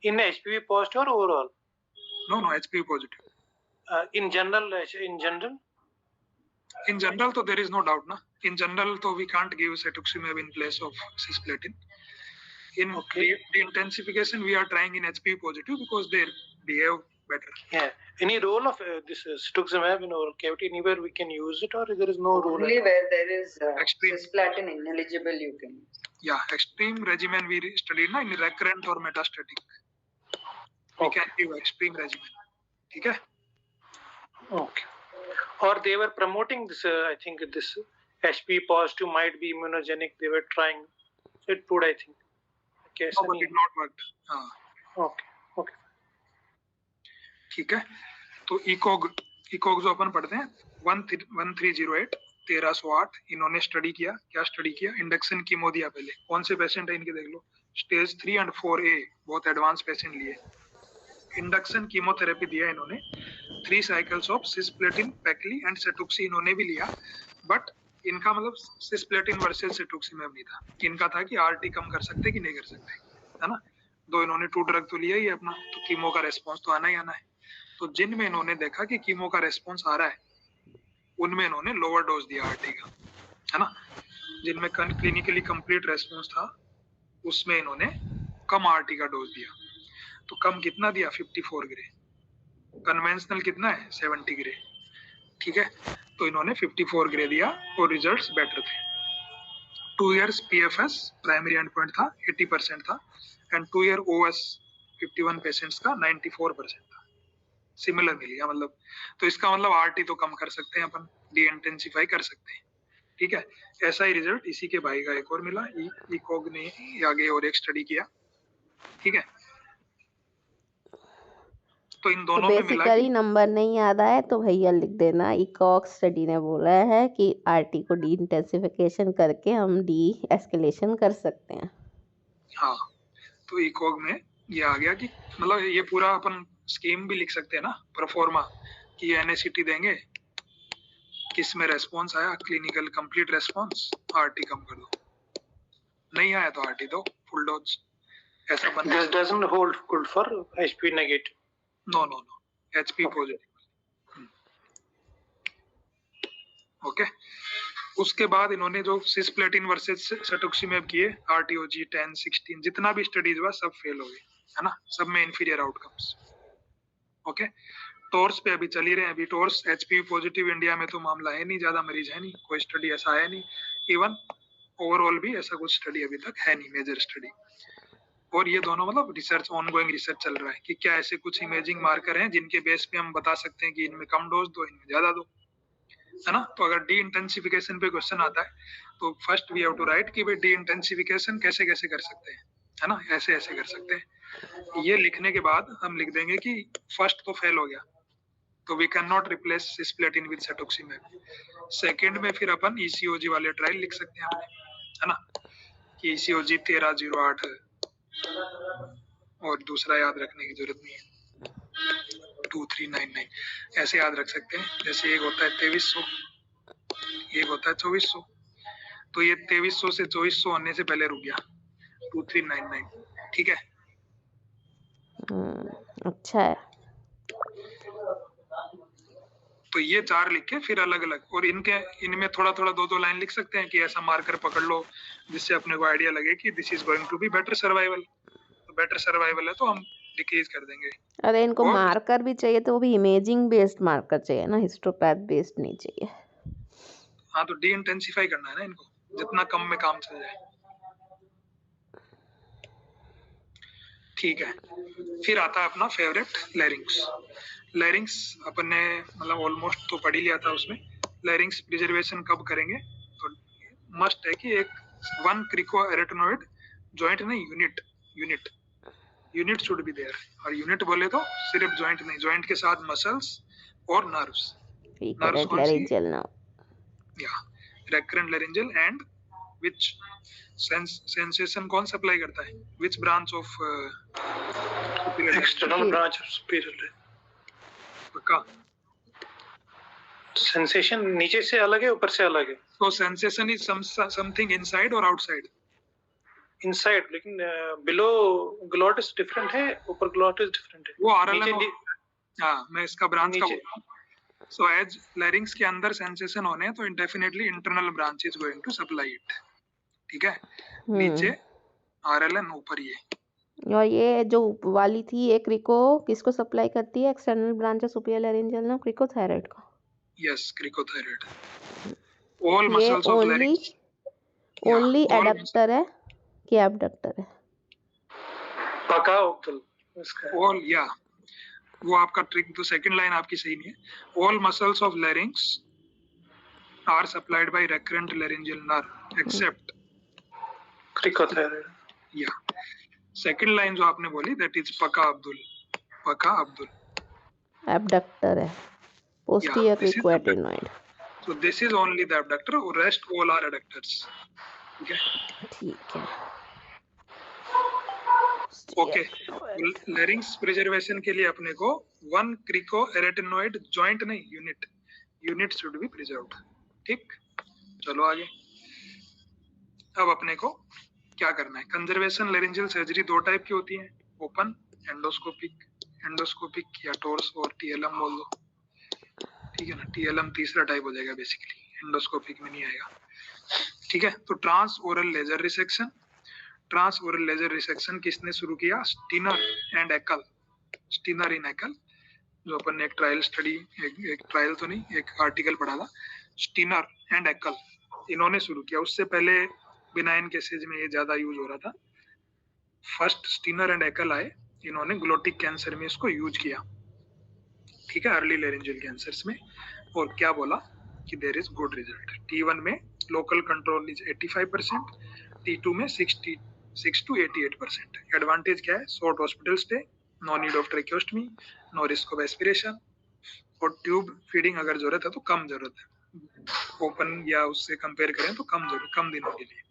In HPV positive or overall? No, HPV positive. In general, in general, so there is no doubt, na. In general, so we can't give cetuximab in place of cisplatin. In the intensification, we are trying in HPV positive because they behave better. Yeah. Any role of this cetuximab in oral cavity? Anywhere we can use it, or there is no role? Only where there is Extreme. cisplatin ineligible, you can. Yeah, extreme regimen we studied na, in recurrent or metastatic. We can give extreme regimen. ठीक है? Okay. Or they were promoting this. I think this HPV positive might be immunogenic. They were trying. It would, I think. Okay. No, but it not worked. हाँ. Okay. ठीक है, तो इकोग जो अपन पढ़ते हैं 1308 1308 इन्होंने स्टडी किया। क्या स्टडी किया, इंडक्शन कीमो दिया पहले। कौन से पेशेंट है इनके देख लो, स्टेज 3 और 4A, बहुत एडवांस पेशेंट लिए। इंडक्शन कीमोथेरेपी दिया इन्होंने, 3 साइकिल्स ऑफ सिस्प्लेटिन, पैक्ली एंड सेटुक्सी इन्होंने भी लिया, बट इनका मतलब सिस्प्लेटिन वर्सेस सेटुक्सीमैब नहीं था। इनका था कि आरटी कम कर सकते कि नहीं कर सकते, है ना। दो इन्होंने 2 ड्रग तो लिया ही अपना, तो कीमो का रेस्पॉन्स तो आना ही आना है। तो जिनमें इन्होंने देखा कि कीमो का रेस्पॉन्स आ रहा है, उनमें इन्होंने लोअर डोज दिया आरटी का, है ना। जिनमें क्लिनिकली कंप्लीट रेस्पॉन्स था, उसमें इन्होंने कम आरटी का डोज दिया। तो कम कितना दिया? 54 ग्रे। कन्वेंशनल कितना है? 70 ग्रे, ठीक है। तो इन्होंने 54 ग्रे दिया और रिजल्ट्स बेटर थे। 2 years PFS primary and point था, 80% था, एंड 2 ईयर ओएस 51 पेशेंट्स का 94% था। सिमिलर मिल गया मतलब। तो इसका मतलब आरटी तो कम कर सकते हैं अपन, डी इंटेंसिफाई कर सकते हैं, ठीक है। ऐसा ही रिजल्ट इसी के भाई का एक और मिला, इकोग ने आगे और एक स्टडी किया, ठीक है। तो इन तो दोनों में मिला बेसिकली कि नंबर नहीं याद आए तो भैया लिख देना, इकॉक स्टडी ने बोला है कि आरटी को डी इंटेंसिफिकेशन करके हम डी एस्केलेशन कर सकते हैं। हाँ, तो इकोग में ये आ गया कि मतलब ये पूरा अपन स्कीम भी लिख सकते हैं ना, प्रोफॉर्मा, कि एनएसीटी देंगे, किस में रेस्पॉन्स आया, क्लिनिकल कंप्लीट रेस्पॉन्स, आरटी कम कर दो, नहीं आया तो आरटी दो फुल डोज, ऐसा बन। This doesn't hold good for HP negative. No no no, HP positive, okay. उसके बाद इन्होंने जो सिस्प्लेटिन वर्सेस सेटुक्सीमैब किए, आरटीओजी 10, 16 जितना भी स्टडीज हुआ सब फेल हो गए, है ना, सब में इंफीरियर आउटकम्स, ओके। टोर्स पे अभी चल ही रहे हैं, अभी टोर्स एचपी पॉजिटिव इंडिया में तो मामला है नहीं, ज्यादा मरीज है नहीं, कोई स्टडी ऐसा है नहीं, इवन ओवरऑल भी ऐसा कुछ स्टडी अभी तक है नहीं, मेजर स्टडी। और ये दोनों मतलब रिसर्च, ऑनगोइंग रिसर्च चल रहा है कि क्या ऐसे कुछ इमेजिंग मार्कर हैं जिनके बेस पे हम बता सकते हैं कि इनमें कम डोज दो, इनमें ज्यादा दो, है ना। तो अगर डी इंटेंसिफिकेशन पे क्वेश्चन आता है तो first we have to write कि भाई डी इंटेंसिफिकेशन कैसे कैसे कर सकते हैं, है ना, ऐसे ऐसे कर सकते हैं। ये लिखने के बाद हम लिख देंगे कि फर्स्ट तो फेल हो गया, तो we can not replace cisplatin with cetuximab. Second में फिर अपन ईसीओजी वाले ट्रायल लिख सकते हैं अपने, है ना, कि ईसीओजी 1308 है, और दूसरा याद रखने की जरूरत नहीं है, 2399 ऐसे याद रख सकते हैं। जैसे एक होता है 2300, एक होता है 2400, तो ये 2300 से 2400 होने से पहले रुक गया, 2399, ठीक है। अच्छा है। तो ये 4 लिख के फिर अलग अलग, और इनमें थोड़ा थोड़ा 2-2 लाइन लिख सकते हैं कि ऐसा मार्कर पकड़ लो जिससे अपने को आइडिया लगे कि this is going to be better survival. तो बेटर सर्वाइवल है तो हम डिक्रीज कर देंगे। अरे इनको और मार्कर भी चाहिए तो वो भी इमेजिंग बेस्ड मार्कर चाहिए ना, हिस्टोपैथ बेस्ड नहीं चाहिए। हाँ, तो डी इंटेंसिफाई करना है ना इनको, जितना कम में काम चल जाए, ठीक है। फिर आता है अपना फेवरेट लैरिंक्स। लैरिंक्स अपन ने मतलब ऑलमोस्ट तो पढ़ ही लिया था उसमें। लैरिंक्स प्रिजर्वेशन कब करेंगे? तो मस्ट है कि एक 1 क्रिको एरेटनोइड जॉइंट नहीं, यूनिट शुड बी देयर। और यूनिट बोले तो सिर्फ जॉइंट नहीं, जॉइंट के साथ मसल्स और नर्व्स। नर्व्स कौन सी? या recurrent laryngeal and which sensation कौन सप्लाई करता है? Which branch of External branch of superior. पक्का? Sensation नीचे से अलग है, ऊपर से अलग है। तो सेंसेशन इज समथिंग इनसाइड और आउटसाइड? इनसाइड, लेकिन बिलो ग्लॉटिस डिफरेंट है, ऊपर ग्लॉटिस डिफरेंट है। वो आरएलएन। हाँ, मैं इसका ब्रांच का नीचे। बोल रहा हूँ। सो एज लैरिंक्स के अंदर सेंसेशन होने हैं तो definitely internal branch is going to supply it, ठीक है। नीचे आरएलएन, ऊपर ये। और ये जो वाली थी एक क्रिको किसको सप्लाई करती है? External branch of superior laryngeal nerve, cricothyroid को। Yes, cricothyroid. ऑल ये muscles of larynx. Only adductor है कि एबडक्टर है? पका अब्दुल इसका। ऑल, या वो आपका ट्रिक, तो सेकंड लाइन आपकी सही नहीं है। All muscles of larynx are supplied by recurrent laryngeal nerve except cricothyroid. या सेकंड लाइन जो आपने बोली दैट इज पका अब्दुल एबडक्टर है, posterior cricoarytenoid. So this is only the abductor, rest all are adductors, ठीक है। ठीक है। ओके, लैरिंग्स प्रिजर्वेशन के लिए अपने को 1 क्रिको एरेटिनोइड जॉइंट नहीं, यूनिट शुड बी प्रिजर्व्ड। ठीक, चलो आगे। अब अपने को क्या करना है? कंजर्वेशन लैरिंजियल सर्जरी 2 टाइप की होती है, ओपन एंडोस्कोपिक या टोर्स और टीएलएम बोल दो। ठीक है ना, टीएलएम तीसरा टाइप हो जाएगा बेसिकली, एंडोस्कोपिक में नहीं आएगा। ठीक है, तो trans oral laser resection. Trans oral laser resection किसने शुरू किया? Steiner and Eckel, Steiner in Eckel, जो अपन ने एक ट्रायल स्टडी, एक ट्रायल तो नहीं, एक आर्टिकल पढ़ा था, स्टीनर एंड एकल इन्होंने शुरू किया। उससे पहले बिनाइन केसेज में ये ज्यादा यूज हो रहा था। फर्स्ट स्टीनर एंड एकल आए, इन्होंने ग्लोटिक कैंसर में इसको यूज किया। ठीक है, अर्ली लैरिंजियल कैंसर्स में। और क्या बोला कि there is good result. T1 में लोकल कंट्रोल इज 85%, T2 में 66 to 88%। एडवांटेज क्या है? Short hospital stay, no need of tracheostomy, no risk of aspiration, और ट्यूब फीडिंग अगर जरूरत है तो कम जरूरत है। ओपन या उससे कंपेयर करें तो कम दिनों के लिए।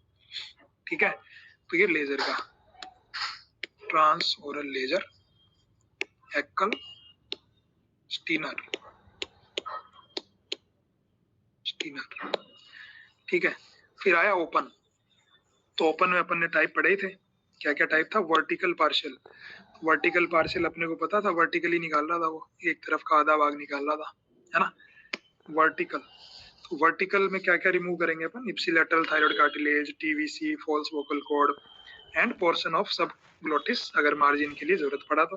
ठीक है, तो ये लेजर का ट्रांस ओरल लेजर, एकल, स्टीनर। ठीक है, फिर आया ओपन। तो ओपन में अपन ने टाइप पढ़े थे, क्या क्या टाइप था? Vertical partial. वर्टिकल पार्शियल अपने को पता था, वर्टिकली निकाल रहा था वो, एक तरफ का आधा भाग निकाल रहा था, है ना, वर्टिकल। तो वर्टिकल में क्या क्या रिमूव करेंगे अपन? Ipsilateral thyroid cartilage, TVC, false vocal cord and portion of subglottis अगर मार्जिन के लिए जरूरत पड़ा तो।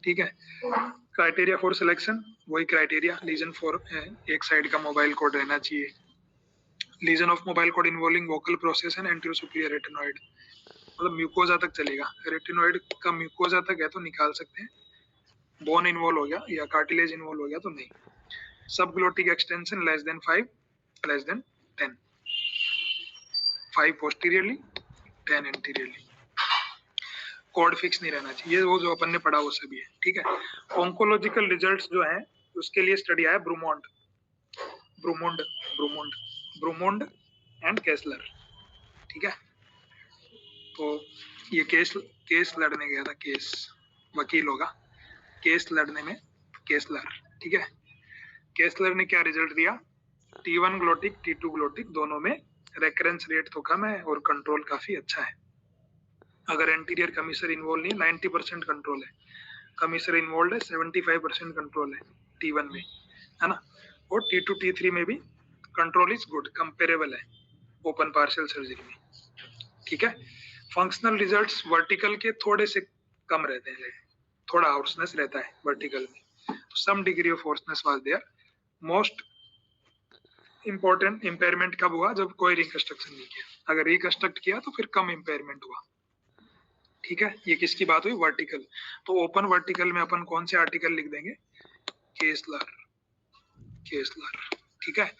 ठीक है, क्राइटेरिया फॉर सिलेक्शन, वही क्राइटेरिया, लीजन फॉर एक साइड का मोबाइल कॉर्ड रहना चाहिए, lesion of mobile cord involving vocal process and anterior superior retinoid, मतलब म्यूकोजा तक चलेगा। रेटिनोइड का म्यूकोजा तक है तो निकाल सकते हैं, बोन इन्वॉल्व हो गया या कार्टिलेज इन्वॉल्व हो गया तो नहीं। Subglottic extension less than 5, less than 10, 5 posteriorly, 10 anteriorly. Cord fix नहीं रहना चाहिए, वो जो अपन ने पढ़ा वो सभी है। ठीक है, ऑन्कोलॉजिकल रिजल्ट्स जो है उसके लिए स्टडी आया ब्रूमोंड एंड केसलर। ठीक है, तो ये केस लड़ने गया था, केस वकील होगा, केस लड़ने में केसलर। ठीक है, केसलर ने क्या रिजल्ट दिया? T1 ग्लोटिक, T2 ग्लोटिक दोनों में रेकरेंस रेट तो कम है और कंट्रोल काफी अच्छा है। अगर एंटीरियर कमीसर इन्वॉल्व नहीं, 90% कंट्रोल है, कमीसर इन्वॉल्व है 75% कंट्रोल है T1 में, है ना। और T2 T3 में भी कंट्रोल इज गुड, कंपेरेबल है ओपन पार्शियल सर्जरी में। ठीक है, फंक्शनल रिजल्ट्स वर्टिकल के थोड़े से कम रहते हैं, थोड़ा हॉर्सनेस रहता है वर्टिकल में, some degree of hoarseness was there. Most important impairment कब हुआ? जब कोई रिकंस्ट्रक्शन नहीं किया, अगर रिकंस्ट्रक्ट किया तो फिर कम इम्पेयरमेंट हुआ। ठीक है, ये किसकी बात हुई? वर्टिकल। तो ओपन वर्टिकल में अपन कौन से आर्टिकल लिख देंगे? केसलर। ठीक है,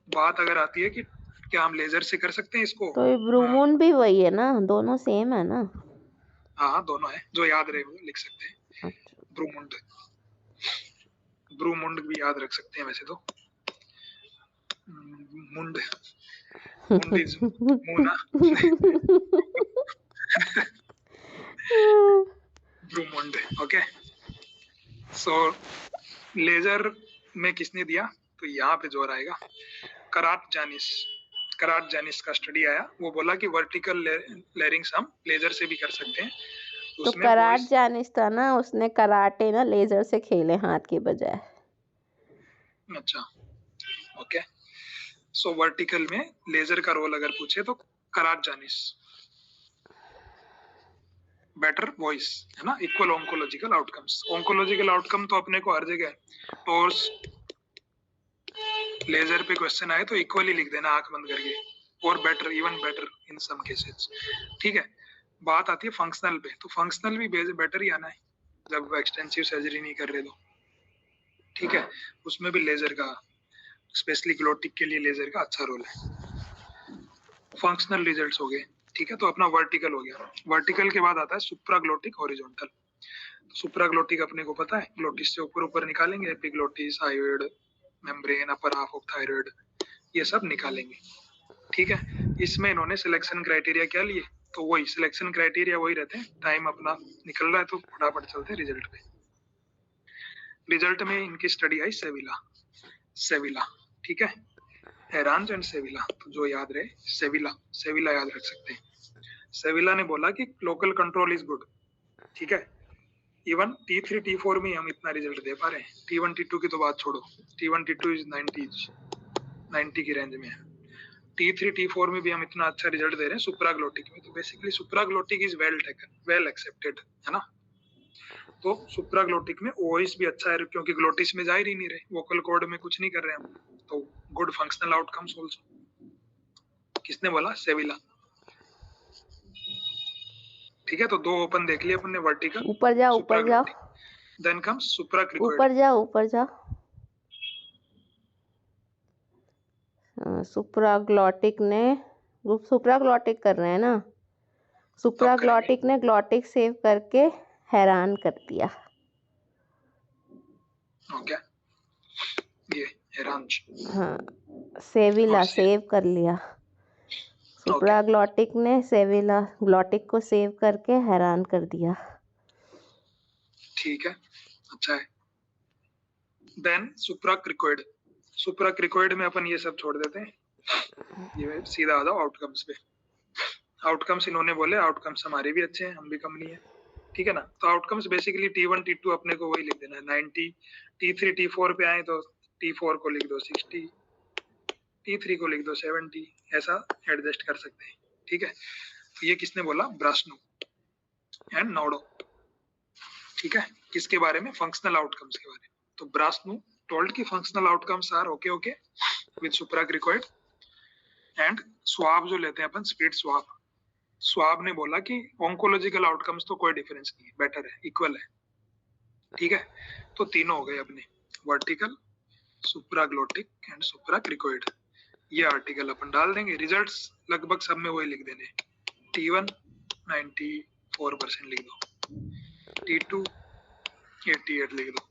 बात अगर आती है कि क्या हम लेजर से कर सकते हैं इसको, तो ये ब्रूमोंड भी वही है ना, दोनों सेम है ना? हाँ दोनों है, जो याद रहे वो लिख सकते हैं। अच्छा। ब्रूमोंड भी याद रख सकते हैं वैसे तो। मुंड is Muna, ब्रूमोंड। Okay, so laser में किसने दिया? तो यहाँ पे जोर आएगा, कराट जानिस का स्टडी आया, वो बोला कि वर्टिकल लेरिंग्स हम लेजर से भी कर सकते हैं। तो कराट जानिस था ना, उसने कराटे ना लेजर से खेले हाथ के बजाय। अच्छा, ओके, सो वर्टिकल में लेजर का रोल अगर पूछे तो कराट जानिस, बेटर वॉइस, है ना, equal oncological outcomes. Oncological outcome तो अपने को हर जगह है, टॉर्स लेजर पे क्वेश्चन आए तो इक्वली लिख देना आंख बंद करके, और better, even better in some cases. ठीक है, बात आती है फंक्शनल पे, तो फंक्शनल भी बेटर ही आना है जब एक्सटेंसिव सर्जरी नहीं कर रहे तो। ठीक है, उसमें भी लेजर का, स्पेशली ग्लोटिक के लिए लेजर का अच्छा रोल है। फंक्शनल रिजल्ट्स हो गए। ठीक है, तो अपना वर्टिकल हो गया। वर्टिकल के बाद आता है सुप्राग्लोटिक, हॉरिजॉन्टल। सुप्राग्लोटिक अपने को पता है, ग्लोटिस से ऊपर निकालेंगे, epiglottis, hyoid, membrane, upper half of thyroid, ये सब निकालेंगे। ठीक है, इसमें इन्होंने सिलेक्शन क्राइटेरिया क्या लिए? तो वही सिलेक्शन क्राइटेरिया वही रहते हैं। टाइम अपना निकल रहा है तो फटाफट चलते हैं रिजल्ट पे। रिजल्ट में इनकी स्टडी आई सेविला, ठीक है, हेरांज एंड सेविला। तो जो याद रहे सेविला याद रख सकते हैं। सेविला ने बोला कि लोकल कंट्रोल इज गुड, ठीक है। इवन T3 T4 में हम इतना रिजल्ट दे पा रहे हैं। T1 T2 की तो बात छोड़ो, T1 T2 इज 90 की रेंज में है। T3 T4 में भी हम इतना अच्छा रिजल्ट दे रहे हैं सुप्राग्लोटिक में। तो basically supraglottic is well taken, well accepted, है ना। तो सुप्राग्लोटिक में ओएस भी अच्छा है क्योंकि ग्लोटिस में जा ही नहीं रहे, वोकल कॉर्ड में कुछ नहीं कर रहे हम, तो गुड फंक्शनल आउटकम्स आल्सो। किसने बोला? सेविला, ठीक है। तो दो ओपन देख लिए अपन ने, वर्टिकल, ऊपर जाओ देन कम्स सुप्राक्रिकोइड। ऊपर जाओ। सुप्राग्लॉटिक कर रहे हैं ना, सुप्राग्लॉटिक ने ग्लॉटिक सेव करके हैरान कर दिया। ओके, ये हेरांज, हाँ, सेविला सेव कर लिया। सुप्राग्लॉटिक ने सेविला ग्लॉटिक को सेव करके हैरान कर दिया। ठीक है, अच्छा है। देन सुप्राक्रिकोइड में अपन ये सब छोड़ देते हैं, ये सीधा आ जाओ आउटकम्स पे। आउटकम्स इन्होंने बोले, आउटकम्स हमारे भी अच्छे हैं, हम भी कम नहीं है, ठीक है ना। तो आउटकम्स बेसिकली T1 T2 अपने को वही लिख देना है 90, T3 T4 पे आए तो T4 को लिख दो 60, T3 को लिख दो 70, ऐसा एडजस्ट कर सकते हैं, ठीक है। तो ये किसने बोला? ब्रास्नो एंड नोडो, ठीक है। किसके बारे में? फंक्शनल आउटकम्स के बारे में। तो ब्रास्नो टोल्ड की functional outcomes are okay with supracricoid and swab जो लेते हैं अपन, स्पीड स्वाब ने बोला कि ऑन्कोलॉजिकल आउटकम्स तो कोई डिफरेंस नहीं है, बेटर है, इक्वल है, ठीक है। तो तीनों हो गए अपने, वर्टिकल, सुप्राग्लोटिक एंड सुप्राक्रिकोइड। ये आर्टिकल अपन डाल देंगे। रिजल्ट्स लगभग सब में वही लिख देने, T1 94% लिख दो, T2 88 लिख दो,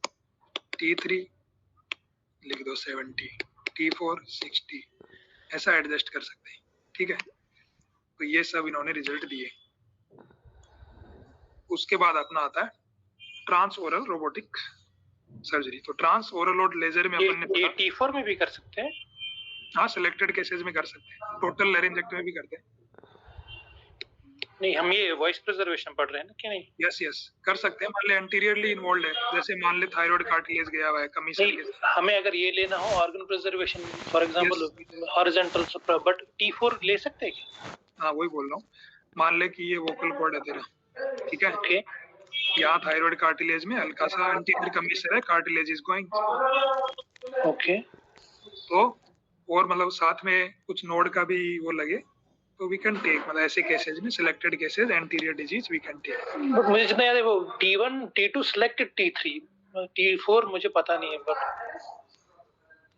T3 लिख दो 70, T4 60, ऐसा एडजस्ट कर सकते हैं, ठीक है। तो ये सब इन्होंने रिजल्ट दिए। उसके बाद अपना आता है ट्रांस ओरल रोबोटिक सर्जरी। तो ट्रांस ओरल लेजर में अपन ने T4 में भी कर सकते हैं। हाँ, सिलेक्टेड केसेस में कर सकते हैं, टोटल लैरिंजेक्टमी में भी करते हैं। नहीं, हम ये वॉइस प्रिजर्वेशन पढ़ रहे हैं ना कि नहीं? यस कर सकते हैं। मान ले एंटीरियरली इन्वॉल्व है, जैसे मान ले थायराइड कार्टिलेज गया हुआ है, कमी से हमें अगर ये लेना हो organ preservation, for example horizontal supra, but T4 ले सकते हैं क्या? हाँ, वही बोल रहा हूँ। मान ले कि ये वोकल कॉर्ड है तेरा, ठीक है, ओके, यहाँ थायराइड कार्टिलेज में हल्का सा एंटीरियर कमीशन है, कार्टिलेज इज गोइंग, ओके। तो और मतलब साथ में कुछ नोड का भी वो लगे तो वी कैन टेक, मतलब ऐसे केसेस में, selected cases anterior disease we can take. But मुझे जितना याद है वो T1 T2 selected, T3 T4 मुझे पता नहीं है, बट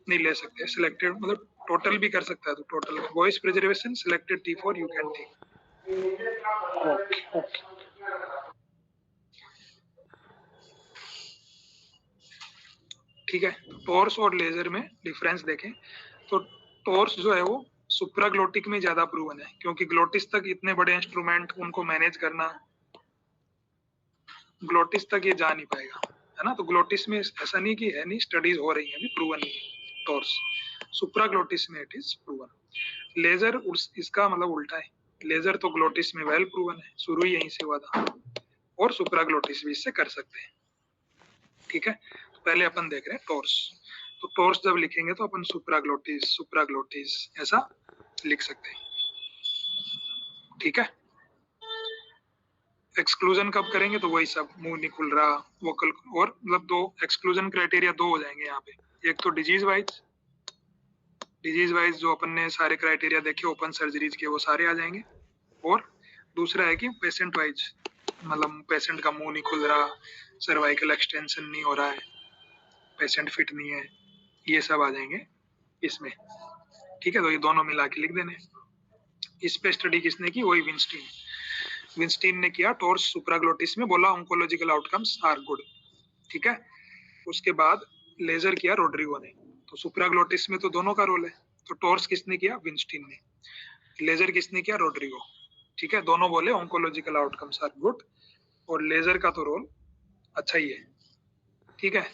नहीं ले सकते सिलेक्टेड, मतलब टोटल भी कर सकता है। तो total voice preservation selected T4 you can take. Okay. ठीक है। टोर्स और लेजर में डिफरेंस देखें तो टोर्स जो है वो सुप्राग्लोटिक में ज्यादा प्रूवन है, क्योंकि ग्लोटिस तक इतने बड़े इंस्ट्रूमेंट उनको मैनेज करना, ग्लोटिस तक ये जा नहीं पाएगा, है ना। तो ग्लोटिस में ऐसा नहीं कि है नहीं, स्टडीज हो रही हैं अभी, प्रूवन नहीं है टोर्स। सुप्राग्लोटिस में इट इज प्रूवन। लेजर इसका मतलब उल्टा है, लेजर तो ग्लोटिस में वेल प्रूवन है, शुरू ही यहीं से हुआ था, और सुप्राग्लोटिस भी इससे कर सकते हैं, ठीक है। तो पहले अपन देख रहे हैं टोर्स। तो टोर्स जब लिखेंगे तो अपन सुप्राग्लोटिस ऐसा लिख सकते हैं, ठीक है। एक्सक्लूजन कब करेंगे? तो वही सब, मुंह नहीं खुल रहा, वोकल, और मतलब दो एक्सक्लूजन क्राइटेरिया दो हो जाएंगे यहाँ पे। एक तो डिजीज वाइज जो अपन ने सारे क्राइटेरिया देखे ओपन सर्जरीज के, वो सारे आ जाएंगे। और दूसरा है कि पेशेंट वाइज, मतलब पेशेंट का मुंह नहीं खुल रहा, सर्वाइकल एक्सटेंशन नहीं हो रहा है, पेशेंट फिट नहीं है, ये सब आ जाएंगे इसमें, ठीक है। तो ये दोनों मिला के लिख देने। इस पे स्टडी किसने की? वही विंस्टीन ने किया टोर्स सुप्राग्लोटिस में, बोला ऑन्कोलॉजिकल आउटकम्स आर गुड, ठीक है। उसके बाद लेजर किया रोड्रिगो ने। तो सुप्राग्लोटिस में तो दोनों का रोल है, तो टोर्स किसने किया? विंस्टीन ने। लेजर किसने किया? रोड्रिगो। ठीक है, दोनों बोले ऑन्कोलॉजिकल आउटकम्स आर गुड और लेजर का तो रोल अच्छा ही है, ठीक है।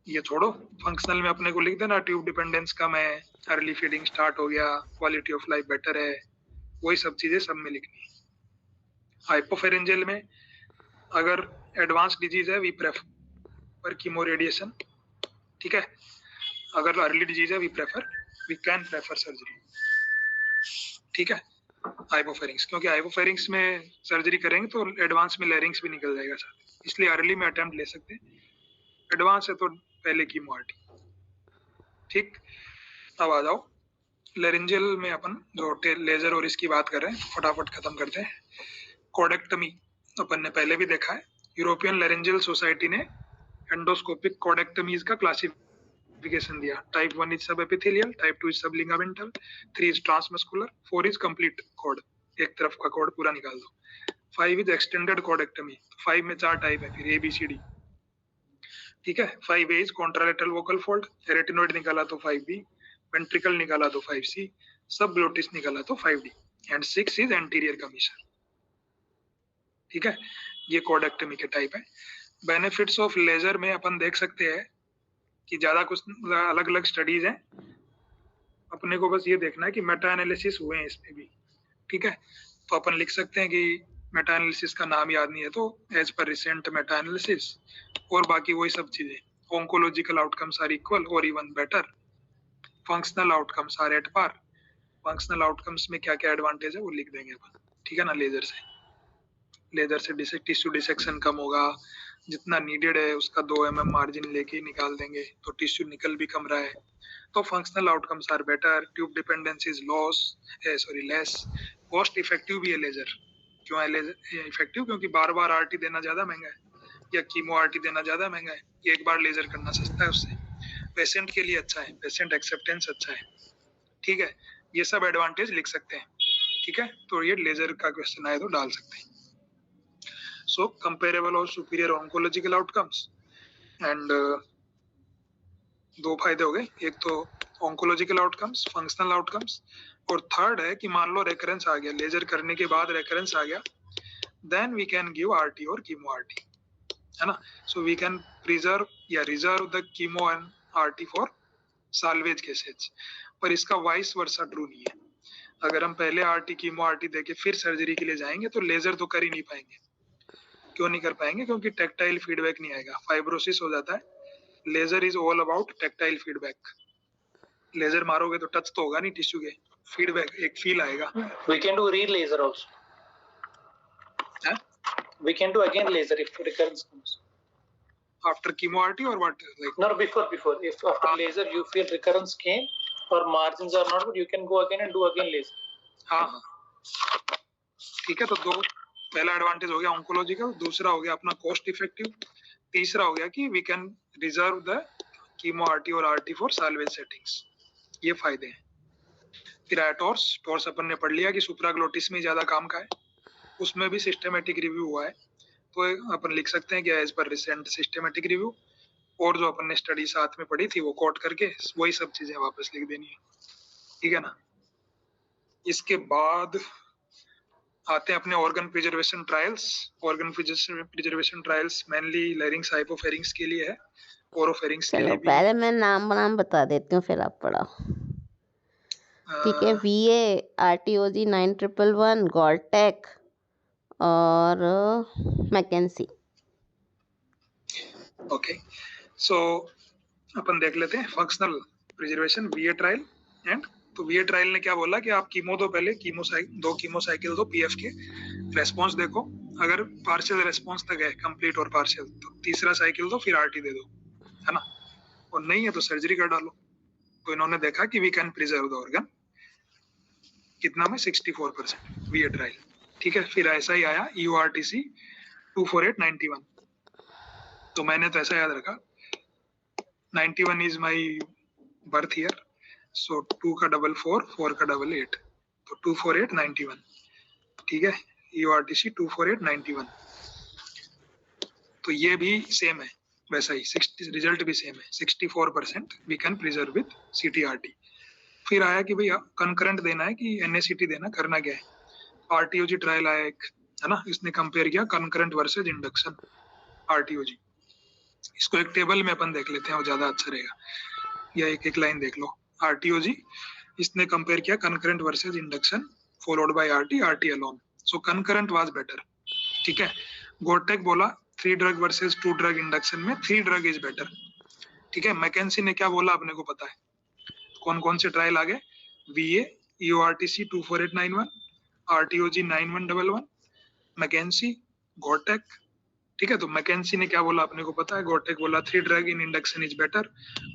ये छोड़ो, फंक्शनल में अपने को लिख देना ट्यूब डिपेंडेंस कम है, अर्ली फीडिंग स्टार्ट हो गया, क्वालिटी ऑफ लाइफ बेटर है, वही सब चीजें सब में लिखनी है। हाइपोफेरेंजियल में अगर एडवांस डिजीज है वी प्रेफर कीमो रेडिएशन, ठीक है। अगर अर्ली डिजीज है वी कैन प्रेफर सर्जरी, ठीक है। हाइपोफेरिंग्स, क्योंकि हाइपोफेरिंग्स में सर्जरी करेंगे तो एडवांस में लैरिंग्स भी निकल जाएगा साथ, इसलिए अर्ली में अटेम्प्ट ले सकते हैं, एडवांस है तो पहले कीमो आरटी, ठीक। अब आ जाओ लैरिंजियल में अपन जो लेजर और इसकी बात कर रहे हैं फटाफट खत्म करते हैं। कोडेक्टमी अपन ने पहले भी देखा है, यूरोपियन लैरिंजियल सोसाइटी ने एंडोस्कोपिक कोडेक्टमीज का क्लासिफिकेशन दिया। टाइप 1 इज सब एपिथेलियल, टाइप 2 इज सब लिगामेंटल, 3 इज ट्रांसमस्कुलर, 4 इज कंप्लीट कोड, एक तरफ का कोड पूरा निकाल दो, 5 इज एक्सटेंडेड कोडेक्टमी, 5 में 4 टाइप है फिर ABCD, ठीक है। 5A is contralateral vocal fold, retinoid निकाला तो 5B, वेंट्रिकल निकाला तो 5C, सब ग्लोटिस निकाला तो 5D, एंड 6 इज एंटीरियर कमीशर, ठीक है। ये कोडेक्टमी के टाइप है। बेनिफिट्स ऑफ लेजर में अपन देख सकते हैं कि ज्यादा कुछ अलग अलग स्टडीज हैं, अपने को बस ये देखना है कि मेटा एनालिसिस हुए हैं इसमें भी, ठीक है। तो अपन लिख सकते हैं कि मेटा एनालिसिस का नाम याद नहीं है तो as per recent Meta analysis, और बाकी वही सब चीजें, ऑन्कोलॉजिकल आउटकम्स आर इक्वल और even better, functional outcomes are at par. Functional outcomes में क्या क्या एडवांटेज है वो लिख देंगे अपन, ठीक है ना। लेजर से टिश्यू डिसेक्शन कम होगा, जितना नीडेड है उसका 2 mm मार्जिन लेके निकाल देंगे तो टिश्यू निकल भी कम रहा है, तो functional outcomes are better, tube dependence is less, cost effective भी है लेजर। क्यों है लेजर इफेक्टिव? क्योंकि बार बार आरटी देना ज्यादा महंगा है या कीमो आरटी देना ज्यादा महंगा है, एक बार लेजर करना सस्ता है उससे, पेशेंट के लिए अच्छा है, पेशेंट एक्सेप्टेंस अच्छा है, ठीक है। ये सब एडवांटेज लिख सकते हैं, ठीक है। तो ये लेजर का क्वेश्चन आए तो डाल सकते हैं। So comparable or superior oncological outcomes and दो फायदे हो गए, एक तो oncological outcomes, functional outcomes, और थर्ड है कि मान लो रेकरेंस आ गया, लेजर करने के बाद रेकरेंस आ गया, then we can give RT और कीमो RT, है ना। So we can preserve या reserve the chemo and RT for salvage cases, पर इसका वाइस वर्सा ट्रू नहीं है। अगर हम पहले RT कीमो RT देके फिर सर्जरी के लिए जाएंगे तो लेजर तो कर ही नहीं पाएंगे। क्यों नहीं कर पाएंगे? क्योंकि टैक्टाइल फीडबैक नहीं आएगा, फाइब्रोसिस हो जाता है। Laser is all about tactile feedback, laser मारोगे तो टच तो होगा नहीं टिश्यू के, फीडबैक एक फील आएगा। We can do re-laser also. Huh? We can do again laser if recurrence comes. After chemo RT or what? Like No, before. If after laser you feel recurrence came or margins are not good, you can go again and do again laser. हाँ, ठीक है। तो दो, पहला एडवांटेज हो गया ऑन्कोलॉजिकल, दूसरा हो गया अपना कॉस्ट इफेक्टिव, तीसरा हो गया कि we can reserve the chemo RT और आरटी फॉर साल्वेज सेटिंग्स, ये फायदे हैं। फिर टॉर्स अपन ने पढ़ लिया कि सुप्राग्लोटिस में ज्यादा काम का है, उसमें भी सिस्टमेटिक रिव्यू हुआ है, तो अपन लिख सकते हैं कि as per recent systematic review, और जो अपन ने स्टडी साथ में पढ़ी थी वो कोट करके वही सब चीजें वापस लिख देनी है, ठीक है ना। इसके बाद आते हैं अपने organ preservation trials. Organ preservation trials mainly लैरिंग्स hypopharynx के लिए है, ओरोफेरिंग्स के लिए चलो भी। पहले मैं नाम बता देती हूँ फिर आप पढ़ाओ, ठीक है। VA, RTOG 9111, गॉर्टेक और मैकेंसी। ओके, सो अपन देख लेते हैं functional preservation VA trial and. तो VA ट्रायल ने क्या बोला कि आप कीमो दो, पहले दो कीमो साइकिल दो PF के, रेस्पॉन्स देखो, अगर पार्शियल रेस्पॉन्स तक है कंप्लीट और पार्शियल तो तीसरा साइकिल दो, फिर RT दे दो, है ना। और नहीं है तो सर्जरी कर डालो। तो इन्होंने देखा कि we can preserve the organ, कितना में 64% VA ट्रायल, ठीक है। फिर ऐसा ही आया EORTC 24891, तो मैंने तो ऐसा याद रखा 91 इज माई बर्थ ईयर, सो 2 का 44, 4 का 88, तो 24891, ठीक है। EORTC 24891, तो ये भी सेम है वैसा ही, रिजल्ट भी सेम है, 64% we can preserve with CTRT। फिर आया कि भैया कंकरेंट देना है कि NACT देना, करना क्या है? आरटीओजी ट्रायल आया एक, है ना, इसने कंपेयर किया कंकरेंट वर्सेज इंडक्शन आरटीओजी। इसको एक टेबल में अपन देख लेते हैं, वो ज्यादा अच्छा रहेगा, या एक एक लाइन देख लो। आरटीओजी इसने कंपेयर किया concurrent versus induction followed by RT, RT alone. So concurrent was better, ठीक है। गोटेक बोला 3 ड्रग वर्सेज 2 ड्रग इंडक्शन में 3 ड्रग इज बेटर, ठीक है। मैकेंसी ने क्या बोला अपने को पता है, कौन कौन से ट्रायल आगे, वीए, ईओआरटीसी 24891, आरटीओजी 9111, मैकेंसी, गोटेक, ठीक है। तो मैकेंसी ने क्या बोला अपने को पता है, गोटेक बोला 3 drug in induction is better,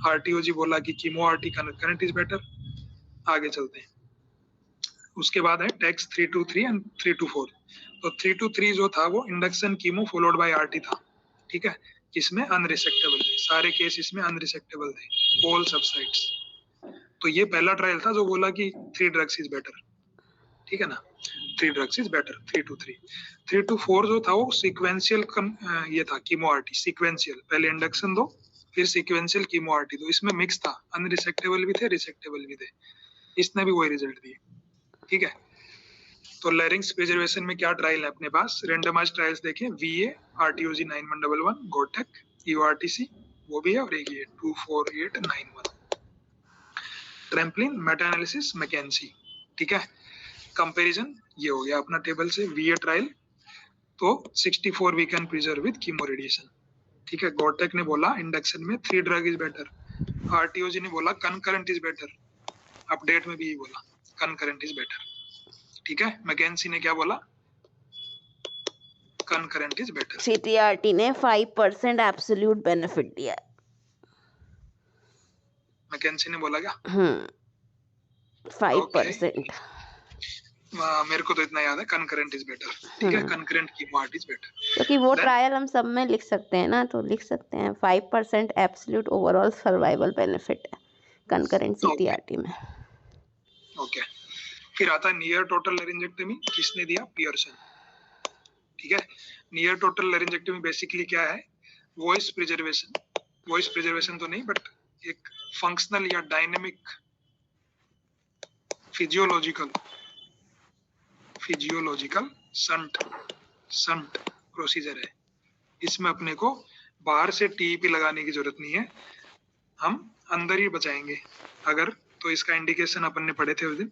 RTOG बोला कि chemo RT concurrent is better. आगे चलते हैं, उसके बाद है टेक्स 323 एंड 324। तो 323 जो था वो induction chemo followed by RT था, ठीक है। इसमें अनरिसेक्टेबल थे, सारे केस इसमें अनरिसेक्टेबल थे, ऑल सबसाइट्स। तो ये पहला ट्रायल था जो बोला कि 3 ड्रग्स इज बेटर, ठीक है ना, 3 ड्रग्स इज बेटर। 323 324 जो था वो सीक्वेंशियल ये था कीमो आरटी, सीक्वेंशियल, पहले इंडक्शन दो फिर सीक्वेंशियल कीमो आरटी दो। इसमें मिक्स था, अनरिसेक्टेबल भी थे, रिसेक्टेबल भी थे, इसने भी वही रिजल्ट दिए, ठीक है। तो लैरिंग्स प्रिजर्वेशन में क्या ट्रायल है अपने पास, रेंडमाइज्ड ट्रायल्स देखें, वीए, आरटीओजी 9111, गोटेक, ईओआरटीसी वो भी है, और एक ये 24891। ट्रैम्पलिन, मेटा एनालिसिस, मैकेंसी, ठीक है। कंपैरिजन ये हो गया अपना टेबल से, वीए ट्रायल तो 64 we can preserve with chemo radiation, ठीक है। गोटेक ने बोला इंडक्शन में 3 ड्रग इज बेटर, आरटीओजी ने बोला कंकरेंट इज बेटर, अपडेट में भी यही बोला कंकरेंट इज बेटर, ठीक है। मैकेंसी ने क्या बोला, कंकरेंट इज बेटर। सीटीआरटी ने 5% एब्सोल्यूट बेनिफिट दिया है। मैकेंसी ने बोला क्या, 5%। मेरे को तो इतना याद है कंकरेंट इज बेटर, ठीक है, concurrent chemo RT is better. क्योंकि वो ट्रायल हम सब में लिख सकते हैं ना, तो लिख सकते हैं 5% एब्सोल्यूट ओवरऑल सर्वाइवल बेनिफिट है कंकरेंट सीटीआरटी में। ओके, फिर आता है नियर टोटल लेरिंजेक्टमी, किसने दिया, पियर्सन, ठीक है। नियर टोटल लेरिंजेक्टमी बेसिकली क्या है, वॉइस प्रिजर्वेशन, वॉइस प्रिजर्वेशन तो नहीं बट एक फंक्शनल या डायनेमिक फिजियोलॉजिकल संट प्रोसीजर है। इसमें अपने को बाहर से टीईपी लगाने की जरूरत नहीं है, हम अंदर ही बचाएंगे अगर, तो इसका इंडिकेशन अपन ने पढ़े थे उस दिन,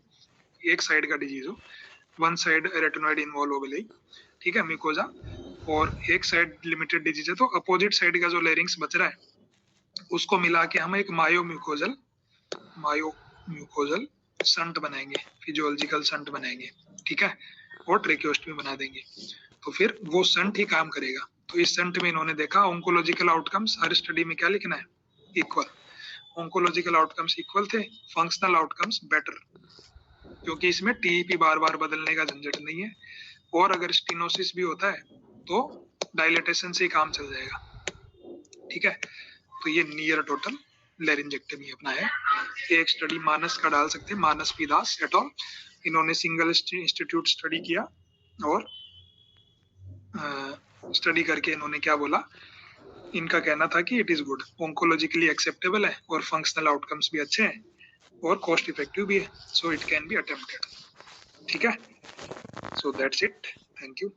एक साइड का डिजीज हो, वन साइड रेटिनोइड इन्वॉल्व हो गई, ठीक है, म्यूकोजा, और एक साइड लिमिटेड डिजीज है, तो अपोजिट साइड का जो लेरिंग्स बच रहा है उसको मिला के हम एक मायोम्यूकोजल संट बनाएंगे, फिजियोलॉजिकल संट बनाएंगे, ठीक है, और ट्रेकियोस्टमी बना देंगे, तो फिर वो संट ही काम करेगा। तो इस संट में इन्होंने देखा ऑन्कोलॉजिकल आउटकम्स, हर स्टडी में क्या लिखना है, इक्वल, ऑन्कोलॉजिकल आउटकम्स इक्वल थे, फंक्शनल आउटकम्स बेटर, क्योंकि इसमें टीईपी बार बार बदलने का झंझट नहीं है, और अगर स्टेनोसिस भी होता है तो डायलेटेशन से ही काम चल जाएगा, ठीक है। तो ये नियर टोटल लेरिंजेक्टमी अपना है। एक स्टडी मानस का डाल सकते हैं, मानस पी दास एट ऑल, इन्होंने सिंगल इंस्टीट्यूट स्टडी किया और स्टडी करके इन्होंने क्या बोला, इनका कहना था कि इट इज गुड, ऑन्कोलॉजिकली एक्सेप्टेबल है और फंक्शनल आउटकम्स भी अच्छे हैं और कॉस्ट इफेक्टिव भी है, सो इट कैन बी अटेम्प्टेड, ठीक है। So that's it, thank you.